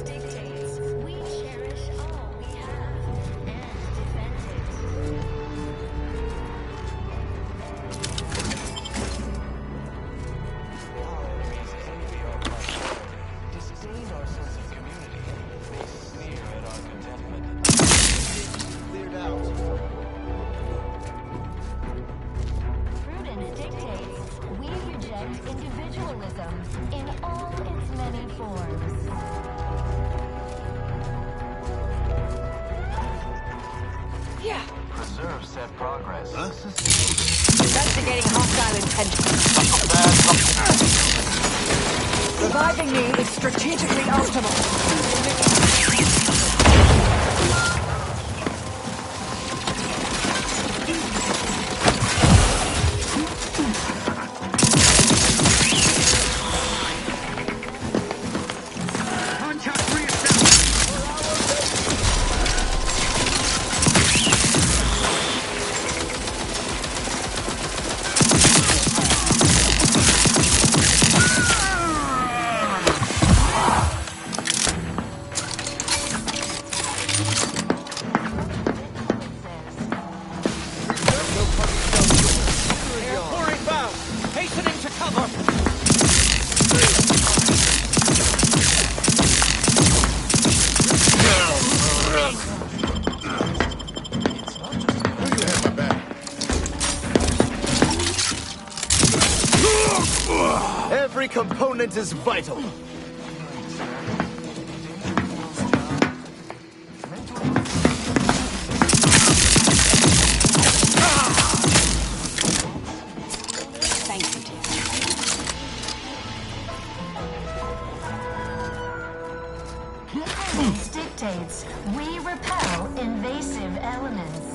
dictates we cherish all we have and defend it. Disdain our sense of community. They sneer at our contentment. Cleared out. Prudence dictates we reject individualism in all its many forms. Yeah. Preserve said progress. Investigating hostile intentions. Reviving me is strategically optimal. Contact reestablished. They're pouring bound. Hastening to cover. Every component is vital. Thank you, dear. Prudence dictates we repel invasive elements.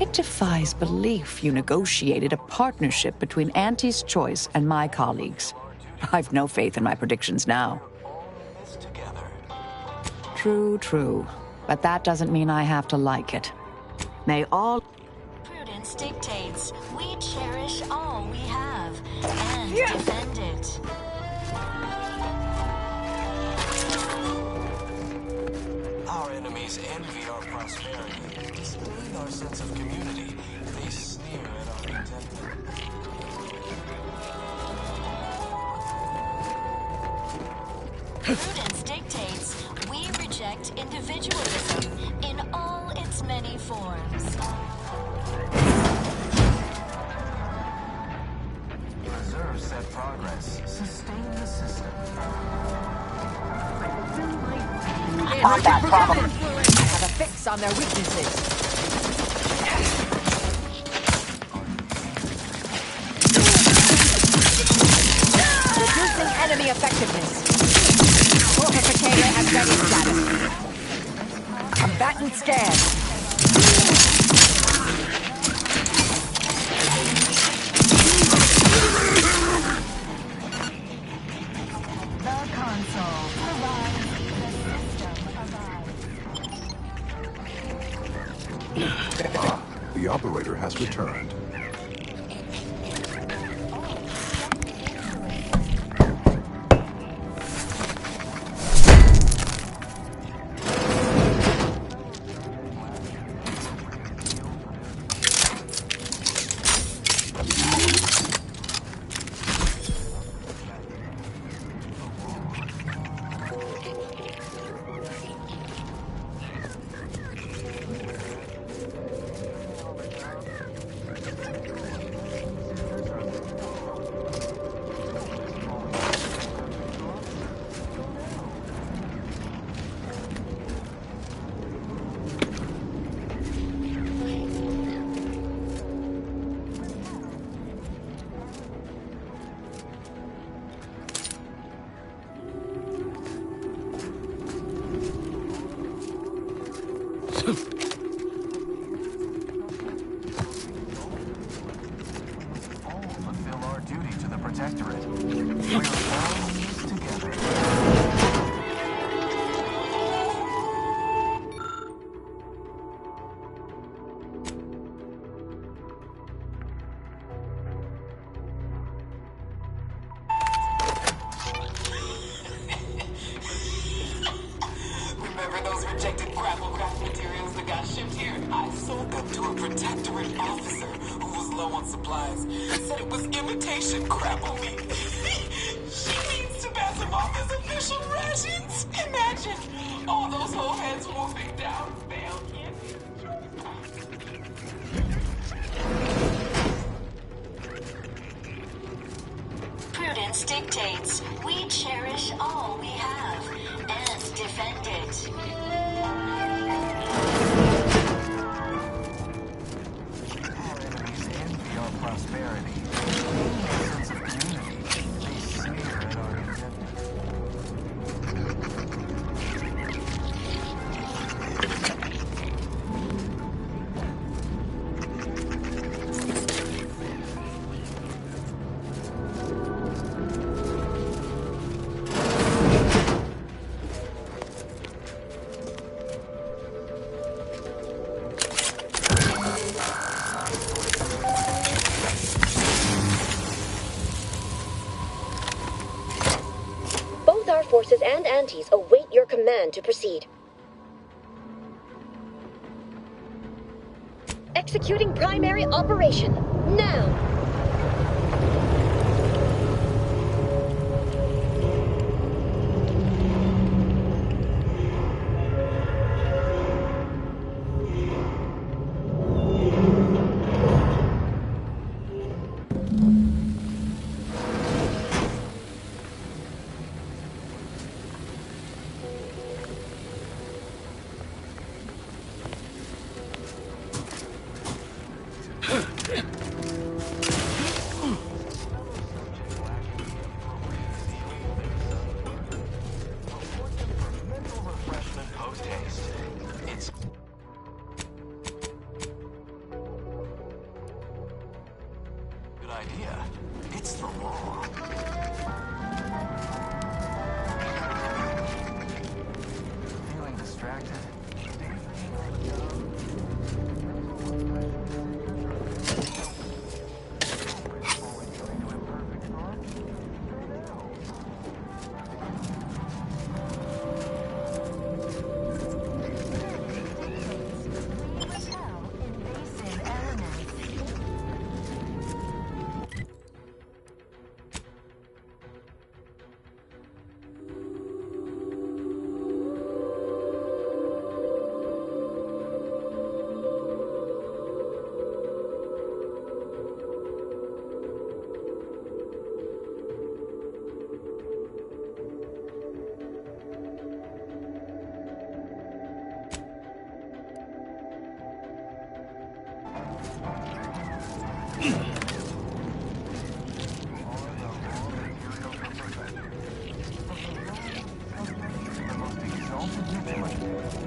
It defies belief you negotiated a partnership between Auntie's Choice and my colleagues. I've no faith in my predictions now. True. But that doesn't mean I have to like it. May all... Prudence dictates we cherish all we have and defend it. Our enemies envy our prosperity, disdain our sense of community. They sneer at our contentment. Prudence dictates we reject individualism in all its many forms. Preserve said progress. Sustain the system. On that problem. I have a fix on their weaknesses. Reducing enemy effectiveness. Fortificator at ready status. Combatant scanned. The console provides the system abides. The operator has returned. Protectorate. We're all in this together. Remember those rejected grapple craft materials that got shipped here? I sold them to a Protectorate officer who was low on supplies. Said it was imitation grapple meat. She needs to pass them off as official rations. Imagine all those whole heads wolfing down V.A.L.E.R.I.E candy. Prudence dictates we cherish all we have and defend it. Our enemies envy our prosperity. They sense of community. They sneer at our contentment. Both our forces and antis await your command to proceed. Executing primary operation, now! Idea. It's the law. Feeling distracted?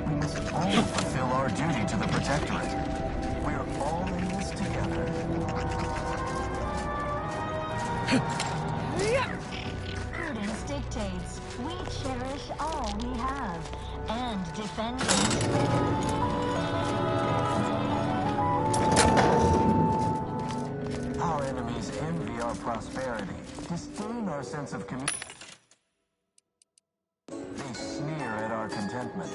We must all fulfill our duty to the Protectorate. We're all in this together. Prudence dictates we cherish all we have and defend it. Our enemies envy our prosperity, disdain our sense of community. They sneer at our contentment.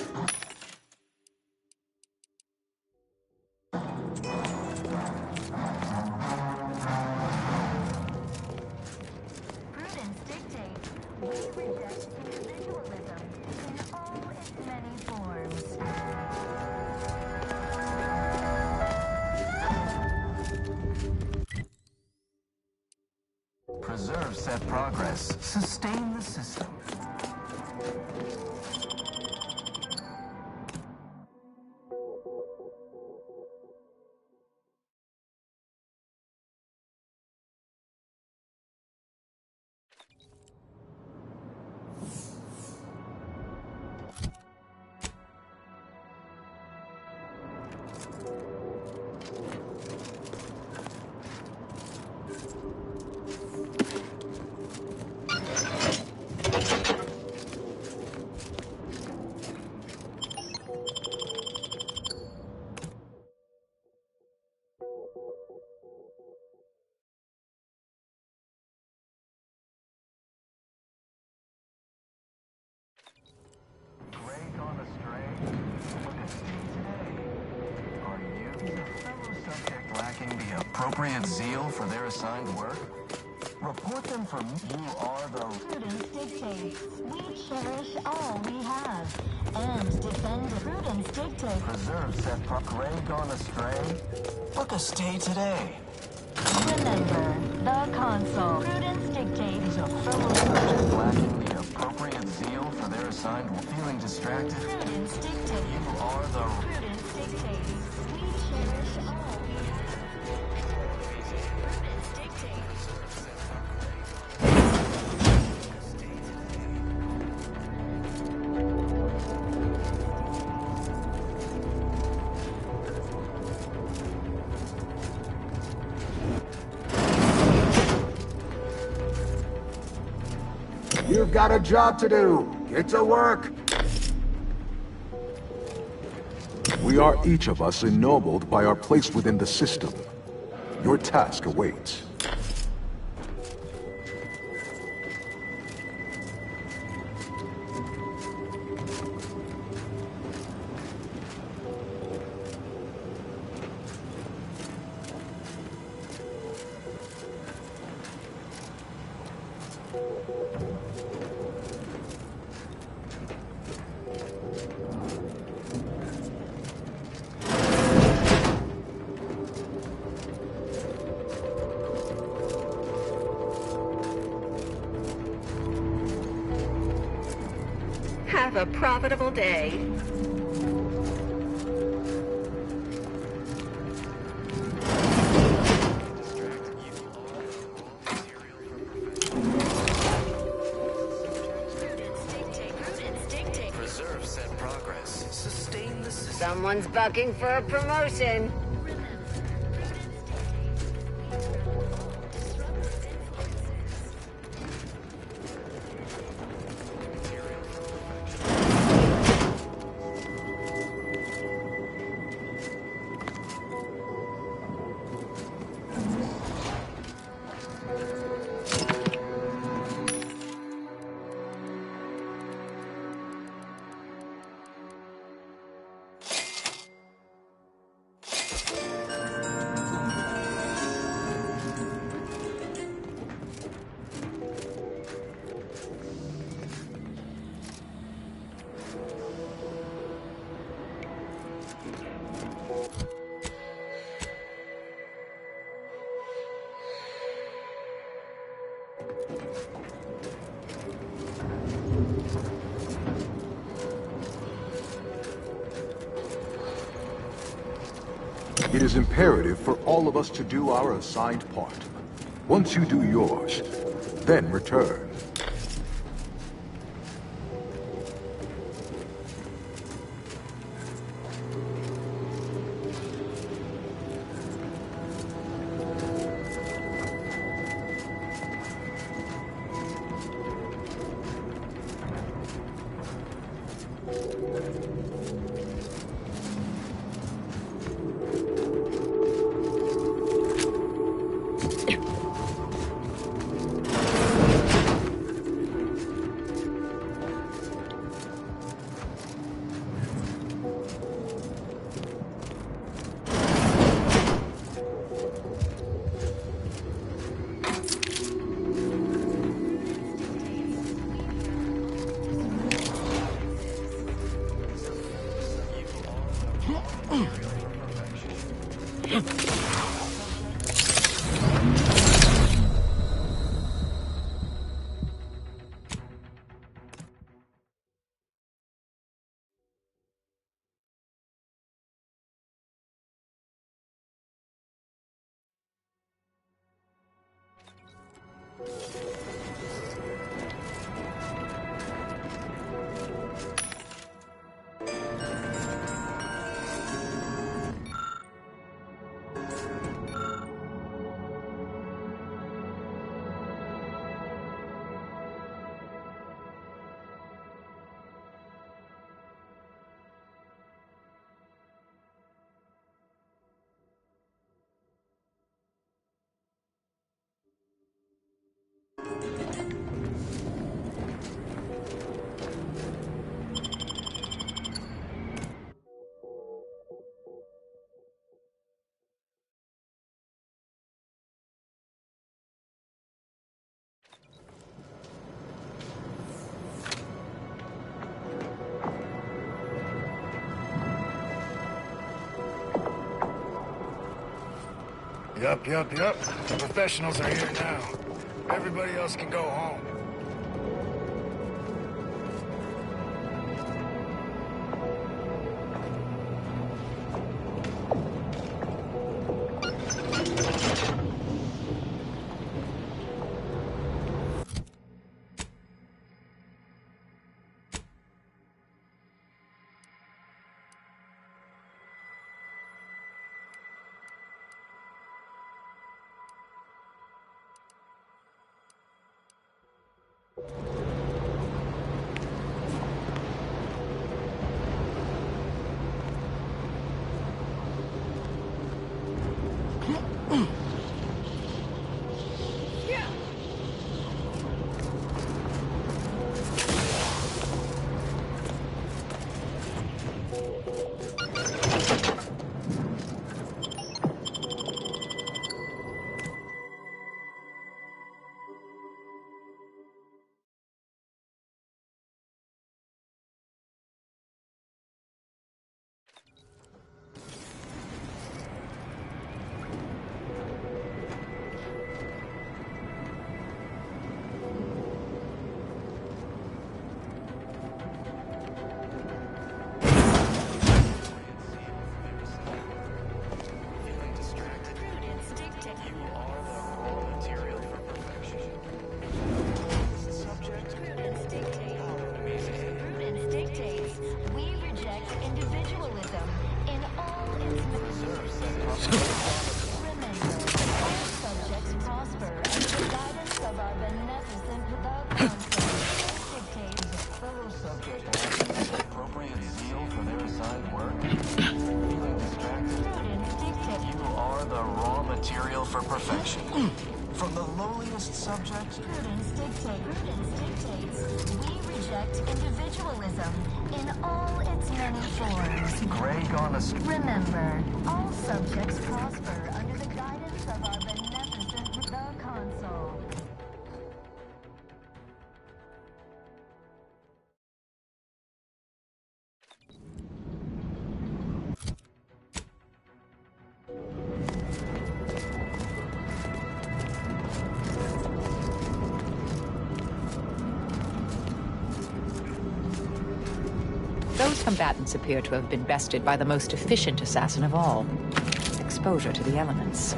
Prudence dictates we reject individualism in all its many forms. Preserve set progress. Sustain the system. lacking the appropriate zeal for their assigned work? Report them for you are the... Prudence dictates. We cherish all we have. And defend prudence dictates. Preserve set Gray gone astray? Book a stay today. Remember, the console. Prudence dictates. Is a fellow subject lacking the appropriate zeal for their assigned work? Feeling distracted? Prudence dictates. You are the... Prudence dictates. We cherish all we have. Prudence dictates. You've got a job to do. Get to work. We are each of us ennobled by our place within the system. Your task awaits. Have a profitable day. Preserve set progress. Sustain the system. Someone's bucking for a promotion. It is imperative for all of us to do our assigned part. Once you do yours, then return. Yup. The professionals are here now. Everybody else can go home. From the lowliest subject. Prudence dictates. We reject individualism in all its many forms. Greg on a... Remember, all subjects prosper under the guidance of our beneficent the Consul. Those combatants appear to have been bested by the most efficient assassin of all. Exposure to the elements.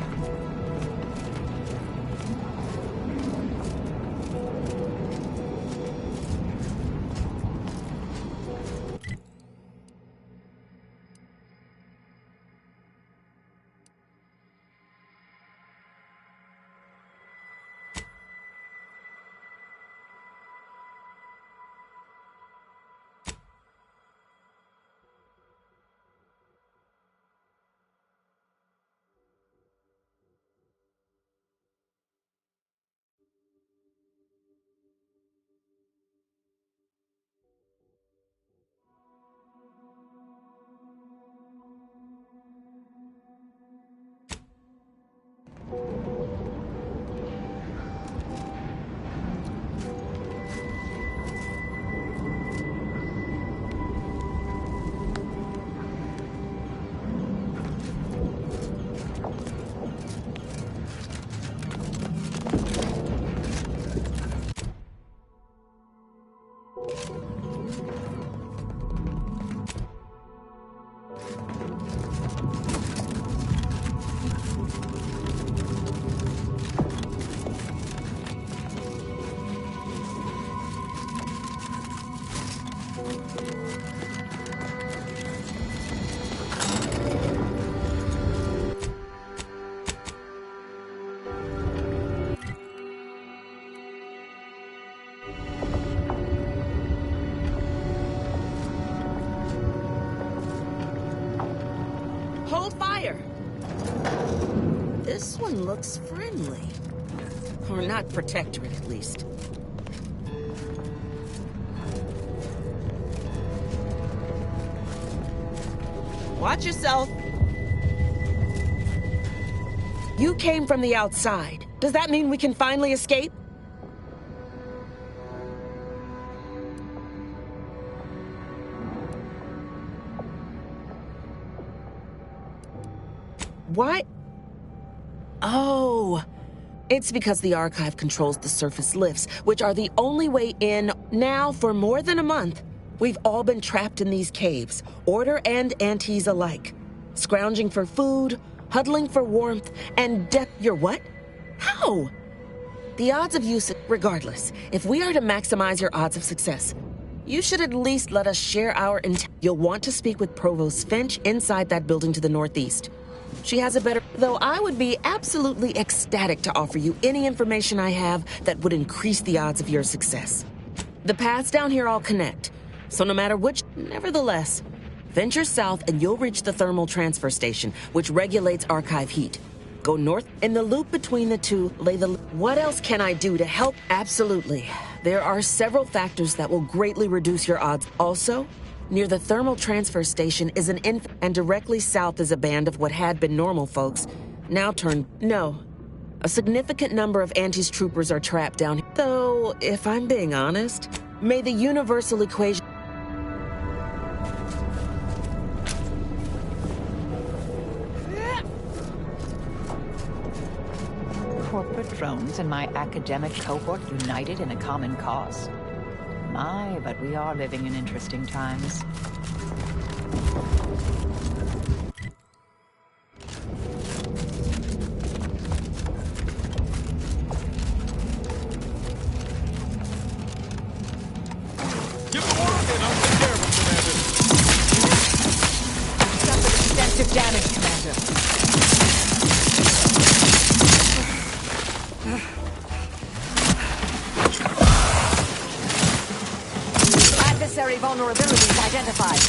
Hold fire! This one looks friendly. Or not protectorate, at least. Watch yourself. You came from the outside. Does that mean we can finally escape? Why? Oh, it's because the Archive controls the surface lifts, which are the only way in. Now, for more than a month, we've all been trapped in these caves, Order and Antis alike, scrounging for food, huddling for warmth, and You're what? How? The odds of use, regardless, if we are to maximize your odds of success, you should at least let us share our You'll want to speak with Provost Finch inside that building to the northeast. She has a better... Though I would be absolutely ecstatic to offer you any information I have that would increase the odds of your success. The paths down here all connect, so no matter which... Nevertheless, venture south and you'll reach the thermal transfer station, which regulates Archive heat. Go north. In the loop between the two, lay the... What else can I do to help? Absolutely. There are several factors that will greatly reduce your odds. Also, near the thermal transfer station is an and directly south is a band of what had been normal folks, now turned... No. A significant number of Antis troopers are trapped down here. Though, if I'm being honest, may the universal equation... Corporate drones and my academic cohort united in a common cause. My, but we are living in interesting times. Give the order and I'll take care of him, Commander. Suffered extensive damage, Commander. Adversary vulnerabilities identified.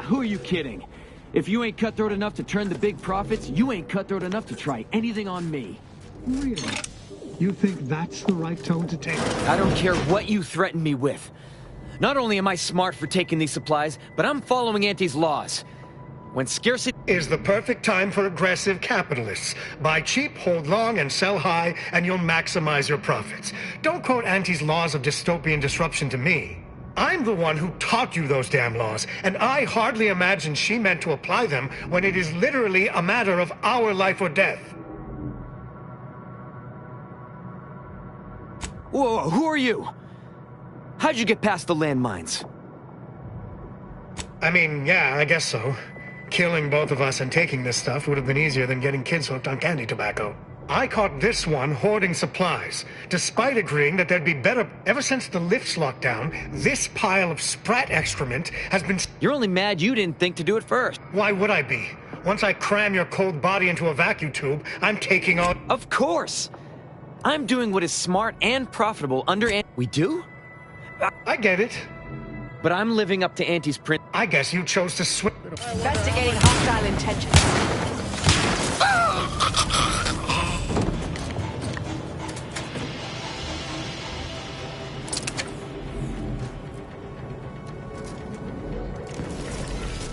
Who are you kidding? If you ain't cutthroat enough to turn the big profits, you ain't cutthroat enough to try anything on me. Really? You think that's the right tone to take? I don't care what you threaten me with. Not only am I smart for taking these supplies, but I'm following Auntie's laws. When scarcity is the perfect time for aggressive capitalists. Buy cheap, hold long, and sell high, and you'll maximize your profits. Don't quote Auntie's laws of dystopian disruption to me. I'm the one who taught you those damn laws, and I hardly imagine she meant to apply them when it is literally a matter of our life or death. Whoa, who are you? How'd you get past the landmines? I mean, yeah, I guess so. Killing both of us and taking this stuff would have been easier than getting kids hooked on candy tobacco. I caught this one hoarding supplies, despite agreeing that there'd be better... Ever since the lifts locked down, this pile of sprat excrement has been... You're only mad you didn't think to do it first. Why would I be? Once I cram your cold body into a vacuum tube, I'm taking on... Of course! I'm doing what is smart and profitable under... We do? I get it. But I'm living up to Auntie's print. I guess you chose to swim. Investigating hostile intentions.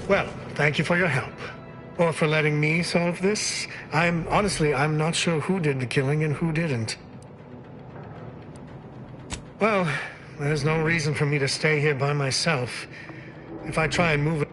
Well, thank you for your help. Or for letting me solve this. I'm not sure who did the killing and who didn't. Well, there's no reason for me to stay here by myself. If I try and move it...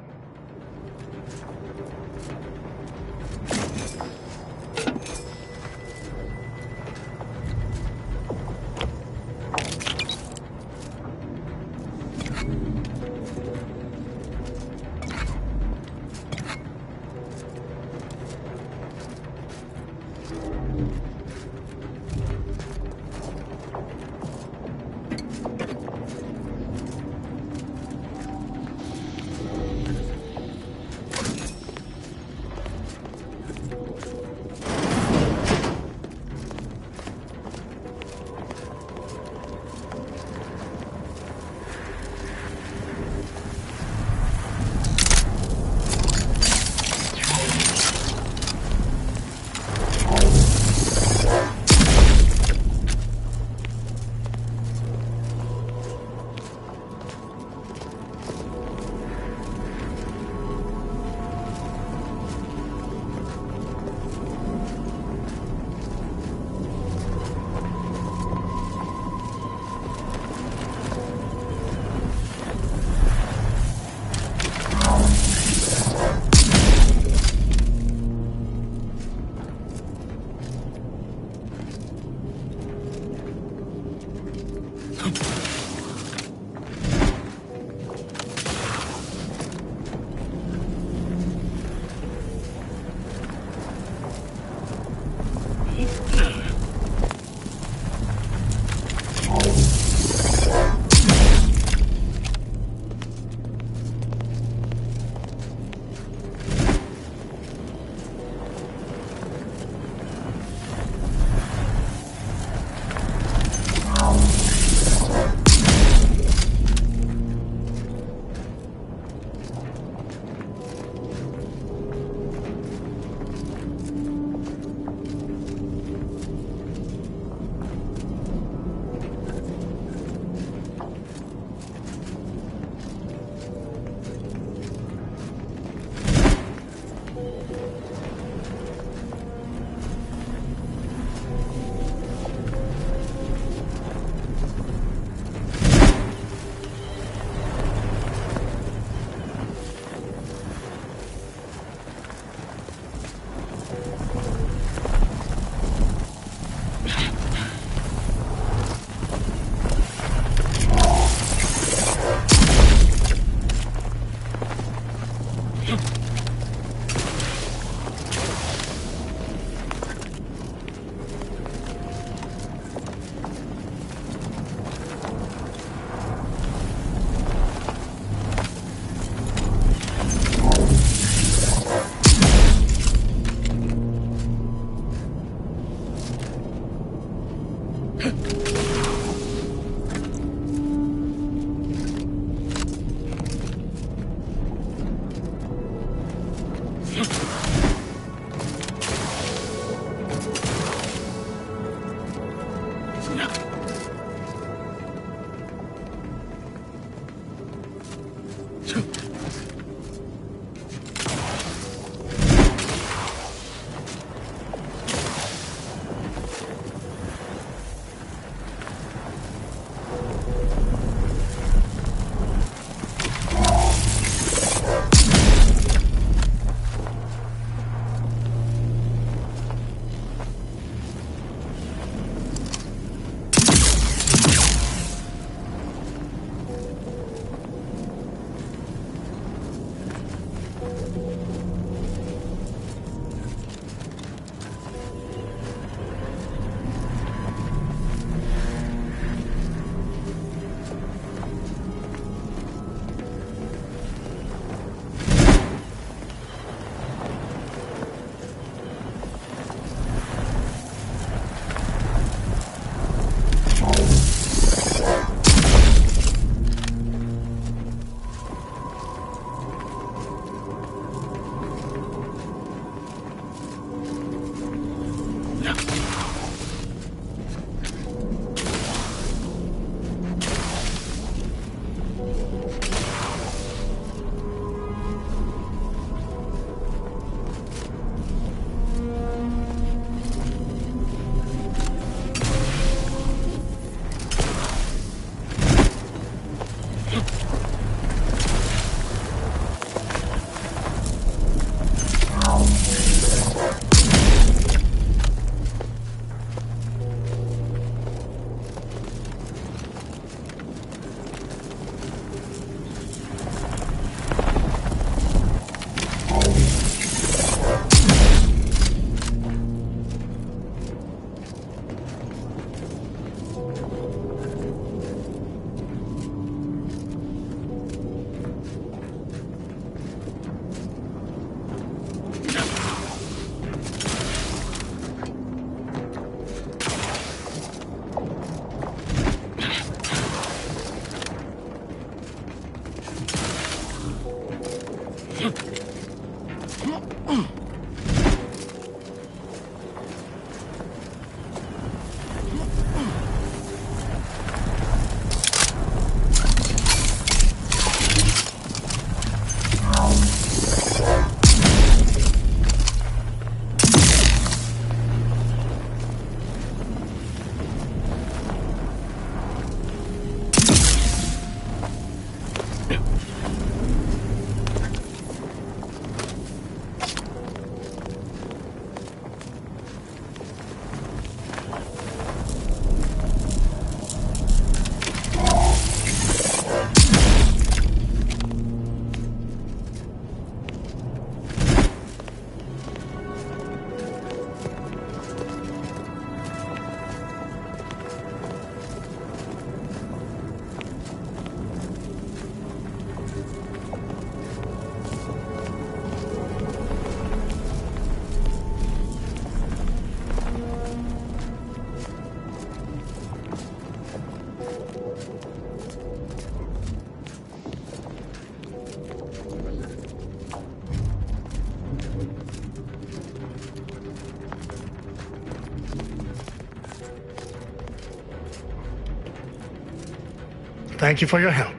Thank you for your help.